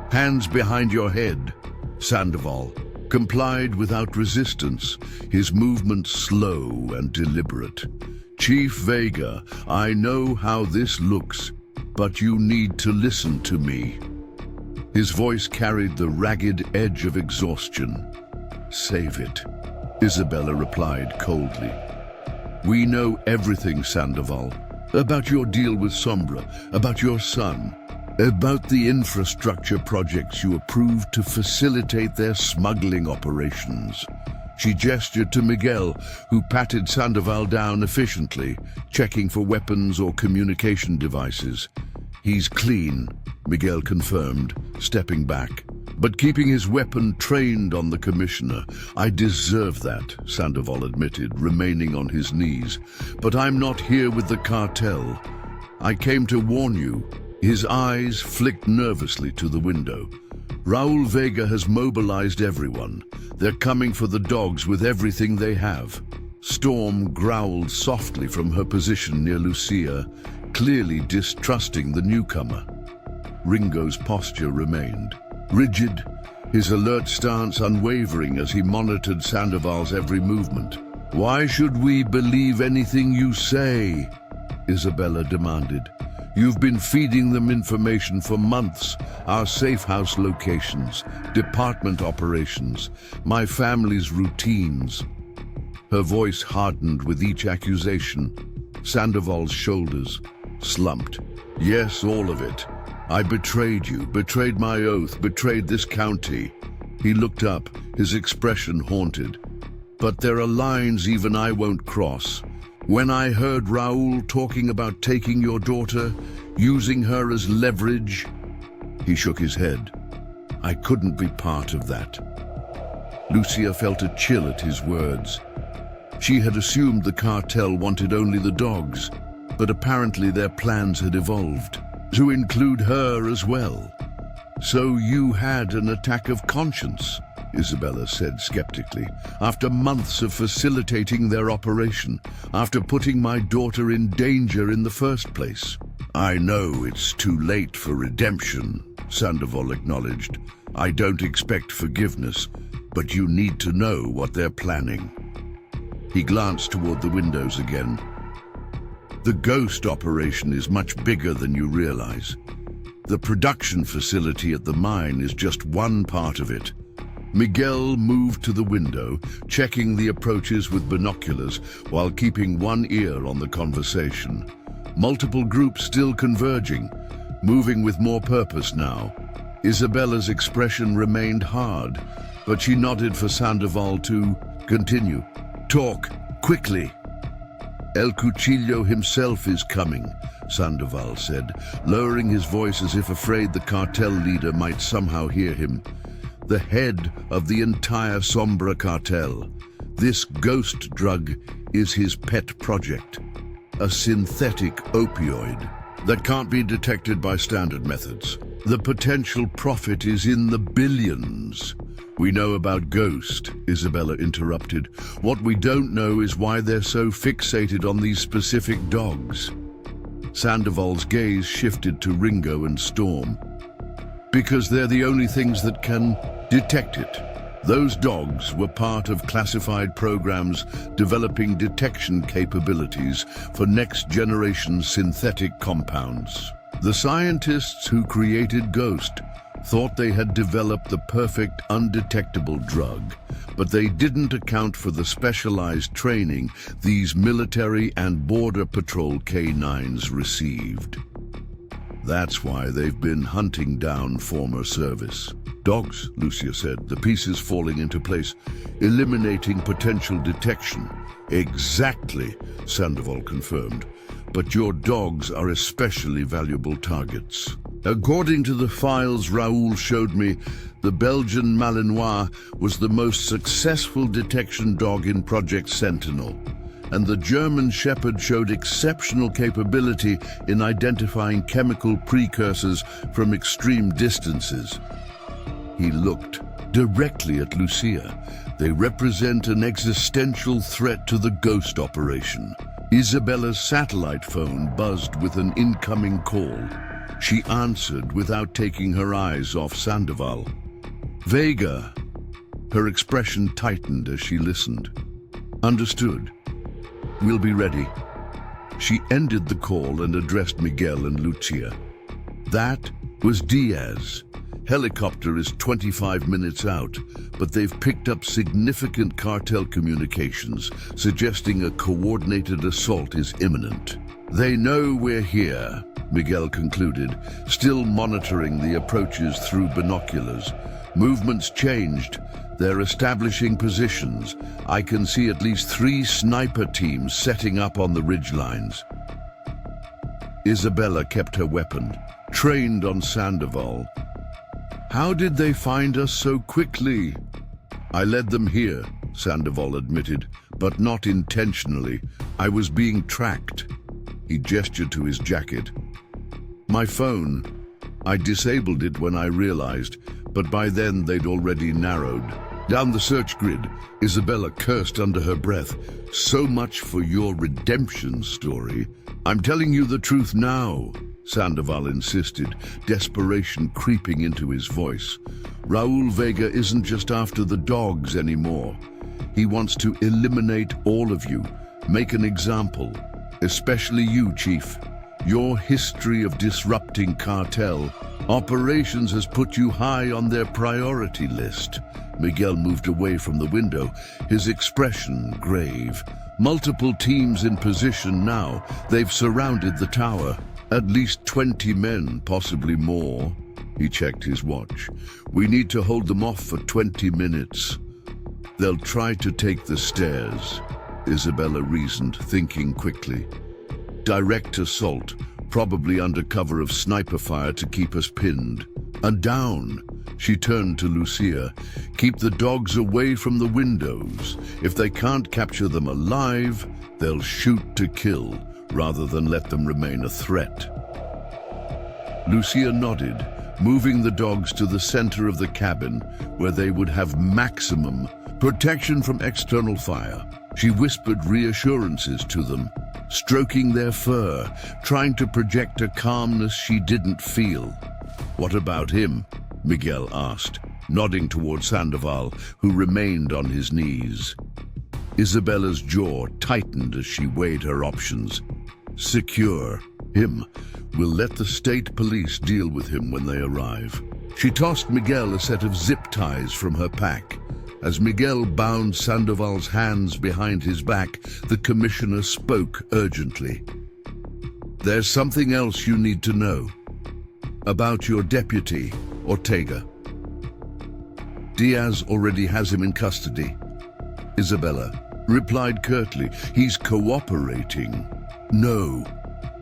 hands behind your head." Sandoval complied without resistance, his movements slow and deliberate. "Chief Vega, I know how this looks, but you need to listen to me." His voice carried the ragged edge of exhaustion. "Save it," Isabella replied coldly. "We know everything, Sandoval, about your deal with Sombra, about your son, about the infrastructure projects you approved to facilitate their smuggling operations." She gestured to Miguel, who patted Sandoval down efficiently, checking for weapons or communication devices. "He's clean," Miguel confirmed, stepping back, "but keeping his weapon trained on the commissioner." "I deserve that," Sandoval admitted, remaining on his knees. "But I'm not here with the cartel. I came to warn you." His eyes flicked nervously to the window. "Raul Vega has mobilized everyone. They're coming for the dogs with everything they have." Storm growled softly from her position near Lucia, clearly distrusting the newcomer. Ringo's posture remained rigid, his alert stance unwavering as he monitored Sandoval's every movement. "Why should we believe anything you say?" Isabella demanded. "You've been feeding them information for months. Our safe house locations, department operations, my family's routines." Her voice hardened with each accusation. Sandoval's shoulders slumped. "Yes, all of it. I betrayed you, betrayed my oath, betrayed this county." He looked up, his expression haunted. "But there are lines even I won't cross. When I heard Raul talking about taking your daughter, using her as leverage," he shook his head. "I couldn't be part of that." Lucia felt a chill at his words. She had assumed the cartel wanted only the dogs, but apparently their plans had evolved to include her as well. "So you had an attack of conscience," Isabella said skeptically, "after months of facilitating their operation, after putting my daughter in danger in the first place." "I know it's too late for redemption," Sandoval acknowledged. "I don't expect forgiveness, but you need to know what they're planning." He glanced toward the windows again. "The ghost operation is much bigger than you realize. The production facility at the mine is just one part of it." Miguel moved to the window, checking the approaches with binoculars while keeping one ear on the conversation. Multiple groups still converging, moving with more purpose now. Isabella's expression remained hard, but she nodded for Sandoval to continue. "Talk, quickly." "El Cuchillo himself is coming," Sandoval said, lowering his voice as if afraid the cartel leader might somehow hear him. "The head of the entire Sombra Cartel. This ghost drug is his pet project. A synthetic opioid that can't be detected by standard methods. The potential profit is in the billions." We know about Ghost, Isabella interrupted. What we don't know is why they're so fixated on these specific dogs. Sandoval's gaze shifted to Ringo and Storm. Because they're the only things that can detect it. Those dogs were part of classified programs developing detection capabilities for next-generation synthetic compounds. The scientists who created Ghost thought they had developed the perfect undetectable drug, but they didn't account for the specialized training these military and border patrol K9s received. That's why they've been hunting down former service. Dogs, Lucia said, the pieces falling into place, eliminating potential detection. Exactly, Sandoval confirmed. But your dogs are especially valuable targets. According to the files Raoul showed me, the Belgian Malinois was the most successful detection dog in Project Sentinel, and the German Shepherd showed exceptional capability in identifying chemical precursors from extreme distances. He looked directly at Lucia. They represent an existential threat to the Ghost operation. Isabella's satellite phone buzzed with an incoming call. She answered without taking her eyes off Sandoval. Vega. Her expression tightened as she listened. Understood. We'll be ready. She ended the call and addressed Miguel and Lucia. That was Diaz. Helicopter is 25 minutes out, but they've picked up significant cartel communications, suggesting a coordinated assault is imminent. They know we're here, Miguel concluded, still monitoring the approaches through binoculars. Movement's changed. They're establishing positions. I can see at least 3 sniper teams setting up on the ridgelines. Isabella kept her weapon, trained on Sandoval. How did they find us so quickly? I led them here, Sandoval admitted, but not intentionally. I was being tracked. He gestured to his jacket. My phone. I disabled it when I realized, but by then they'd already narrowed. Down the search grid, Isabella cursed under her breath. So much for your redemption story. I'm telling you the truth now, Sandoval insisted, desperation creeping into his voice. Raoul Vega isn't just after the dogs anymore. He wants to eliminate all of you, make an example, especially you, Chief. Your history of disrupting cartel operations has put you high on their priority list. Miguel moved away from the window, his expression grave. Multiple teams in position now. They've surrounded the tower. At least 20 men, possibly more. He checked his watch. We need to hold them off for 20 minutes. They'll try to take the stairs, Isabella reasoned, thinking quickly. Direct assault, probably under cover of sniper fire to keep us pinned. And down. She turned to Lucia. Keep the dogs away from the windows. If they can't capture them alive, they'll shoot to kill, rather than let them remain a threat. Lucia nodded, moving the dogs to the center of the cabin, where they would have maximum protection from external fire. She whispered reassurances to them, stroking their fur, trying to project a calmness she didn't feel. What about him? Miguel asked, nodding toward Sandoval, who remained on his knees. Isabella's jaw tightened as she weighed her options. Secure him. We'll let the state police deal with him when they arrive. She tossed Miguel a set of zip ties from her pack. As Miguel bound Sandoval's hands behind his back, the commissioner spoke urgently. There's something else you need to know. About your deputy, Ortega. Diaz already has him in custody. Isabella replied curtly. He's cooperating. No.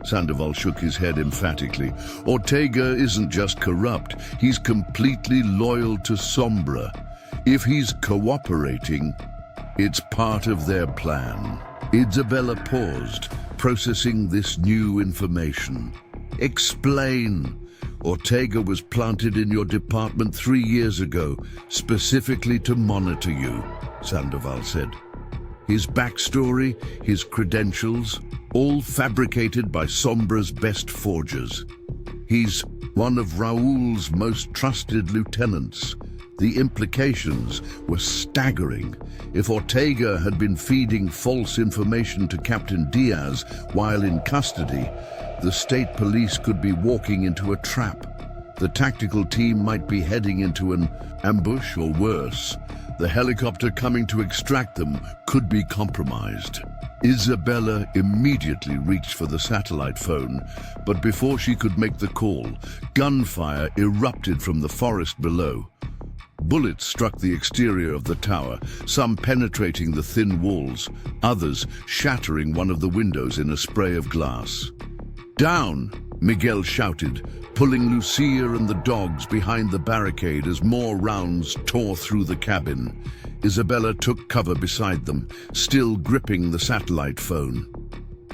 Sandoval shook his head emphatically. Ortega isn't just corrupt. He's completely loyal to Sombra. If he's cooperating, it's part of their plan. Isabella paused, processing this new information. Explain. Ortega was planted in your department 3 years ago, specifically to monitor you, Sandoval said. His backstory, his credentials, all fabricated by Sombra's best forgers. He's one of Raoul's most trusted lieutenants. The implications were staggering. If Ortega had been feeding false information to Captain Diaz while in custody, the state police could be walking into a trap. The tactical team might be heading into an ambush or worse. The helicopter coming to extract them could be compromised. Isabella immediately reached for the satellite phone, but before she could make the call, gunfire erupted from the forest below. Bullets struck the exterior of the tower, some penetrating the thin walls, others shattering one of the windows in a spray of glass. "Down!" Miguel shouted, pulling Lucia and the dogs behind the barricade as more rounds tore through the cabin. Isabella took cover beside them, still gripping the satellite phone.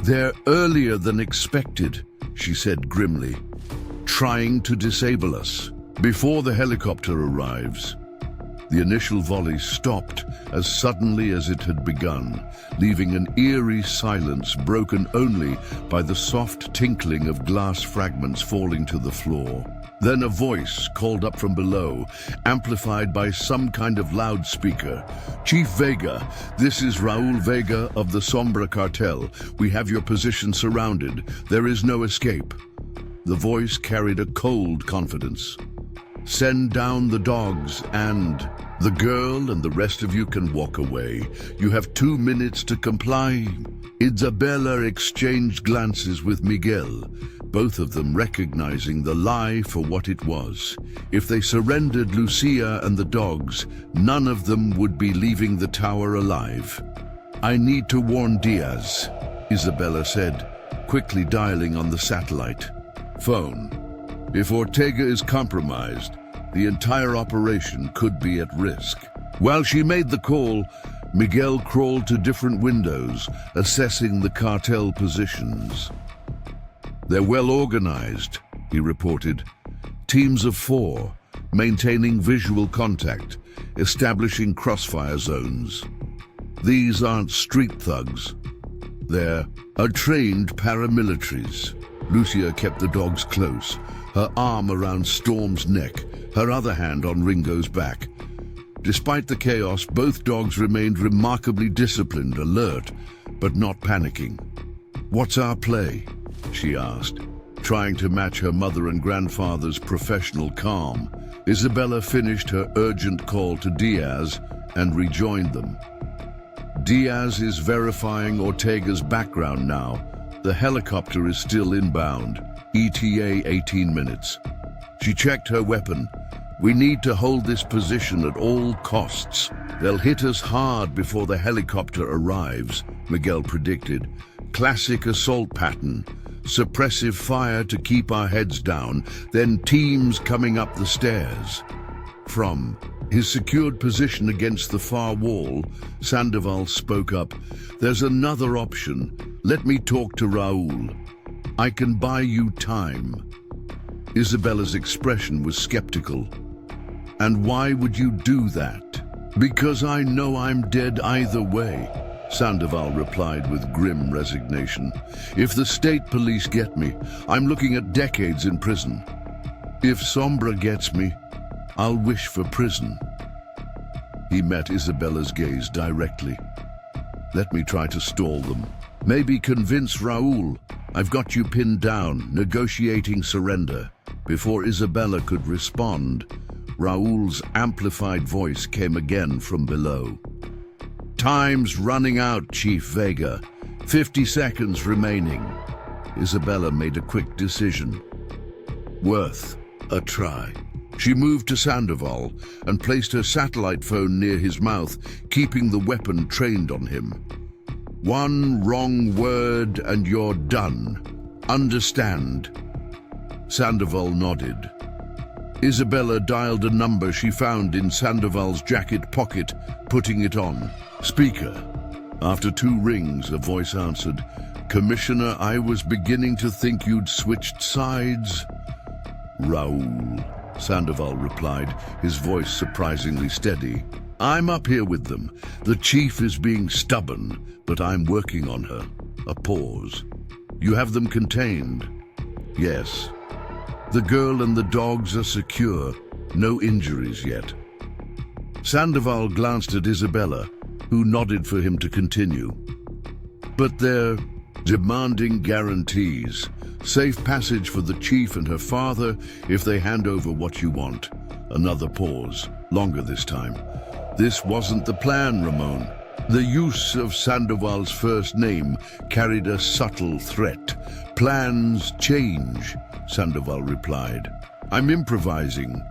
"They're earlier than expected," she said grimly, "trying to disable us. Before the helicopter arrives." The initial volley stopped as suddenly as it had begun, leaving an eerie silence broken only by the soft tinkling of glass fragments falling to the floor. Then a voice called up from below, amplified by some kind of loudspeaker. "Chief Vega, this is Raul Vega of the Sombra Cartel. We have your position surrounded. There is no escape." The voice carried a cold confidence. "Send down the dogs and the girl and the rest of you can walk away. You have 2 minutes to comply." Isabella exchanged glances with Miguel, both of them recognizing the lie for what it was. If they surrendered Lucia and the dogs, none of them would be leaving the tower alive. "I need to warn Diaz," Isabella said, quickly dialing on the satellite phone. "If Ortega is compromised, the entire operation could be at risk." While she made the call, Miguel crawled to different windows, assessing the cartel positions. "They're well organized," he reported. "Teams of 4, maintaining visual contact, establishing crossfire zones. These aren't street thugs. They're trained paramilitaries." Lucia kept the dogs close, her arm around Storm's neck, her other hand on Ringo's back. Despite the chaos, both dogs remained remarkably disciplined, alert, but not panicking. "What's our play?" she asked, trying to match her mother and grandfather's professional calm. Isabella finished her urgent call to Diaz and rejoined them. "Diaz is verifying Ortega's background now. The helicopter is still inbound. ETA 18 minutes. She checked her weapon. We need to hold this position at all costs. They'll hit us hard before the helicopter arrives," Miguel predicted. "Classic assault pattern. Suppressive fire to keep our heads down, then teams coming up the stairs." From his secured position against the far wall, Sandoval spoke up. "There's another option. Let me talk to Raul. I can buy you time." Isabella's expression was skeptical. "And why would you do that?" "Because I know I'm dead either way," Sandoval replied with grim resignation. "If the state police get me, I'm looking at decades in prison. If Sombra gets me, I'll wish for prison." He met Isabella's gaze directly. "Let me try to stall them. Maybe convince Raul. I've got you pinned down, negotiating surrender." Before Isabella could respond, Raul's amplified voice came again from below. "Time's running out, Chief Vega. 50 seconds remaining." Isabella made a quick decision. Worth a try. She moved to Sandoval and placed her satellite phone near his mouth, keeping the weapon trained on him. "One wrong word and you're done. Understand?" Sandoval nodded. Isabella dialed a number she found in Sandoval's jacket pocket, putting it on. "Speaker." After 2 rings, a voice answered. "Commissioner, I was beginning to think you'd switched sides." Raoul, Sandoval replied, his voice surprisingly steady. I'm up here with them. The chief is being stubborn, but I'm working on her. A pause. You have them contained? Yes. The girl and the dogs are secure. No injuries yet. Sandoval glanced at Isabella, who nodded for him to continue. But they're demanding guarantees. Safe passage for the chief and her father if they hand over what you want. Another pause, longer this time. This wasn't the plan, Ramon. The use of Sandoval's first name carried a subtle threat. Plans change, Sandoval replied. I'm improvising.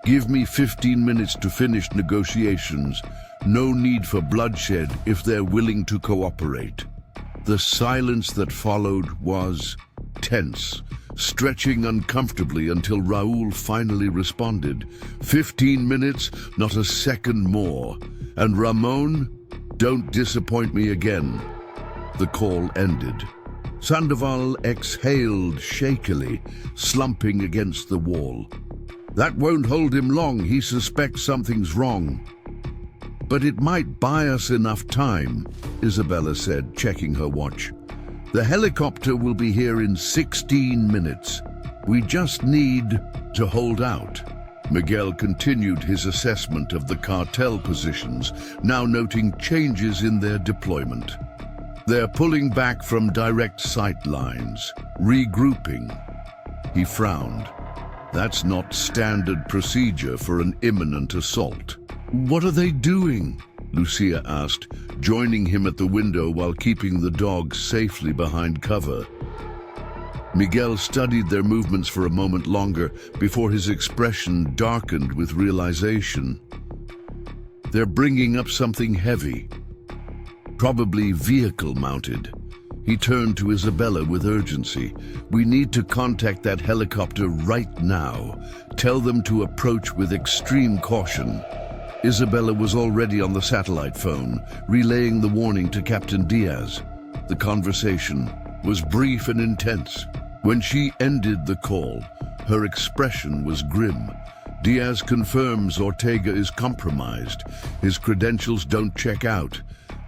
Give me 15 minutes to finish negotiations. No need for bloodshed if they're willing to cooperate. The silence that followed was tense, stretching uncomfortably until Raoul finally responded. 15 minutes, not a second more. And Ramon, don't disappoint me again. The call ended. Sandoval exhaled shakily, slumping against the wall. That won't hold him long. He suspects something's wrong. But it might buy us enough time, Isabella said, checking her watch. The helicopter will be here in 16 minutes. We just need to hold out. Miguel continued his assessment of the cartel positions, now noting changes in their deployment. They're pulling back from direct sight lines, regrouping. He frowned. That's not standard procedure for an imminent assault. What are they doing? Lucia asked, joining him at the window while keeping the dogs safely behind cover. Miguel studied their movements for a moment longer before his expression darkened with realization. They're bringing up something heavy, probably vehicle-mounted. He turned to Isabella with urgency. We need to contact that helicopter right now. Tell them to approach with extreme caution. Isabella was already on the satellite phone, relaying the warning to Captain Diaz. The conversation was brief and intense. When she ended the call, her expression was grim. Diaz confirms Ortega is compromised. His credentials don't check out.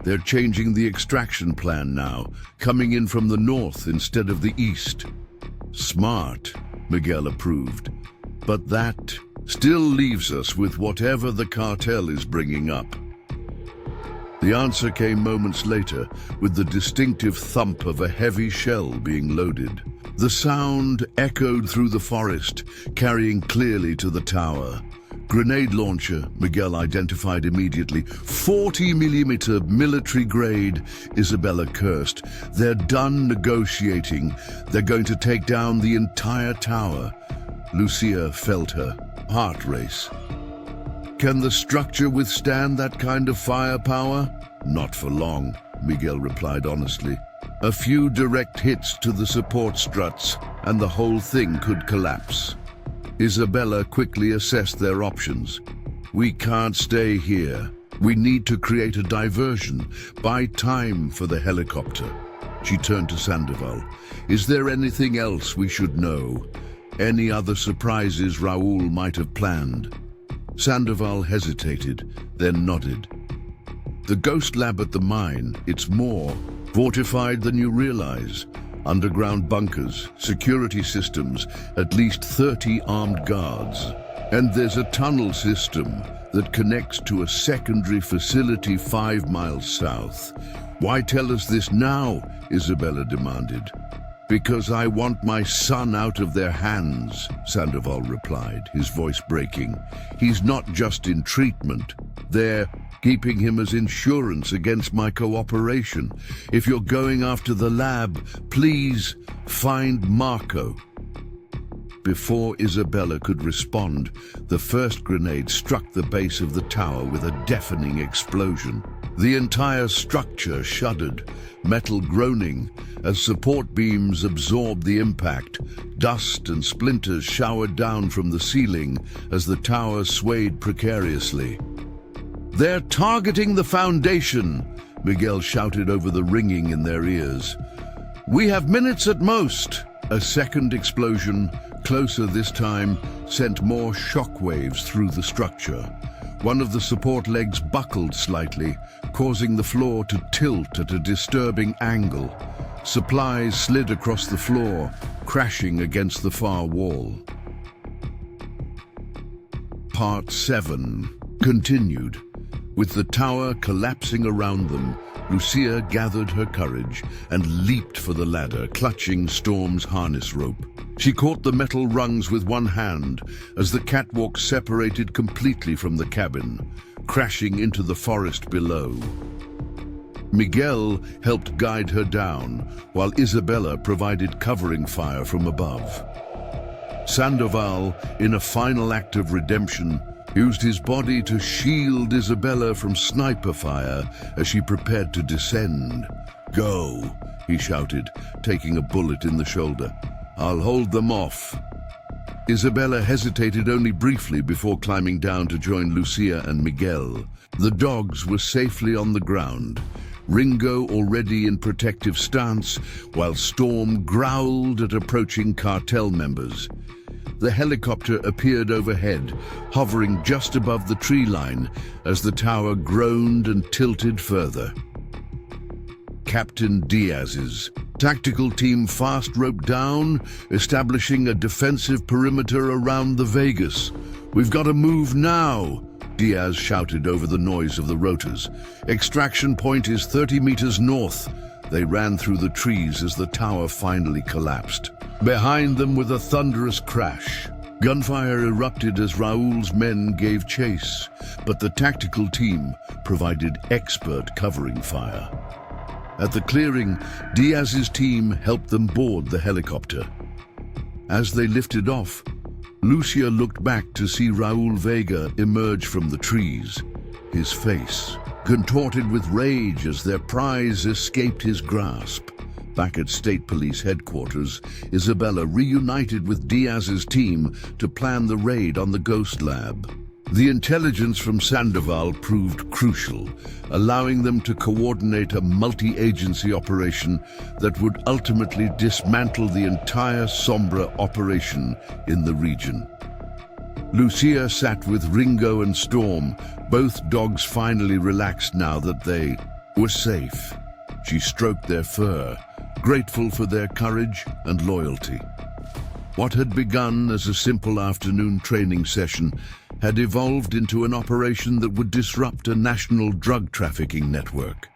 They're changing the extraction plan now, coming in from the north instead of the east. Smart, Miguel approved. But that still leaves us with whatever the cartel is bringing up. The answer came moments later, with the distinctive thump of a heavy shell being loaded. The sound echoed through the forest, carrying clearly to the tower. Grenade launcher, Miguel identified immediately. 40mm military grade, Isabella cursed. They're done negotiating. They're going to take down the entire tower. Lucia felt her heart race. Can the structure withstand that kind of firepower? Not for long, Miguel replied honestly. A few direct hits to the support struts, and the whole thing could collapse. Isabella quickly assessed their options. We can't stay here. We need to create a diversion, buy time for the helicopter. She turned to Sandoval. Is there anything else we should know? Any other surprises Raoul might have planned? Sandoval hesitated, then nodded. The ghost lab at the mine, it's more fortified than you realize. Underground bunkers, security systems, at least 30 armed guards. And there's a tunnel system that connects to a secondary facility 5 miles south. Why tell us this now? Isabella demanded. Because I want my son out of their hands, Sandoval replied, his voice breaking. He's not just in treatment. They're keeping him as insurance against my cooperation. If you're going after the lab, please find Marco. Before Isabella could respond, the first grenade struck the base of the tower with a deafening explosion. The entire structure shuddered, metal groaning, as support beams absorbed the impact. Dust and splinters showered down from the ceiling as the tower swayed precariously. They're targeting the foundation, Miguel shouted over the ringing in their ears. We have minutes at most. A second explosion, closer this time, sent more shockwaves through the structure. One of the support legs buckled slightly, causing the floor to tilt at a disturbing angle. Supplies slid across the floor, crashing against the far wall. Part 7 continued. With the tower collapsing around them, Lucia gathered her courage and leaped for the ladder, clutching Storm's harness rope. She caught the metal rungs with one hand as the catwalk separated completely from the cabin, crashing into the forest below. Miguel helped guide her down, while Isabella provided covering fire from above. Sandoval, in a final act of redemption, used his body to shield Isabella from sniper fire as she prepared to descend. "Go," he shouted, taking a bullet in the shoulder. "I'll hold them off." Isabella hesitated only briefly before climbing down to join Lucia and Miguel. The dogs were safely on the ground, Ringo already in protective stance, while Storm growled at approaching cartel members. The helicopter appeared overhead, hovering just above the tree line as the tower groaned and tilted further. Captain Diaz's tactical team fast roped down, establishing a defensive perimeter around the Vegas. "We've got to move now," Diaz shouted over the noise of the rotors. "Extraction point is 30 meters north." They ran through the trees as the tower finally collapsed. Behind them with a thunderous crash. Gunfire erupted as Raúl's men gave chase, but the tactical team provided expert covering fire. At the clearing, Diaz's team helped them board the helicopter. As they lifted off, Lucia looked back to see Raúl Vega emerge from the trees, his face contorted with rage as their prize escaped his grasp. Back at State Police headquarters, Isabella reunited with Diaz's team to plan the raid on the Ghost Lab. The intelligence from Sandoval proved crucial, allowing them to coordinate a multi-agency operation that would ultimately dismantle the entire Sombra operation in the region. Lucia sat with Ringo and Storm, both dogs finally relaxed now that they were safe. She stroked their fur, grateful for their courage and loyalty. What had begun as a simple afternoon training session had evolved into an operation that would disrupt a national drug trafficking network.